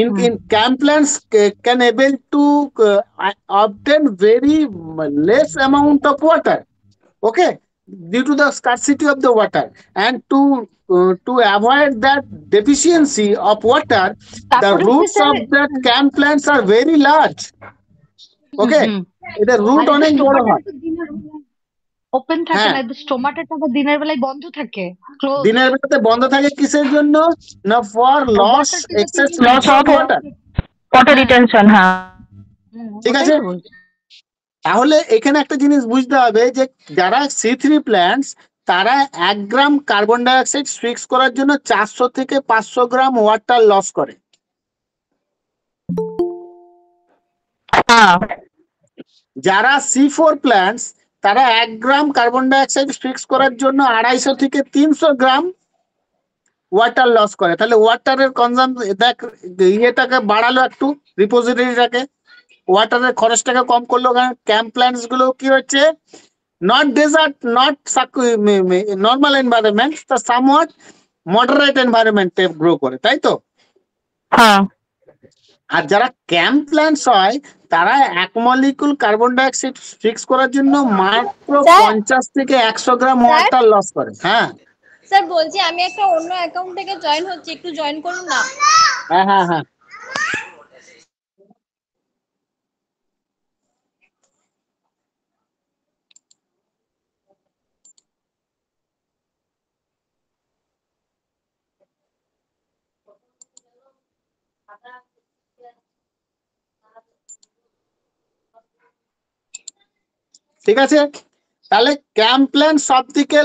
In CAM plants can able to obtain very less amount of water. Okay, due to the scarcity of the water, and to avoid that deficiency of water, the roots of the CAM plants are very large. Okay, the root অনেক বড় হয়। Open থাকে না, স্টোমাটাটা আবার দিনের বেলায় বন্ধ থাকে, ক্লোজ। দিনের বেলাতে বন্ধ থাকে কিসের জন্য? না for loss excess loss of water, water retention. হ্যাঁ, ঠিক আছে। তাহলে এখানে একটা জিনিস বুঝতে হবে যে যারা C3 প্ল্যান্টস তারা 1 গ্রাম কার্বন ডাই অক্সাইড ফিক্স করার জন্য 400 থেকে 500 গ্রাম ওয়াটার লস করে। যারা C4 প্ল্যান্টস তারা 1 গ্রাম কার্বন ডাই অক্সাইড ফিক্স করার জন্য 250 থেকে 300 গ্রাম ওয়াটার লস করে। তাহলে ওয়াটারের কনজাম দেখ ইয়েটাকে বাড়ালো একটু, রিপোজিটরিটাকে, ওয়াটারের খরচটাকে কম করলো। কারণ ক্যাম্প প্ল্যান্টস গুলো কি হচ্ছে, not desert, not normal environment, তা সামওয়াট মডারেট এনভায়রনমেন্টে গ্রো করে, তাই তো? আর যারা ক্যাম্প প্ল্যান্টস হয় তারা 1 molecule carbon die oxide fix করার জন্য মাত্র 50 থেকে 100 গ্রাম ওয়াটার লস করে। হ্যাঁ স্যার বলছি আমি একটা অন্য অ্যাকাউন্ট থেকে জয়েন হচ্ছি, একটু জয়েন করুন না। হ্যাঁ হ্যাঁ হ্যাঁ, ঠিক আছে। তাহলে ক্যাম্প প্ল্যান্ট সব থেকে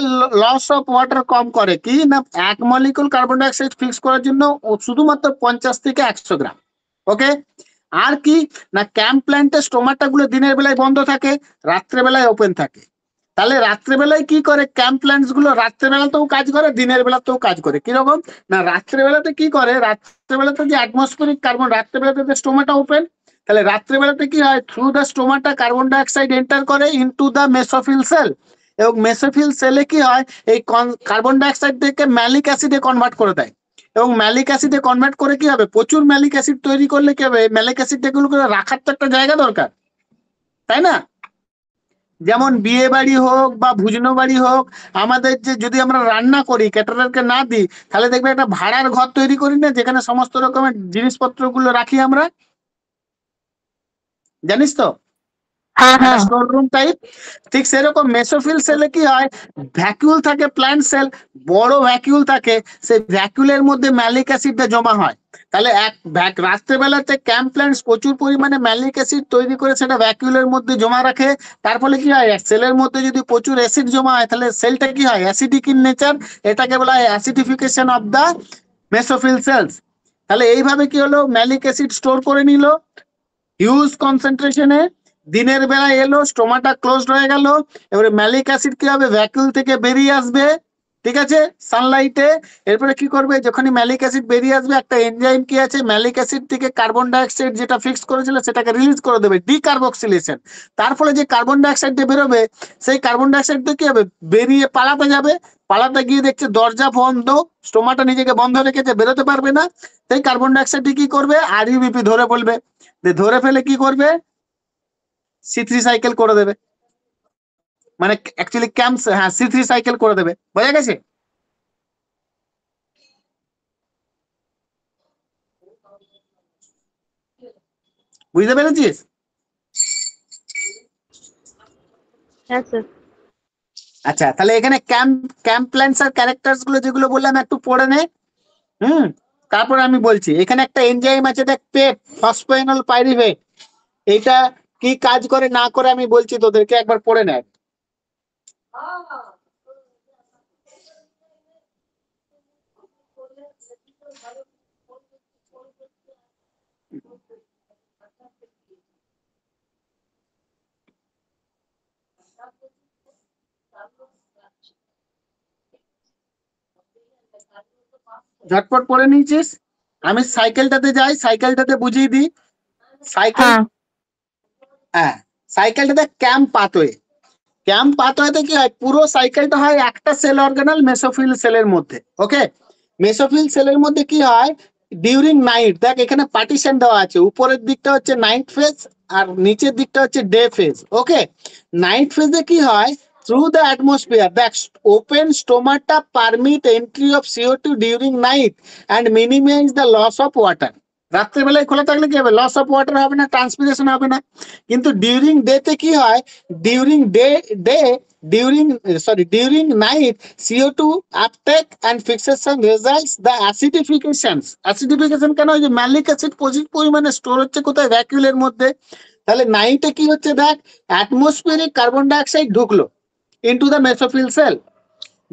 লস অফ ওয়াটার কম করে কি না 1 molecule carbon die oxide fix করার জন্য শুধুমাত্র 50 থেকে 100 গ্রাম। ওকে, আর কি না ক্যাম্প প্ল্যান্টের স্টোমাটা গুলো দিনের বেলায় বন্ধ থাকে, রাত্রে বেলায় ওপেন থাকে। তাহলে রাত্রেবেলায় কি করে ক্যাম্প প্ল্যান্টস গুলো, রাত্রেবেলাতেও কাজ করে দিনের বেলাতেও কাজ করে। কিরকম না রাত্রেবেলাতে কি করে, রাত্রেবেলাতে যে অ্যাটমসফিয়ারিক কার্বন, রাত্রেবেলাতে স্টোমাটা ওপেন, তাহলে রাত্রেবেলাতে কি হয়, through the stomata carbon dioxide enter করে ইনটু দ্য মেসোফিল সেল, এবং মেসোফিল সেলে কি হয় এই কার্বন ডাই অক্সাইড থেকে ম্যালিক অ্যাসিডে কনভার্ট করে দেয়, এবং ম্যালিক অ্যাসিডে কনভার্ট করে কি হবে, প্রচুর ম্যালিক অ্যাসিড তৈরি করলে কি হবে, ম্যালিক অ্যাসিড গুলো রাখার তো একটা জায়গা দরকার, তাই না? যেমন বিয়ে বাড়ি হোক বা ভুজনো বাড়ি হোক, আমাদের যে যদি আমরা রান্না করি ক্যাটারারকে না দিই, তাহলে দেখবে একটা ভাড়ার ঘর তৈরি করি না, যেখানে সমস্ত রকমের জিনিসপত্র গুলো রাখি আমরা, জানিস তো, স্টোর রুম টাইপ। ঠিক সেরকম মেসোফিল সেলে কি হয়, ভ্যাকুয়াল থাকে, প্ল্যান্ট সেল বড় ভ্যাকুয়াল থাকে, সেই ভ্যাকুয়ালের মধ্যে ম্যালিক অ্যাসিডটা জমা হয়। তাহলে রাত্রেবেলাতে ক্যাম্প প্ল্যান্টস প্রচুর পরিমাণে ম্যালিক অ্যাসিড তৈরি করে সেটা ভ্যাকুয়ালের মধ্যে জমা রাখে। তার ফলে কি হয়, সেলের মধ্যে যদি প্রচুর অ্যাসিড জমা হয় তাহলে সেলটা কি হয়, অ্যাসিডিক ইন নেচার, এটাকে বলা হয় acidification of the mesophyll cells. তাহলে এইভাবে কি হলো, ম্যালিক অ্যাসিড স্টোর করে নিল হিউজ কনসেন্ট্রেশনে, দিনের বেলায় এলো, স্টোমাটা ক্লোজড হয়ে গেল, এবারে ম্যালিক অ্যাসিড কি হবে, ভ্যাকুয়াল থেকে বেরিয়ে আসবে, ঠিক আছে, সানলাইটে। এরপরে কি করবে, যখনই ম্যালিক অ্যাসিড বেরিয়ে আসবে, একটা এনজাইম কি আছে, ম্যালিক অ্যাসিড থেকে কার্বন ডাই অক্সাইড যেটা ফিক্স করেছিল সেটাকে রিলিজ করে দেবে, ডিকার্বক্সিলেশন। তার ফলে যে কার্বন ডাই অক্সাইডটা বেরোবে, সেই কার্বন ডাই অক্সাইডটা কি হবে, বেরিয়ে পালাতে যাবে, পালাতে গিয়ে দেখছে দরজা বন্ধ, স্টোমাটা নিজেকে বন্ধ রেখেছে, বেরোতে পারবে না। সেই কার্বন ডাই অক্সাইড কি করবে, আরইউবিপি ধরে ফেলবে, ধরে ফেলে কি করবে, C3 সাইকেল করে দেবে, মানে অ্যাকচুয়ালি ক্যাম্পস, হ্যাঁ C3 সাইকেল করে দেবে। বোঝা গেছে? বুঝতে পেরেছিস? হ্যাঁ স্যার। আচ্ছা, তাহলে এখানে ক্যাম্প প্ল্যান্টস আর ক্যারেক্টারস গুলো যেগুলো বললাম একটু পড়ে নে। তারপরে আমি বলছি এখানে একটা এনজাইম আছে দেখ, পেপ, ফসফোএনল পাইরুভেট। এটা কি কাজ করে না করে আমি বলছি তোদেরকে, একবার পড়ে নে। ঝটপট পড়ে নিয়েছিস? আমি সাইকেলটাতে যাই, সাইকেলটাতে বুঝিয়ে দিই। সাইকেল, হ্যাঁ সাইকেলটাতে ক্যাম্প পাথওয়ে, ক্যাম্প পাথওয়েতে কি হয়, পুরো সাইকেলটা হয় একটা সেল অর্গানাল মেসোফিল সেলের মধ্যে। ওকে, মেসোফিল সেলের মধ্যে কি হয়, ডিউরিং নাইট, দেখ এখানে পার্টিশন দেওয়া আছে, উপরের দিকটা হচ্ছে নাইট ফেজ আর নিচের দিকটা হচ্ছে ডে ফেজ। ওকে, নাইট ফেজে কি হয়, through the atmosphere the open stomata permit entry of CO2 during night and minimize the loss of water. রাত্রেবেলায় খোলা থাকলে কি হবে, লস অফ ওয়াটার হবে না, ট্রান্সপিরেশন হবে না। কিন্তু ডিউরিং ডেতে কি হয়, during night CO2 uptake and fixation results the acidification কেন, ওই যে ম্যালিক অ্যাসিড প্রচুর পরিমাণে স্টোর হচ্ছে কোথায়, ভ্যাকুলের মধ্যে। তাহলে নাইটে কি হচ্ছে, দেখ অ্যাটমসফিয়ারিক কার্বন ডাইঅক্সাইড ঢুকলো into the mesophyll sell.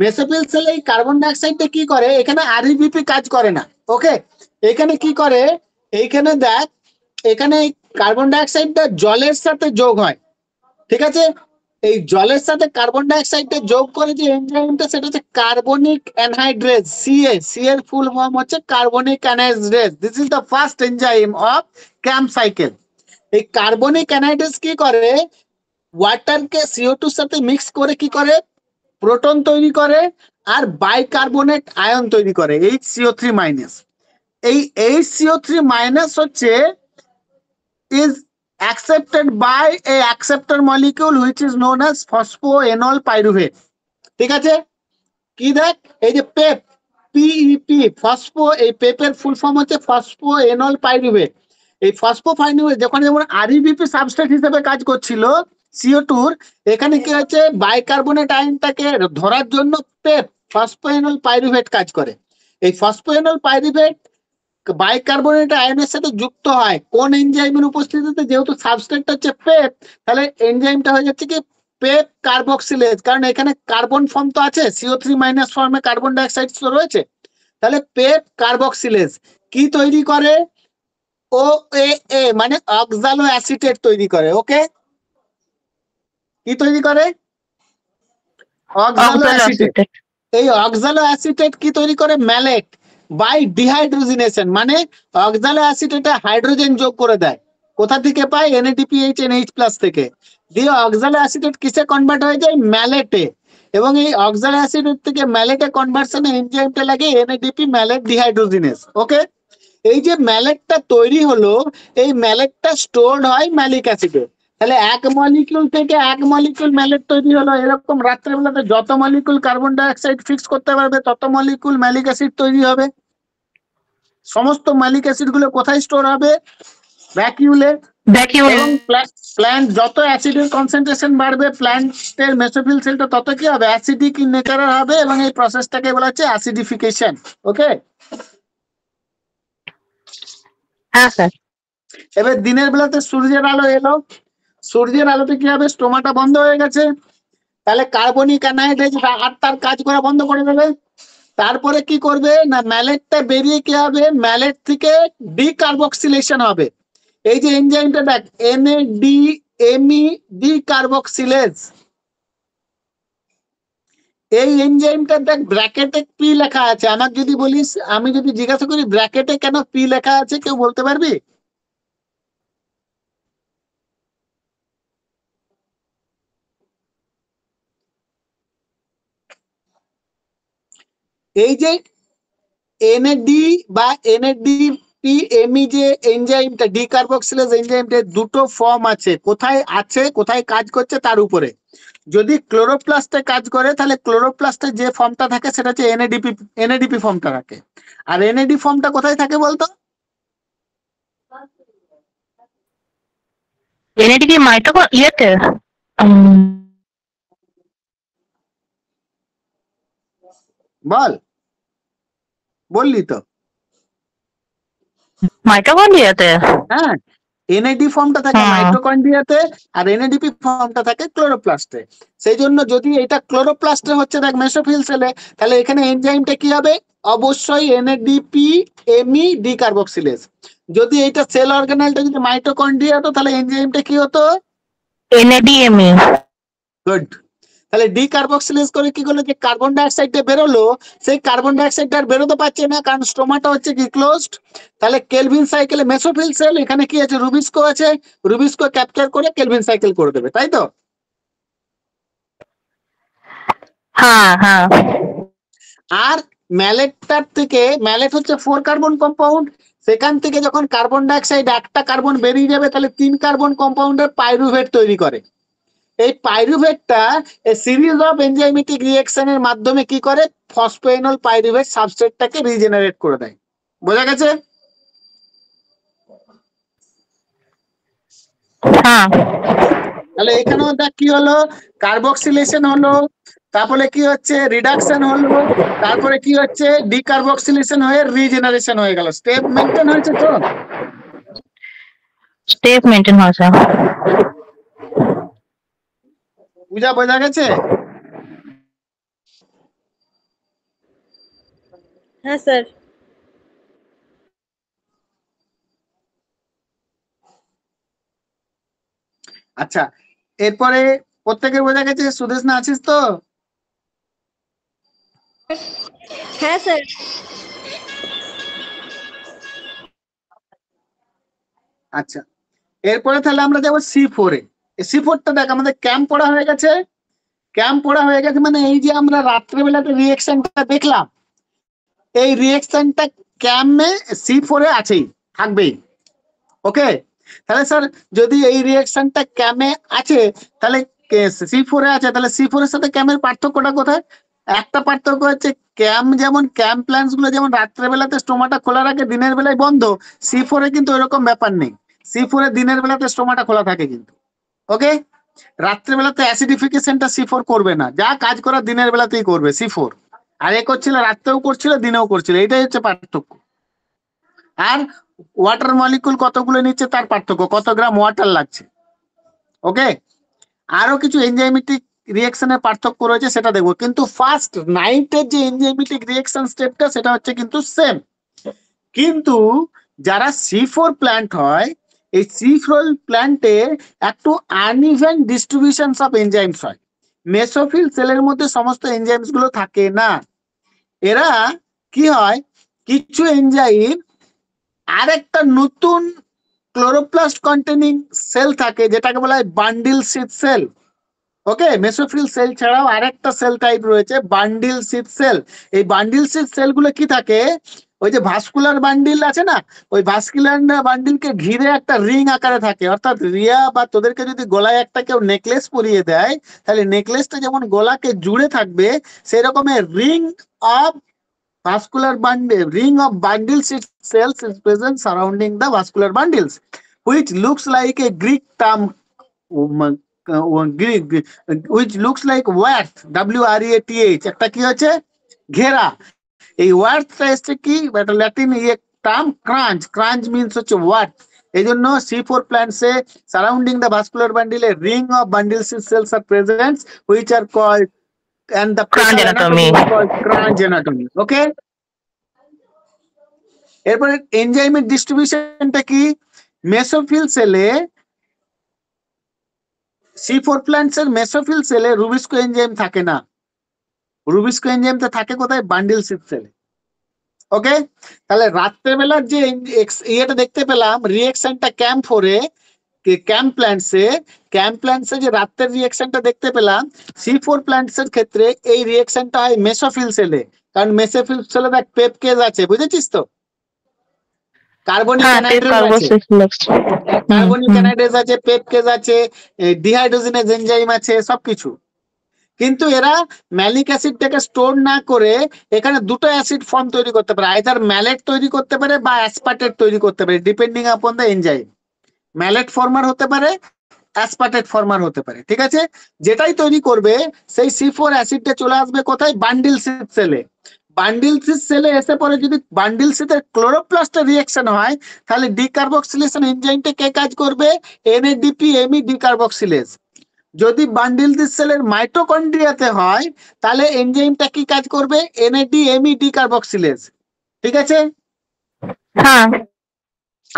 Mesophyll cell এই কার্বন ডাইঅক্সাইডটা কি করে, এখানে আরইবিপি কাজ করে না। ওকে, এখানে কি করে, এইখানে দেখ এখানে কার্বন ডাইঅক্সাইডটা জলের সাথে যোগ হয়, ঠিক আছে। এই জলের সাথে কার্বন ডাইঅক্সাইডটা যোগ করে যে এনজাইমটা, সেটা হচ্ছে কার্বনিক অ্যানহাইড্রেজ, সি এর ফুল ফর্ম হচ্ছে carbonic anhydrase. This is the first enzyme of ক্যাম্প সাইকেল। এই কার্বনিক অ্যানহাইড্রেজ কি করে, ওয়াটারকে CO2 সাথে মিক্স করে কি করে, প্রোটন তৈরি করে আর বাইকার্বনেট আয়ন তৈরি করে, HCO3-। এই HCO3- হচ্ছে is accepted by a acceptor molecule which is known as phosphoenol pyruvate। ঠিক আছে, কি দেখ এই যে পেপ, PEP, ফসফো, এই পেপের ফুল ফর্ম হচ্ছে ফসফোএনল পাইরুভেট। এই ফসফোপাইরুভেট যখন যেমন আরইবিপি সাবস্ট্রেট হিসেবে কাজ করছিল CO2-র, এখানে কি হচ্ছে, বাইকার্বনেট আয়নটাকে ধরার জন্য পেপ, ফসফোএনল পাইরুভেট কাজ করে। এই ফসফোএনল পাইরুভেট বাইকার্বনেট আয়নের সাথে যুক্ত হয় কোন এনজাইমের উপস্থিতিতে, যেহেতু সাবস্ট্রেটটা হচ্ছে পেপ, তাহলে এনজাইমটা হয়ে যাচ্ছে কি পেপ কার্বক্সিলেজ, কারণ এখানে কার্বন ফর্ম তো আছে, CO3- ফর্মে কার্বন ডাইঅক্সাইড রয়েছে। তাহলে পেপ কার্বক্সিলেজ কি তৈরি করে, OAA মানে অক্সালো অ্যাসিটেট তৈরি করে। ওকে, কি তৈরি করে, অক্সালো অ্যাসিটেট। এই অক্সালো অ্যাসিটেট কি তৈরি করে, ম্যালেট বাই ডিহাইড্রোজিনেশন, মানে অক্সালো অ্যাসিটেটে হাইড্রোজেন যোগ করে দেয়। কোথা থেকে পায়, NADPH NH+ থেকে। দিয়ে অক্সালো অ্যাসিটেট কিসে কনভার্ট হয়ে যায়, ম্যালেটে। এবং এই অক্সালো অ্যাসিটেট থেকে ম্যালেটে কনভার্সনে এনজাইমটা লাগে NADP ম্যালেট ডিহাইড্রোজিনেস। ওকে, এই যে ম্যালেটটা তৈরি হলো, এই ম্যালেটটা স্টোরড হয় ম্যালিক অ্যাসিডে। তাহলে এক মলিকিউল থেকে এক মলিকিউল ম্যালেট তৈরি হলো। এরকম রাত্রেবেলাতে যত মলিকিউল কার্বন ডাইঅক্সাইড ফিক্স করতে পারবে তত মলিকিউল ম্যালিক অ্যাসিড তৈরি হবে। সমস্ত ম্যালিক অ্যাসিড গুলো কোথায় স্টোর হবে, ভ্যাকিউলে। এবং প্ল্যান্ট যত অ্যাসিডের কনসেন্ট্রেশন বাড়বে, প্ল্যান্টের মেসোফিল সেলটা তত কি হবে, অ্যাসিডিক ইন নেচারের হবে, এবং এই প্রসেসটাকে বলা হচ্ছে অ্যাসিডিফিকেশন। ওকে, হ্যাঁ স্যার। এবার দিনের বেলাতে সূর্যের আলো এলো, সূর্যের আলোতে কি হবে, স্টোমাটা বন্ধ হয়ে গেছে, তাহলে কার্বনিক অ্যানহাইড্রেজ আর তার কাজ করা বন্ধ করে দেবে। তারপরে কি করবে না, ম্যালেটটা বেরিয়ে কি হবে, ম্যালেট থেকে ডিকার্বক্সিলেশন হবে। এই যে এনজাইমটা দেখ, NADME ডিকার্বক্সিলেজ, এই এনজাইমটা দেখ ব্র্যাকেটে পি লেখা আছে। আমাকে যদি বলিস, আমি যদি জিজ্ঞাসা করি ব্র্যাকেটে কেন পি লেখা আছে, কেউ বলতে পারবি? এই যে NAD বা NADPME যে এনজাইমটা, ডিকার্বক্সিলেজ এনজাইমটা, দুটো ফর্ম আছে, কোথায় আছে, কোথায় কাজ করছে তার উপরে। যদি ক্লোরোপ্লাস্টে কাজ করে, তাহলে ক্লোরোপ্লাস্টে যে ফর্মটা থাকে সেটা হচ্ছে NADP ফর্মটা থাকে। আর NAD ফর্মটা কোথায় থাকে বলতো? NADP ইয়েতে বল, বললি তো মাইটোকন্ড্রিয়াতে। হ্যাঁ, NAD ফর্মটা থাকে মাইটোকন্ড্রিয়াতে, আর NADP ফর্মটা থাকে ক্লোরোপ্লাস্টে। সেই জন্য যদি এটা ক্লোরোপ্লাস্টে হচ্ছে দেখ মেসোফিল সেলে, তাহলে এখানে এনজাইমটা কি হবে, অবশ্যই NADPME ডিকার্বক্সিলেজ। যদি এটা সেল অর্গানেলটা যদি মাইটোকন্ড্রিয়া হতো, তাহলে এনজাইমটা কি হতো, NADME। গুড। তাহলে ডিকার্বক্সিলেজ করে কি করলো, যে কার্বন ডাইঅক্সাইডটা বেরোলো, সেই কার্বন ডাইঅক্সাইডটা আর বেরোতে পারছে না, কারণ স্টোমাটা হচ্ছে কি ক্লোজড। তাহলে কেলভিন সাইকেলে মেসোফিল সেল, এখানে কি আছে, রুবিস্কো আছে, রুবিস্কো ক্যাপচার করে কেলভিন সাইকেল করে দেবে, তাই তো? হ্যাঁ হ্যাঁ আর ম্যালেটটার থেকে, ম্যালেট হচ্ছে 4 কার্বন কম্পাউন্ড, সেখান থেকে যখন কার্বন ডাইঅক্সাইড একটা কার্বন বেরিয়ে যাবে তাহলে 3 কার্বন কম্পাউন্ডের পাইরুভেট তৈরি করে। এই পাইরুভেটটা এই সিরিজ অফ এনজাইমেটিক রিঅ্যাকশনের মাধ্যমে কি করে, ফসফোএনল পাইরুভেট সাবস্ট্রেটটাকে রিজেনারেট করে দেয়। বোঝা গেছে? হ্যাঁ তাহলে এখানেও দেখ কি হলো, কার্বক্সিলেশন হলো, তারপরে কি হচ্ছে রিডাকশন হলো, তারপরে কি হচ্ছে ডিকার্বক্সিলেশন হয়ে রিজেনারেশন হয়ে গেল। স্টেপ মেইনটেইন হয়েছে তো? স্টেপ মেনটেন হয়েছে। বোঝা গেছে? হ্যাঁ স্যার। আচ্ছা, এরপরে প্রত্যেকের বোঝা গেছে? সুদেশ না আছিস তো? হ্যাঁ স্যার। আচ্ছা, এরপরে তাহলে আমরা যাবো C4 এ। C4টা দেখ আমাদের ক্যাম্প পড়া হয়ে গেছে। ক্যাম্প পড়া হয়ে গেছে মানে এই যে আমরা রাত্রেবেলাতে রিঅ্যাকশনটা দেখলাম, এই রিঅ্যাকশনটা ক্যাম্পে C4 এ আছেই, থাকবেই। ওকে, তাহলে স্যার যদি এই রিঅ্যাকশনটা ক্যামে আছে তাহলে C4 এ আছে, তাহলে C4 এর সাথে ক্যামের পার্থক্যটা কোথায়? একটা পার্থক্য হচ্ছে ক্যাম, যেমন ক্যাম্প প্ল্যান্টস গুলো যেমন রাত্রেবেলাতে স্টোমাটা খোলা রাখে, দিনের বেলায় বন্ধ, C4 এ কিন্তু এরকম ব্যাপার নেই। C4 এ দিনের বেলাতে স্টোমাটা খোলা থাকে কিন্তু। ওকে, রাত্রেবেলাতে অ্যাসিডিফিকেশনটা C4 করবে না, যা কাজ করা দিনের বেলাতেই করবে C4। আর এ করছিল রাত্রেও করছিল দিনেও করছিল, এটাই হচ্ছে পার্থক্য। আর ওয়াটার মলিকুল কতগুলো নিচ্ছে তার পার্থক্য, কত গ্রাম ওয়াটার লাগছে। ওকে, আরো কিছু এনজাইমেটিক রিঅ্যাকশনের পার্থক্য রয়েছে সেটা দেখবো, কিন্তু ফার্স্ট নাইটের যে এনজাইমেটিক রিঅ্যাকশন স্টেপটা সেটা হচ্ছে কিন্তু সেম। কিন্তু যারা C4 প্ল্যান্ট হয়, এই C4 প্ল্যান্টে একটু আনইভেন ডিস্ট্রিবিউশন অফ এনজাইমস হয়। মেসোফিল সেলের মধ্যে সমস্ত এনজাইমস গুলো থাকে না। এরা কি হয়, কিছু এনজাইম আরেকটা নতুন ক্লোরোপ্লাস্ট কন্টেনিং সেল থাকে যেটাকে বলা হয় বান্ডিল সিট সেল। ওকে, মেসোফিল সেল ছাড়াও আরেকটা সেল টাইপ রয়েছে বান্ডিল সিট সেল। এই বান্ডিল সিট সেল গুলো কি থাকে, ওই যে ভাস্কুলার বান্ডিল আছে না, ওই ভাস্কুলার বান্ডিলকে ঘিরে একটা রিং আকারে থাকে। অর্থাৎ রিয়া বা তোদেরকে যদি গলায় একটা কেউ নেকলেস পরিয়ে দেয়, তাহলে নেকলেসটা যেমন গলাকে জুড়ে থাকবে, সেই রকমের ring of vascular bundle, ring of bundle cells is present surrounding the vascular bundles, which looks like a Greek term, which looks like worth, WREATH, একটা কি হচ্ছে ঘেরা। এই ওয়ার্থটা এসছে কি, একটা ল্যাটিন টার্ম ক্রাঞ্চ, ক্রাঞ্চ মিনস হচ্ছে ওয়ার্থ। এই জন্য C4 plants A surrounding the vascular bundle A ring of bundle cells are present, which are called, and the Cranch anatomy. is called Cranch anatomy. Okay, এরপরে এনজাইমের ডিস্ট্রিবিউশনটা কি, মেসোফিল সেলে, C4 plants এর mesophyll সেলে rubisco enzyme থাকে না। Rubisco এনজাইমটা থাকে কোথায়, বান্ডিল সিট সেলে। ওকে, তাহলে রাত্রেবেলার যে ইয়েটা দেখতে পেলাম রিঅ্যাকশনটা ক্যাম্প 4 এ, ক্যাম্প প্ল্যান্টসে যে রাত্রের রিঅ্যাকশনটা দেখতে পেলাম, C4 প্ল্যান্টস এর ক্ষেত্রে এই রিঅ্যাকশনটা হয় মেসোফিল সেলে। কারণ মেসোফিল সেলে দেখ পেপ কেজ আছে, বুঝেছিস তো? কার্বনিক অ্যানাইড্রেজ আছে, পেপ কেজ আছে, ডিহাইড্রোজেনেজ এনজাইম আছে, সবকিছু। কিন্তু এরা ম্যালিক অ্যাসিডটাকে স্টোর না করে এখানে দুটো অ্যাসিড ফর্ম তৈরি করতে পারে, আইদার ম্যালেট তৈরি করতে পারে বা অ্যাসপার্টেট তৈরি করতে পারে, depending upon the enzyme. Mallet former হতে পারে, অ্যাসপার্টেট ফর্মার হতে পারে, ঠিক আছে? যেটাই তৈরি করবে সেই C4 অ্যাসিডটা চলে আসবে কোথায়, বান্ডিল সিট সেলে। বান্ডিল সিট সেলে এসে পরে যদি বান্ডিল সিটের ক্লোরোপ্লাস্টের রিঅ্যাকশন হয়, তাহলে ডিকার্বক্সিলেশন এনজাইমটা কে কাজ করবে, NADPME ডিকার্বক্সিলেজ। যদি বান্ডিল সিট সেলের মাইটোকন্ড্রিয়াতে হয়, তাহলে এনজাইমটা কি কাজ করবে, NADME ডিকার্বক্সিলেজ। ঠিক আছে? হ্যাঁ।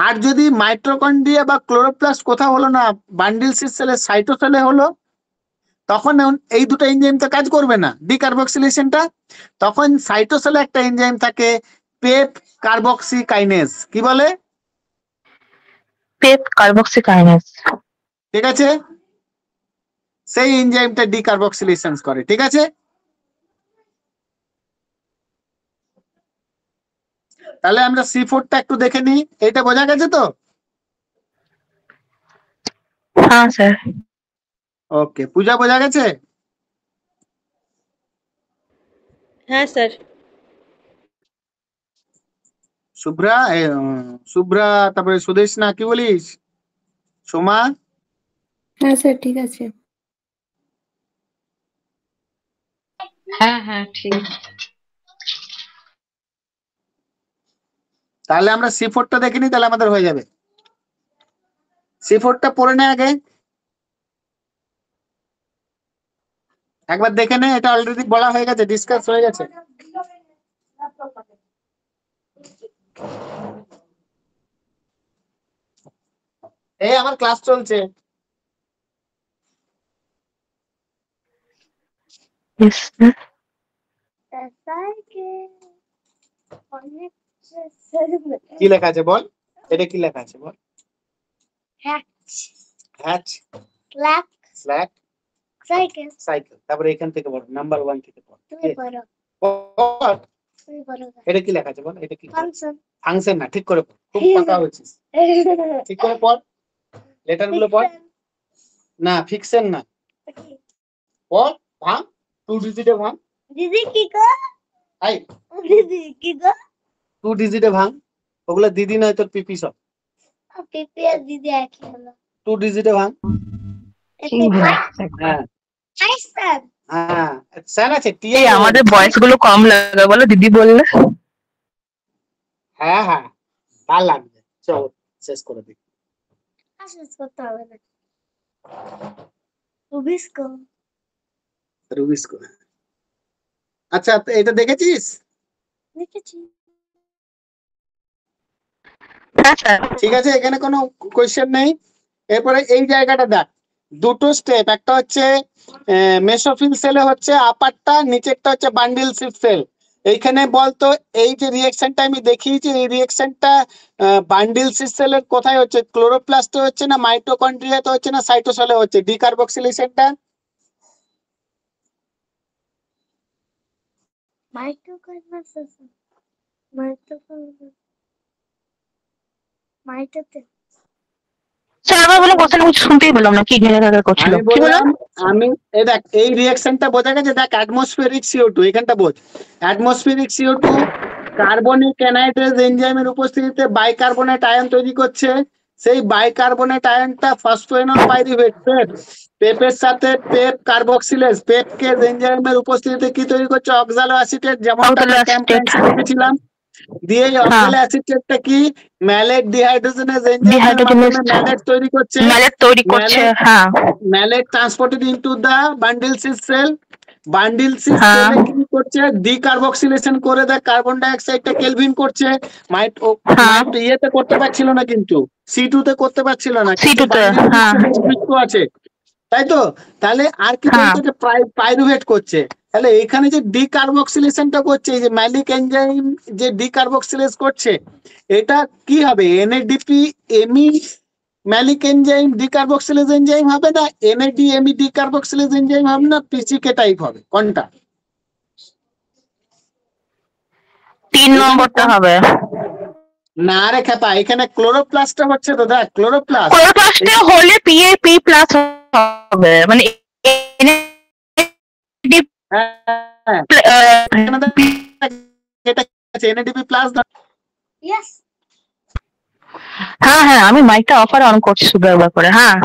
আর যদি মাইটোকন্ড্রিয়া বা ক্লোরোপ্লাস্ট কোথাও হলো না, বান্ডিল সিট সেলের সাইটোসেলে হলো, তখন এই দুটো এনজাইম তো কাজ করবে না ডিকার্বক্সিলেশনটা। তখন সাইটোসেলে একটা এনজাইম থাকে পেপ কার্বক্সিকাইনেজ, কি বলে, পেপ কার্বক্সিকাইনেজ। ঠিক আছে? সেই এনজাইমটা ডিকার্বক্সিলেশন করে, ঠিক আছে? তাহলে আমরা C4টা একটু দেখে নিই, এটা বোঝা গেছে তো? হ্যাঁ স্যার। ওকে, পূজা বোঝা গেছে? হ্যাঁ স্যার। শুভ্রা তারপরে সুদেশ না কি বলিস? সোমা? হ্যাঁ স্যার ঠিক আছে। হ্যাঁ হ্যাঁ ঠিক। তাহলে আমরা C4টা দেখে নিই, তাহলে আমাদের হয়ে যাবে। C4টা পড়ে নে আগে, একবার দেখে নে। এটা অলরেডি বলা হয়ে গেছে, ডিসকাস হয়ে গেছে। এই আমার ক্লাস চলছে। Yes, sir. কি লেখা আছে বল, এটা কি লেখা আছে বল? Hatch, Slack, slack, cycle. Cycle. তারপরে এখান থেকে বল, নাম্বার 1 থেকে পড়। তুমি পড়ো, পড়। তুমি পড়ো। এটা কি লেখা আছে বল? এটা কি? Function. ফাংশন না, ঠিক করে পড়, খুব পাকা হচ্ছিস, ঠিক করে পড়। লেটার গুলো পড়। না ফিকশন না, পড়। ভাঙ, 2 ডিজিটে ভাঙ। দিদি কি গো? আই দিদি কি গো? 2 ডিজিটে ভাঙ। ওগুলো দিদি নয়, তোর পিপি সব। পিপি আর দিদি একই হলো। 2 ডিজিটে ভাঙ। হ্যাঁ আইসন। হ্যাঁ, স্যার আছে টি। এই আমাদের ভয়েস গুলো কম লাগে বলো দিদি বললে। হ্যাঁ হ্যাঁ, ভালো লাগবে। চল শেষ করে দিই। শেষ করতে হবে না। রুবিস্কো। রুবিস্কো। আচ্ছা, এটা দেখেছিস? দেখেছি। হ্যাঁ স্যার। ঠিক আছে, এখানে কোনো কোয়েশ্চেন নেই। এরপরে এই জায়গাটা দেখ, দুটো স্টেপ, একটা হচ্ছে মেসোফিল সেলে হচ্ছে আপারটা, নিচেরটা হচ্ছে বান্ডিল সিপ সেল। এইখানে বলতো এই যে রিঅ্যাকশনটা আমি দেখিয়েছি, এই রিঅ্যাকশনটা বান্ডিল সিপ সেলের কোথায় হচ্ছে? ক্লোরোপ্লাস্টে হচ্ছে না মাইটোকন্ড্রিয়াতে হচ্ছে না সাইটোসলে হচ্ছে ডিকার্বক্সিলেশনটা? স্যার আবার বলে কোশ্চেন কিছু শুনতেই পেলাম না, কি ঘেরে করছিল আমি কি বললাম? বললাম এই দেখ, এই রিঅ্যাকশনটা বোঝা গেছে? দেখ অ্যাটমসফিয়ারিক CO2, এখানটা বোঝ। অ্যাটমসফিয়ারিক CO2 কার্বনিক অ্যানাইড্রেজ এনজাইমের উপস্থিতিতে বাইকার্বনেট আয়ন তৈরি করছে। সেই বাইকার্বনেট আয়নটা ফসফেনল পাইরুভেট পেপের সাথে পেপ কার্বক্সিলেজ, পেপকে এনজাইমের উপস্থিতিতে কি তৈরি করছে? অক্সালো অ্যাসিটেট, যেমনটা আমরা ক্যাম্পেন্সে দেখেছিলাম। দিয়ে এই অক্সালো অ্যাসিটেটটা কি ম্যালেট ডিহাইড্রোজেনেজ এনজাইমের মাধ্যমে ম্যালেট তৈরি করছে। ম্যালেট তৈরি করছে, হ্যাঁ। Malate transported into the bundle sheath cell. Bundle sheath সেলে কি করছে? ডিকার্বক্সিলেশন করে দেয়, কার্বন ডাই অক্সাইডটা কেলভিন করছে। ইয়েতে করতে পারছিল না, কিন্তু C2 তে করতে পারছিল না, কিন্তু আছে, তাই তো? তাহলে আর কি বলতে, পাইরুভেট করছে। তাহলে এখানে যে ডিকার্বক্সিলেশনটা করছে, এই যে ম্যালিক এনজাইম যে ডিকার্বক্সিলেজ করছে, এটা কি হবে? NADP এমি ম্যালিক এনজাইম ডিকার্বক্সিলেজ এনজাইম হবে না, NADME ডিকার্বক্সিলেজ এনজাইম হবে না, PCK টাইপ হবে? কোনটা? 3 নম্বরটা হবে। না রে খেপা, এখানে ক্লোরোপ্লাস্টটা হচ্ছে তো, দেখ ক্লোরোপ্লাস্ট হলে PAP প্লাস হবে, মানে NADP প্লাস। Yes. হ্যাঁ হ্যাঁ, আমি মাইকটা অফার অন করছি শুধু একবার করে। হ্যাঁ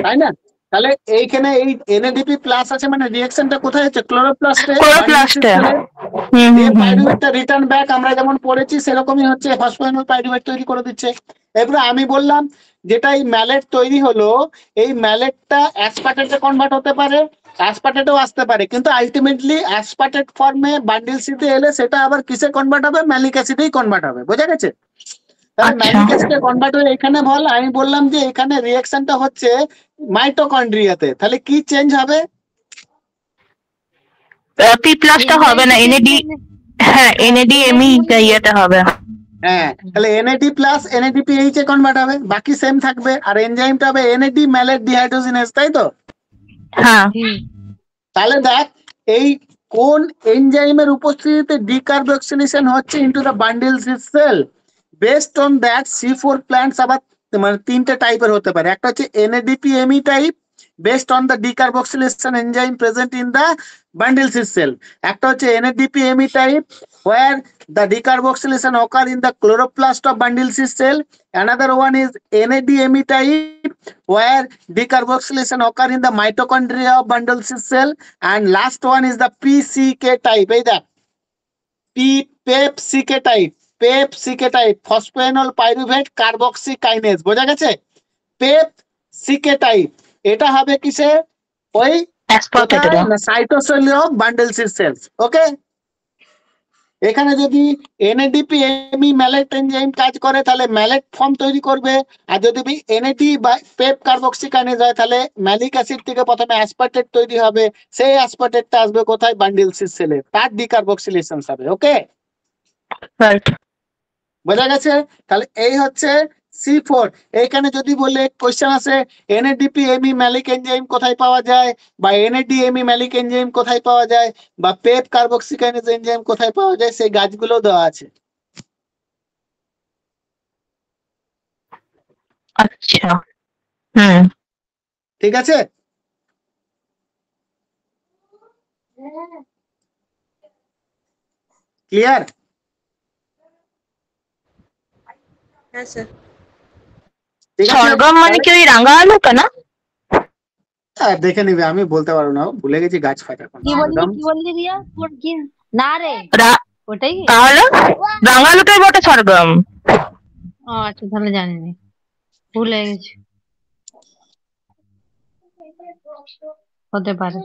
তাই না? তাহলে এইখানে এই NADP প্লাস আছে, মানে রিঅ্যাকশনটা কোথায় হচ্ছে? ক্লোরোপ্লাস্টে। পাইরুভেটটা রিটার্ন ব্যাক আমরা যেমন পড়েছি সেরকমই হচ্ছে, ফসফেনল পাইরুভেট তৈরি করে দিচ্ছে। এরপরে আমি বললাম যেটা এই ম্যালেট তৈরি হলো, এই ম্যালেটটা অ্যাসপার্টেটে কনভার্ট হতে পারে, অ্যাসপার্টেটেও আসতে পারে, কিন্তু আলটিমেটলি অ্যাসপার্টেট ফর্মে বান্ডিল সিতে এলে সেটা আবার কিসে কনভার্ট হবে? ম্যালিক অ্যাসিডেই কনভার্ট হবে। বোঝা গেছে? তাহলে ম্যালিক অ্যাসিডে কনভার্ট হয়ে এখানে বল, আমি বললাম যে এখানে রিঅ্যাকশনটা হচ্ছে মাইটোকন্ড্রিয়াতে, তাহলে কি চেঞ্জ হবে? P প্লাসটা হবে না, হ্যাঁ NADME ইয়েটা হবে। হ্যাঁ, তাহলে NAD প্লাস NADPH এ কনভার্ট হবে, বাকি সেম থাকবে, আর এনজাইমটা হবে NAD ম্যালেট ডিহাইড্রোজিনেজ, তাই তো? হ্যাঁ। তাহলে দেখ, এই কোন এনজাইমের উপস্থিতিতে ডিকার্বক্সিলেশন হচ্ছে into the bundles cell. Based on that C4 plants আবার মানে তিনটে টাইপের হতে পারে। একটা হচ্ছে NADPME type based on the decarboxylation enzyme present in the bundle cell. একটা হচ্ছে NADPME type where the decarboxylation occur in the chloroplast of bundle cell. Another one is NADME type where decarboxylation occur in the mitochondria of bundle cell. And last one is the PCK type. এই দেখ PEP-CK type, PEP-CK type, phosphoenol pyruvate carboxy kinase। বোঝা গেছে? PEP-CK type এটা হবে কিসে? ওই সাইটোসেল of bundle sales. ওকে, এখানে যদি NADPME ম্যালেট এনজাইম কাজ করে তাহলে ম্যালেট ফর্ম তৈরি করবে, আর যদি NAD বা পেপ কার্বক্সিকাইনেজ হয় তাহলে ম্যালিক অ্যাসিড থেকে প্রথমে অ্যাসপার্টেট তৈরি হবে, সেই অ্যাসপার্টেটটা আসবে কোথায়? বান্ডেল সেলে, তার ডিকার্বক্সিলেশন হবে। ওকে, রাইট। বোঝা গেছে? তাহলে এই হচ্ছে C4। এইখানে যদি বলে কোশ্চেন আসে NADPME ম্যালিক এনজাইম কোথায় পাওয়া যায়, বা NADME ম্যালিক এনজাইম কোথায় পাওয়া যায়, বা পেপ কার্বক্সিকাইনেজ এনজাইম কোথায় পাওয়া যায়, সেই গাছগুলো দেওয়া আছে। আচ্ছা, হুম, ঠিক আছে? ক্লিয়ার? হ্যাঁ স্যার। ঠিক আছে, সরগম মানে কি ওই রাঙা আলুটা না? দেখে নিবে, আমি বলতে পারবো না, ভুলে গেছি গাছ ফাটা। কি বললি রিয়া? তোর কি না রে, ওটাই কি? তাহলে রাঙা আলুটাই বটে সরগম। ও আচ্ছা, তাহলে জানিনি, ভুলে গেছি, হতে পারে।